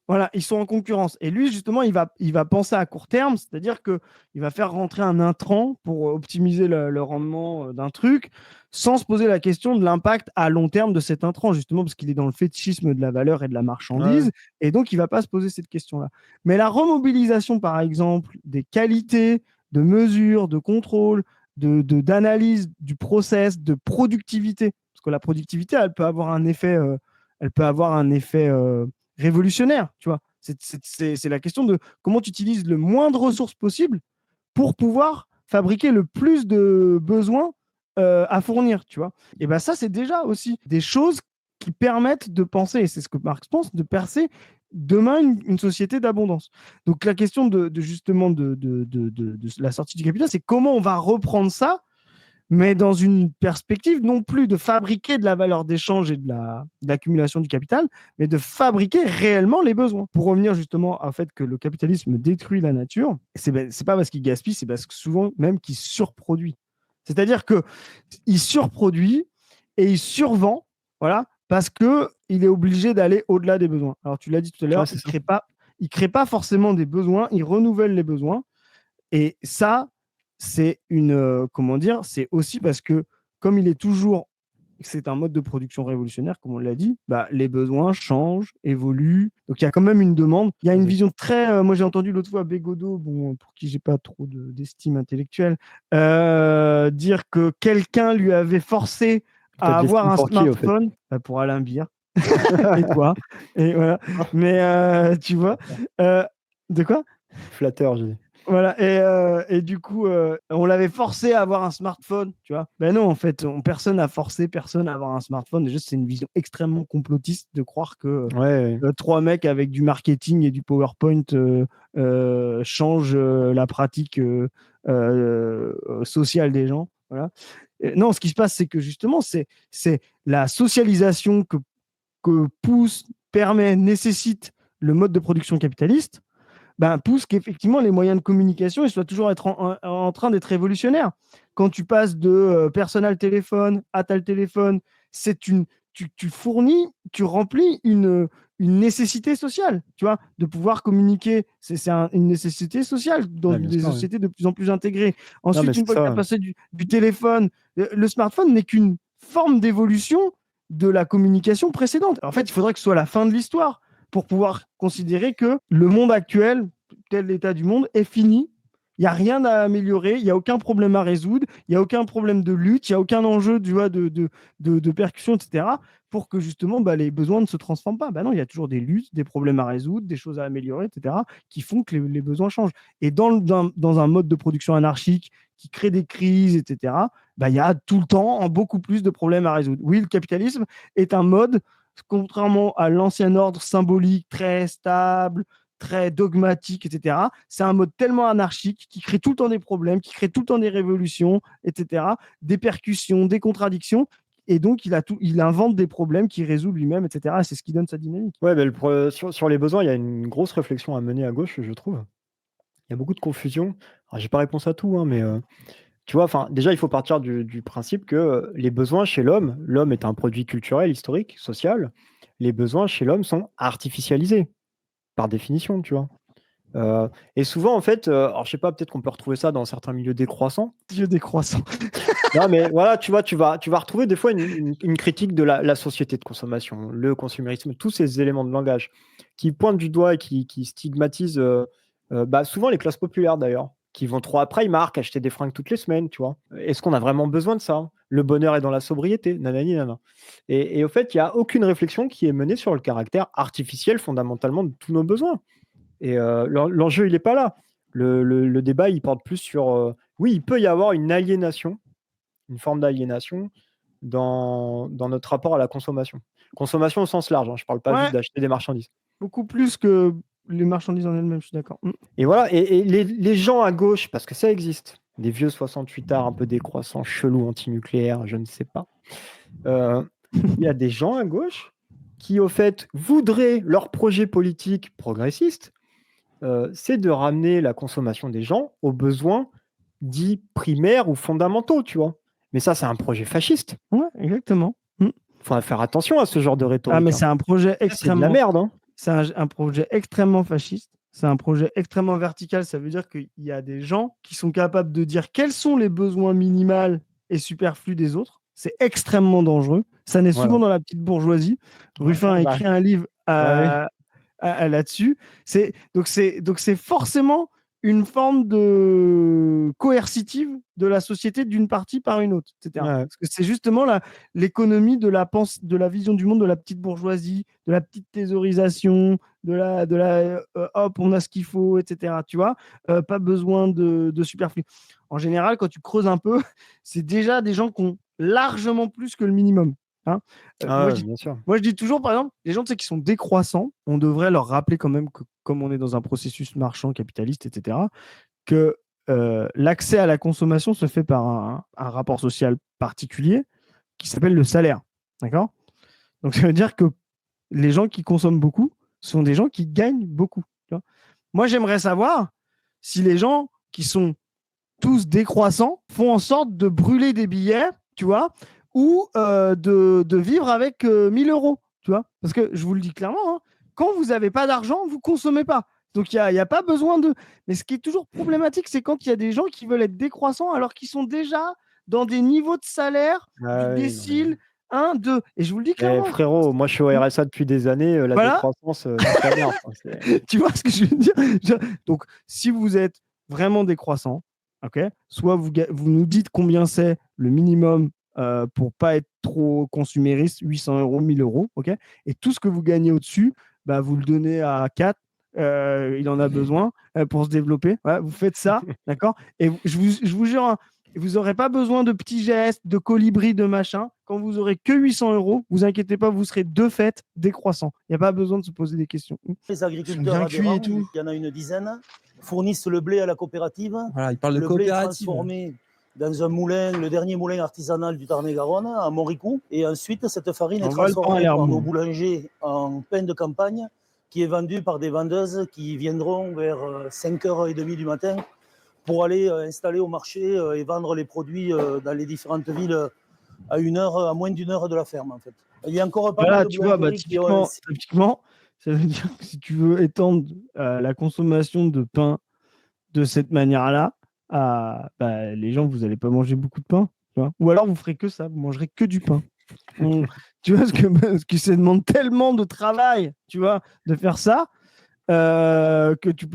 Voilà, ils sont en concurrence. Et lui, justement, il va penser à court terme, c'est-à-dire qu'il va faire rentrer un intrant pour optimiser le rendement d'un truc, sans se poser la question de l'impact à long terme de cet intrant, justement, parce qu'il est dans le fétichisme de la valeur et de la marchandise, ouais. Et donc il ne va pas se poser cette question-là. Mais la remobilisation, par exemple, des qualités, de mesure, de contrôle, d'analyse du process, de productivité, parce que la productivité, elle peut avoir un effet... révolutionnaire, tu vois. C'est la question de comment tu utilises le moins de ressources possible pour pouvoir fabriquer le plus de besoins à fournir, tu vois. Et bien ça, c'est déjà aussi des choses qui permettent de penser, et c'est ce que Marx pense, de percer demain une société d'abondance. Donc la question justement de la sortie du capital, c'est comment on va reprendre ça, mais dans une perspective non plus de fabriquer de la valeur d'échange et de l'accumulation du capital, mais de fabriquer réellement les besoins. Pour revenir justement au fait que le capitalisme détruit la nature, c'est pas parce qu'il gaspille, c'est parce que souvent même qu'il surproduit. C'est-à-dire qu'il surproduit et il survend, voilà, parce qu'il est obligé d'aller au-delà des besoins. Alors tu l'as dit tout à l'heure, il ne crée pas forcément des besoins, il renouvelle les besoins. Et ça, c'est c'est aussi parce que comme c'est un mode de production révolutionnaire, comme on l'a dit, les besoins changent, évoluent. Donc il y a quand même une demande. Il y a une vision très. Moi j'ai entendu l'autre fois Bégodeau, pour qui j'ai pas trop d'estime intellectuelle, dire que quelqu'un lui avait forcé à avoir un smartphone pour Alain Bier. Et toi. Et voilà. Mais tu vois. De quoi ? Flatteur, j'ai dit. Voilà, et du coup, on l'avait forcé à avoir un smartphone, tu vois. Ben non, en fait, personne n'a forcé personne à avoir un smartphone. Déjà, c'est une vision extrêmement complotiste de croire que trois mecs avec du marketing et du PowerPoint changent la pratique sociale des gens. Voilà. Non, ce qui se passe, c'est que justement, c'est la socialisation que nécessite le mode de production capitaliste. Pousse qu'effectivement les moyens de communication ils soient toujours en train d'être révolutionnaires. Quand tu passes de personne à le téléphone, à le téléphone, tu remplis une nécessité sociale, tu vois, de pouvoir communiquer. C'est une nécessité sociale dans des sociétés de plus en plus intégrées. Ensuite, une fois que tu as passé du téléphone, le smartphone n'est qu'une forme d'évolution de la communication précédente. En fait, il faudrait que ce soit la fin de l'histoire pour pouvoir considérer que le monde actuel, tel l'état du monde, est fini. Il n'y a rien à améliorer, il n'y a aucun problème à résoudre, il n'y a aucun problème de lutte, il n'y a aucun enjeu de percussion, etc., pour que justement les besoins ne se transforment pas. Non, il y a toujours des luttes, des problèmes à résoudre, des choses à améliorer, etc., qui font que les besoins changent. Et dans un mode de production anarchique qui crée des crises, etc., il y a tout le temps beaucoup plus de problèmes à résoudre. Oui, le capitalisme est un mode, contrairement à l'ancien ordre symbolique très stable, très dogmatique, etc., c'est un mode tellement anarchique qui crée tout le temps des problèmes, qui crée tout le temps des révolutions, etc., des percussions, des contradictions, et donc il invente des problèmes qu'il résout lui-même, etc., et c'est ce qui donne sa dynamique. Ouais, sur les besoins, il y a une grosse réflexion à mener à gauche, je trouve. Il y a beaucoup de confusion. Alors, j'ai pas réponse à tout, mais tu vois, déjà, il faut partir du principe que les besoins chez l'homme est un produit culturel, historique, social. Les besoins chez l'homme sont artificialisés, par définition, tu vois. Et souvent, en fait, alors je sais pas, peut-être qu'on peut retrouver ça dans certains milieux décroissants. Milieux décroissants. Non, mais voilà, tu vois, tu vas retrouver des fois une critique de la société de consommation, le consumérisme, tous ces éléments de langage qui pointent du doigt et qui stigmatisent souvent les classes populaires d'ailleurs, qui vont trop après, ils marquent, acheter des fringues toutes les semaines, tu vois. Est-ce qu'on a vraiment besoin de ça ? Le bonheur est dans la sobriété, nanani, nanana. Et au fait, il n'y a aucune réflexion qui est menée sur le caractère artificiel fondamentalement de tous nos besoins. Et l'enjeu, il n'est pas là. Le débat, il porte plus sur... oui, il peut y avoir une aliénation, une forme d'aliénation dans notre rapport à la consommation. Consommation au sens large, je ne parle pas juste d'acheter des marchandises. Beaucoup plus que les marchandises en elles-mêmes, je suis d'accord. Et voilà, et les gens à gauche, parce que ça existe, des vieux 68ards un peu décroissants, chelous, antinucléaires, je ne sais pas. Il y a des gens à gauche qui, au fait, voudraient leur projet politique progressiste, c'est de ramener la consommation des gens aux besoins dits primaires ou fondamentaux, tu vois. Mais ça, c'est un projet fasciste. Ouais, exactement. Il faut faire attention à ce genre de rhétorique. Ah, mais c'est un projet extrêmement... C'est de la merde, hein. C'est un projet extrêmement fasciste. C'est un projet extrêmement vertical. Ça veut dire qu'il y a des gens qui sont capables de dire quels sont les besoins minimaux et superflus des autres. C'est extrêmement dangereux. Ça naît souvent dans la petite bourgeoisie. Ruffin a écrit un livre là-dessus. Donc c'est forcément une forme de coercitive de la société d'une partie par une autre, etc. Parce que c'est justement l'économie de la vision du monde de la petite bourgeoisie, de la petite thésaurisation, hop, on a ce qu'il faut, etc. Tu vois, pas besoin de superflu. En général, quand tu creuses un peu, c'est déjà des gens qui ont largement plus que le minimum. Hein. Ah ouais, bien sûr. Moi, je dis toujours, par exemple, les gens qui sont décroissants, on devrait leur rappeler quand même que, comme on est dans un processus marchand, capitaliste, etc., que l'accès à la consommation se fait par un rapport social particulier qui s'appelle le salaire. D'accord? Donc, ça veut dire que les gens qui consomment beaucoup sont des gens qui gagnent beaucoup. Tu vois. Moi, j'aimerais savoir si les gens qui sont tous décroissants font en sorte de brûler des billets, tu vois, ou de vivre avec 1000 euros, tu vois. Parce que je vous le dis clairement, hein, quand vous n'avez pas d'argent, vous ne consommez pas. Donc, il n'y a pas besoin de... Mais ce qui est toujours problématique, c'est quand il y a des gens qui veulent être décroissants alors qu'ils sont déjà dans des niveaux de salaire Ah du oui, non, mais... décile 1, 2. Et je vous le dis clairement. frérot, moi je suis au RSA depuis des années, la Voilà. décroissance, nique ta mère. Tu vois ce que je veux dire? Donc, si vous êtes vraiment décroissant, ok, soit vous nous dites combien c'est le minimum pour pas être trop consumériste, 800 euros, 1000 euros, ok, et tout ce que vous gagnez au-dessus, bah, vous le donnez à 4, il en a besoin pour se développer. Ouais, vous faites ça, d'accord? Et je vous jure, hein, vous n'aurez pas besoin de petits gestes, de colibri, de machin. Quand vous aurez que 800 euros, vous inquiétez pas, vous serez de fait décroissant. Il n'y a pas besoin de se poser des questions. Les agriculteurs adhérents, il y en a une dizaine, fournissent le blé à la coopérative. Voilà, il parle de le blé est coopérative. transformé dans un moulin, le dernier moulin artisanal du Tarn-et-Garonne, à Montricou. Et ensuite, cette farine est transformée par nos boulangers en pain de campagne, qui est vendu par des vendeuses qui viendront vers 5h30 du matin pour aller installer au marché et vendre les produits dans les différentes villes à moins d'une heure de la ferme, en fait. Il y a encore pas mal de tu vois, typiquement, ça veut dire que si tu veux étendre la consommation de pain de cette manière-là, les gens, vous n'allez pas manger beaucoup de pain. Tu vois, ou alors, vous ferez que ça, vous mangerez que du pain. Tu vois, ce que ça demande tellement de travail, tu vois, de faire ça, que tu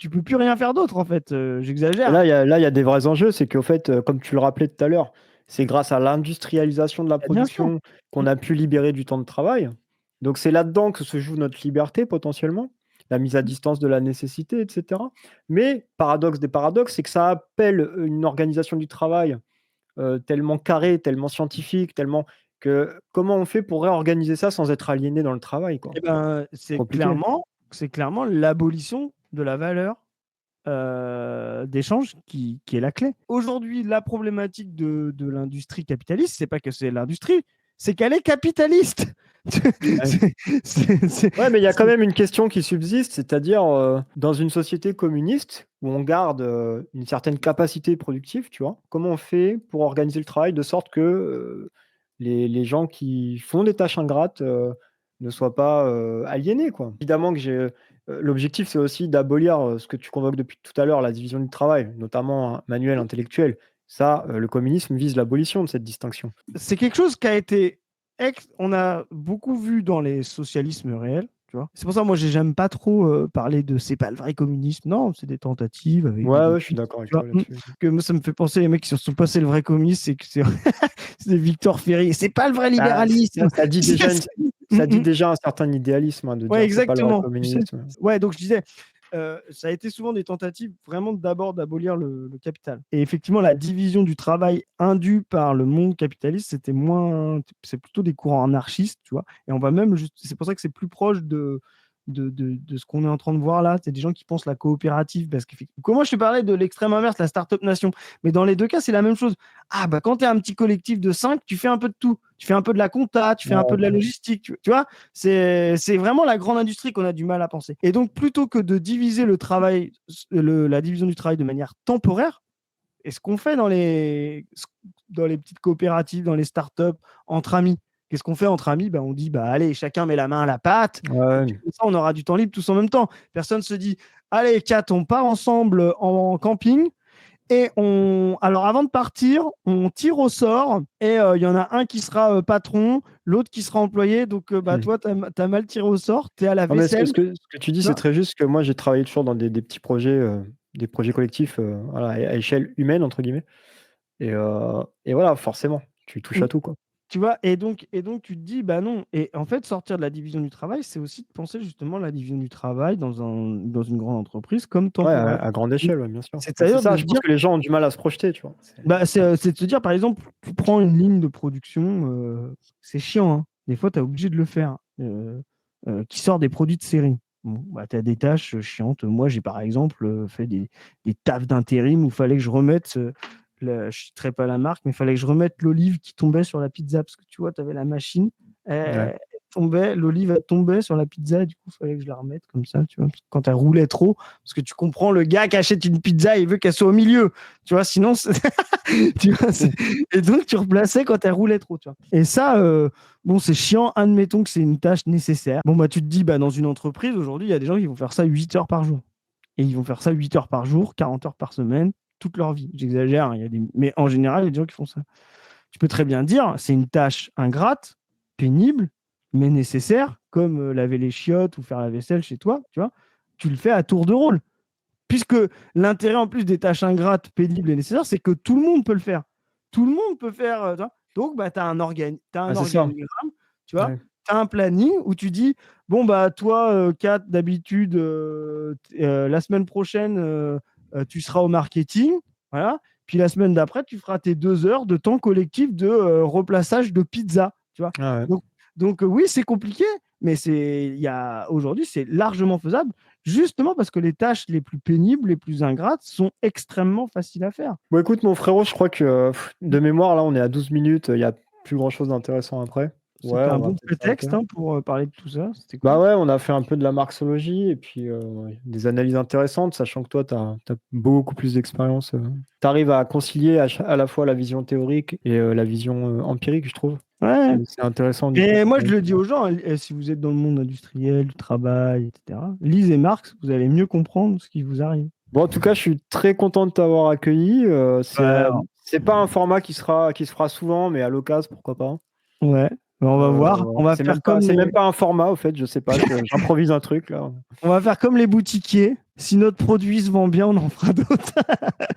peux plus rien faire d'autre, en fait. J'exagère. Là, il y a des vrais enjeux. C'est qu'au fait, comme tu le rappelais tout à l'heure, c'est grâce à l'industrialisation de la production qu'on a pu libérer du temps de travail. Donc, c'est là-dedans que se joue notre liberté, potentiellement, la mise à distance de la nécessité, etc. Mais, paradoxe des paradoxes, c'est que ça appelle une organisation du travail tellement carrée, tellement scientifique, tellement que comment on fait pour réorganiser ça sans être aliéné dans le travail, quoi. Eh ben, c'est clairement l'abolition de la valeur d'échange qui est la clé. Aujourd'hui, la problématique de l'industrie capitaliste, c'est pas que c'est l'industrie, c'est qu'elle est capitaliste. Ouais, mais il y a quand même une question qui subsiste, c'est-à-dire dans une société communiste où on garde une certaine capacité productive, tu vois, comment on fait pour organiser le travail de sorte que les gens qui font des tâches ingrates ne soient pas aliénés, quoi. Évidemment que l'objectif, c'est aussi d'abolir ce que tu convoques depuis tout à l'heure, la division du travail, notamment manuel, intellectuel. Ça, le communisme vise l'abolition de cette distinction. C'est quelque chose qui a été... On a beaucoup vu dans les socialismes réels. Tu vois. C'est pour ça, moi, j'aime pas trop parler de c'est pas le vrai communisme. Non, c'est des tentatives. Avec ouais, je suis d'accord avec toi là-dessus. Que moi, ça me fait penser, les mecs qui se sont passés le vrai communisme, c'est que c'est des Victor Ferry. C'est pas le vrai libéralisme. Ça dit déjà un certain idéalisme de dire exactement. C'est pas le vrai communisme. Ouais, donc je disais, ça a été souvent des tentatives vraiment d'abord d'abolir le capital. Et effectivement, la division du travail indue par le monde capitaliste, c'est plutôt des courants anarchistes, tu vois. Et on va même, c'est pour ça que c'est plus proche de ce qu'on est en train de voir là. C'est des gens qui pensent la coopérative. Parce que moi, je te parlais de l'extrême inverse, la Startup Nation. Mais dans les deux cas, c'est la même chose. Ah, bah, quand tu es un petit collectif de 5, tu fais un peu de tout. Tu fais un peu de la compta, tu fais un peu de la logistique. Tu vois, c'est vraiment la grande industrie qu'on a du mal à penser. Et donc, plutôt que de diviser le travail, la division du travail de manière temporaire, et ce qu'on fait dans les petites coopératives, dans les startups, entre amis, qu'est-ce qu'on fait entre amis? On dit, allez, chacun met la main à la pâte. Ouais. Et comme ça, on aura du temps libre tous en même temps. Personne ne se dit, allez, Kat, on part ensemble en camping. Et alors, avant de partir, on tire au sort. Et il y en a un qui sera patron, l'autre qui sera employé. Donc, toi, tu as mal tiré au sort. Tu es à la vaisselle. Ce que tu dis, c'est très juste que moi, j'ai travaillé toujours dans des petits projets, des projets collectifs à échelle humaine, entre guillemets. Et voilà, forcément, tu touches à tout, quoi. Tu vois, et donc tu te dis, bah non. Et en fait, sortir de la division du travail, c'est aussi de penser justement la division du travail dans une grande entreprise comme Ouais, temporaire. à grande échelle, ouais, bien sûr. C'est C'est-à-dire ça, de je se pense dire, que les gens ont du mal à se projeter, tu vois. c'est de se dire, par exemple, tu prends une ligne de production, c'est chiant, hein. Des fois, tu es obligé de le faire, qui sort des produits de série. Bon, bah, tu as des tâches chiantes. Moi, j'ai par exemple fait des tafs d'intérim où il fallait que je remette, je ne citerai pas la marque, mais il fallait que je remette l'olive qui tombait sur la pizza. Parce que tu vois, tu avais la machine, Ouais. l'olive elle tombait sur la pizza, et du coup, il fallait que je la remette comme ça, tu vois, quand elle roulait trop. Parce que tu comprends, le gars qui achète une pizza, il veut qu'elle soit au milieu. Tu vois, sinon, tu vois, et donc tu replaçais quand elle roulait trop, tu vois. Et ça, bon, c'est chiant. Admettons que c'est une tâche nécessaire. Bon, bah, tu te dis, bah, dans une entreprise, aujourd'hui, il y a des gens qui vont faire ça 8 heures par jour. Et ils vont faire ça 8 heures par jour, 40 heures par semaine, toute leur vie. J'exagère, hein, mais en général, il y a des gens qui font ça. Tu peux très bien dire, c'est une tâche ingrate, pénible, mais nécessaire, comme laver les chiottes ou faire la vaisselle chez toi, tu vois. Tu le fais à tour de rôle. Puisque l'intérêt en plus des tâches ingrates, pénibles et nécessaires, c'est que tout le monde peut le faire. Tout le monde peut faire. Tu vois. Donc, bah, tu as un Ah, c'est ça. organigramme, tu vois. Ouais. Tu as un planning où tu dis, bon, bah, toi, Kat, d'habitude, la semaine prochaine, tu seras au marketing. Voilà. Puis la semaine d'après, tu feras tes 2 heures de temps collectif de replaçage de pizza. Tu vois. Ah ouais. Donc, oui, c'est compliqué, mais aujourd'hui, c'est largement faisable, justement parce que les tâches les plus pénibles, les plus ingrates, sont extrêmement faciles à faire. Bon, écoute, mon frérot, je crois que de mémoire, là, on est à 12 minutes. Il n'y a plus grand-chose d'intéressant après. C'était Ouais, un on va bon peut-être s'arrêter prétexte là. pour parler de tout ça. C'était Bah cool. ouais, on a fait un peu de la marxologie et puis ouais, des analyses intéressantes, sachant que toi, tu as beaucoup plus d'expérience. Tu arrives à concilier à la fois la vision théorique et la vision empirique, je trouve. Ouais. C'est intéressant du coup. Et moi, je le dis aux gens, si vous êtes dans le monde industriel, du travail, etc., lisez Marx, vous allez mieux comprendre ce qui vous arrive. Bon, en tout cas, je suis très content de t'avoir accueilli. C'est pas un format qui se fera souvent, mais à l'occasion, pourquoi pas. Ouais. On va voir. On va C'est faire même comme même pas un format, au fait, je sais pas, j'improvise un truc là. on va faire comme les boutiquiers. Si notre produit se vend bien, on en fera d'autres.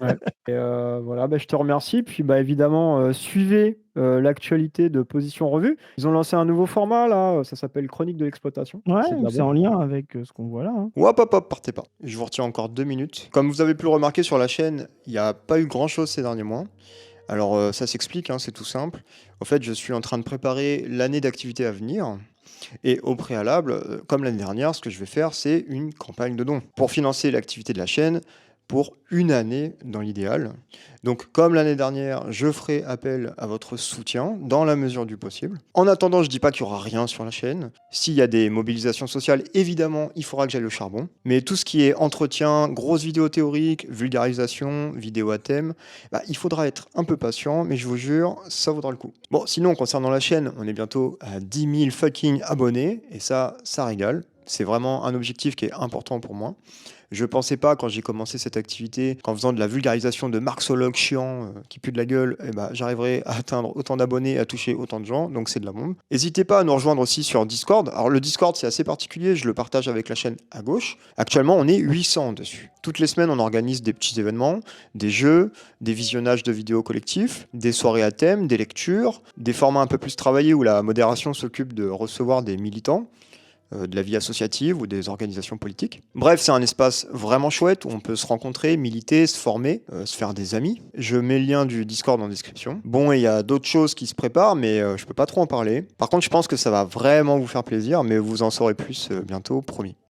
Ouais. Et voilà, bah, je te remercie. Puis bah, évidemment, suivez l'actualité de Position Revue. Ils ont lancé un nouveau format là, ça s'appelle Chronique de l'exploitation. Ouais, C'est de la c'est bombe. en lien avec ce qu'on voit là. Hein. Hop, hop, hop, partez pas. Je vous retiens encore 2 minutes. Comme vous avez pu le remarquer sur la chaîne, il n'y a pas eu grand-chose ces derniers mois. Alors ça s'explique, hein, c'est tout simple. En fait, je suis en train de préparer l'année d'activité à venir. Et au préalable, comme l'année dernière, ce que je vais faire, c'est une campagne de dons pour financer l'activité de la chaîne pour une année dans l'idéal. Donc comme l'année dernière, je ferai appel à votre soutien dans la mesure du possible. En attendant, je dis pas qu'il y aura rien sur la chaîne. S'il y a des mobilisations sociales, évidemment, il faudra que j'aille au charbon. Mais tout ce qui est entretien, grosses vidéos théoriques, vulgarisation, vidéos à thème, bah, il faudra être un peu patient, mais je vous jure, ça vaudra le coup. Bon, sinon, concernant la chaîne, on est bientôt à 10 000 fucking abonnés, et ça régale. C'est vraiment un objectif qui est important pour moi. Je pensais pas, quand j'ai commencé cette activité, qu'en faisant de la vulgarisation de marxologues chiants qui puent de la gueule, j'arriverais à atteindre autant d'abonnés, à toucher autant de gens, donc c'est de la bombe. N'hésitez pas à nous rejoindre aussi sur Discord. Alors le Discord, c'est assez particulier, je le partage avec la chaîne à gauche. Actuellement, on est 800 dessus. Toutes les semaines, on organise des petits événements, des jeux, des visionnages de vidéos collectifs, des soirées à thème, des lectures, des formats un peu plus travaillés où la modération s'occupe de recevoir des militants, de la vie associative ou des organisations politiques. Bref, c'est un espace vraiment chouette où on peut se rencontrer, militer, se former, se faire des amis. Je mets le lien du Discord en description. Bon, et il y a d'autres choses qui se préparent, mais je peux pas trop en parler. Par contre, je pense que ça va vraiment vous faire plaisir, mais vous en saurez plus bientôt, promis.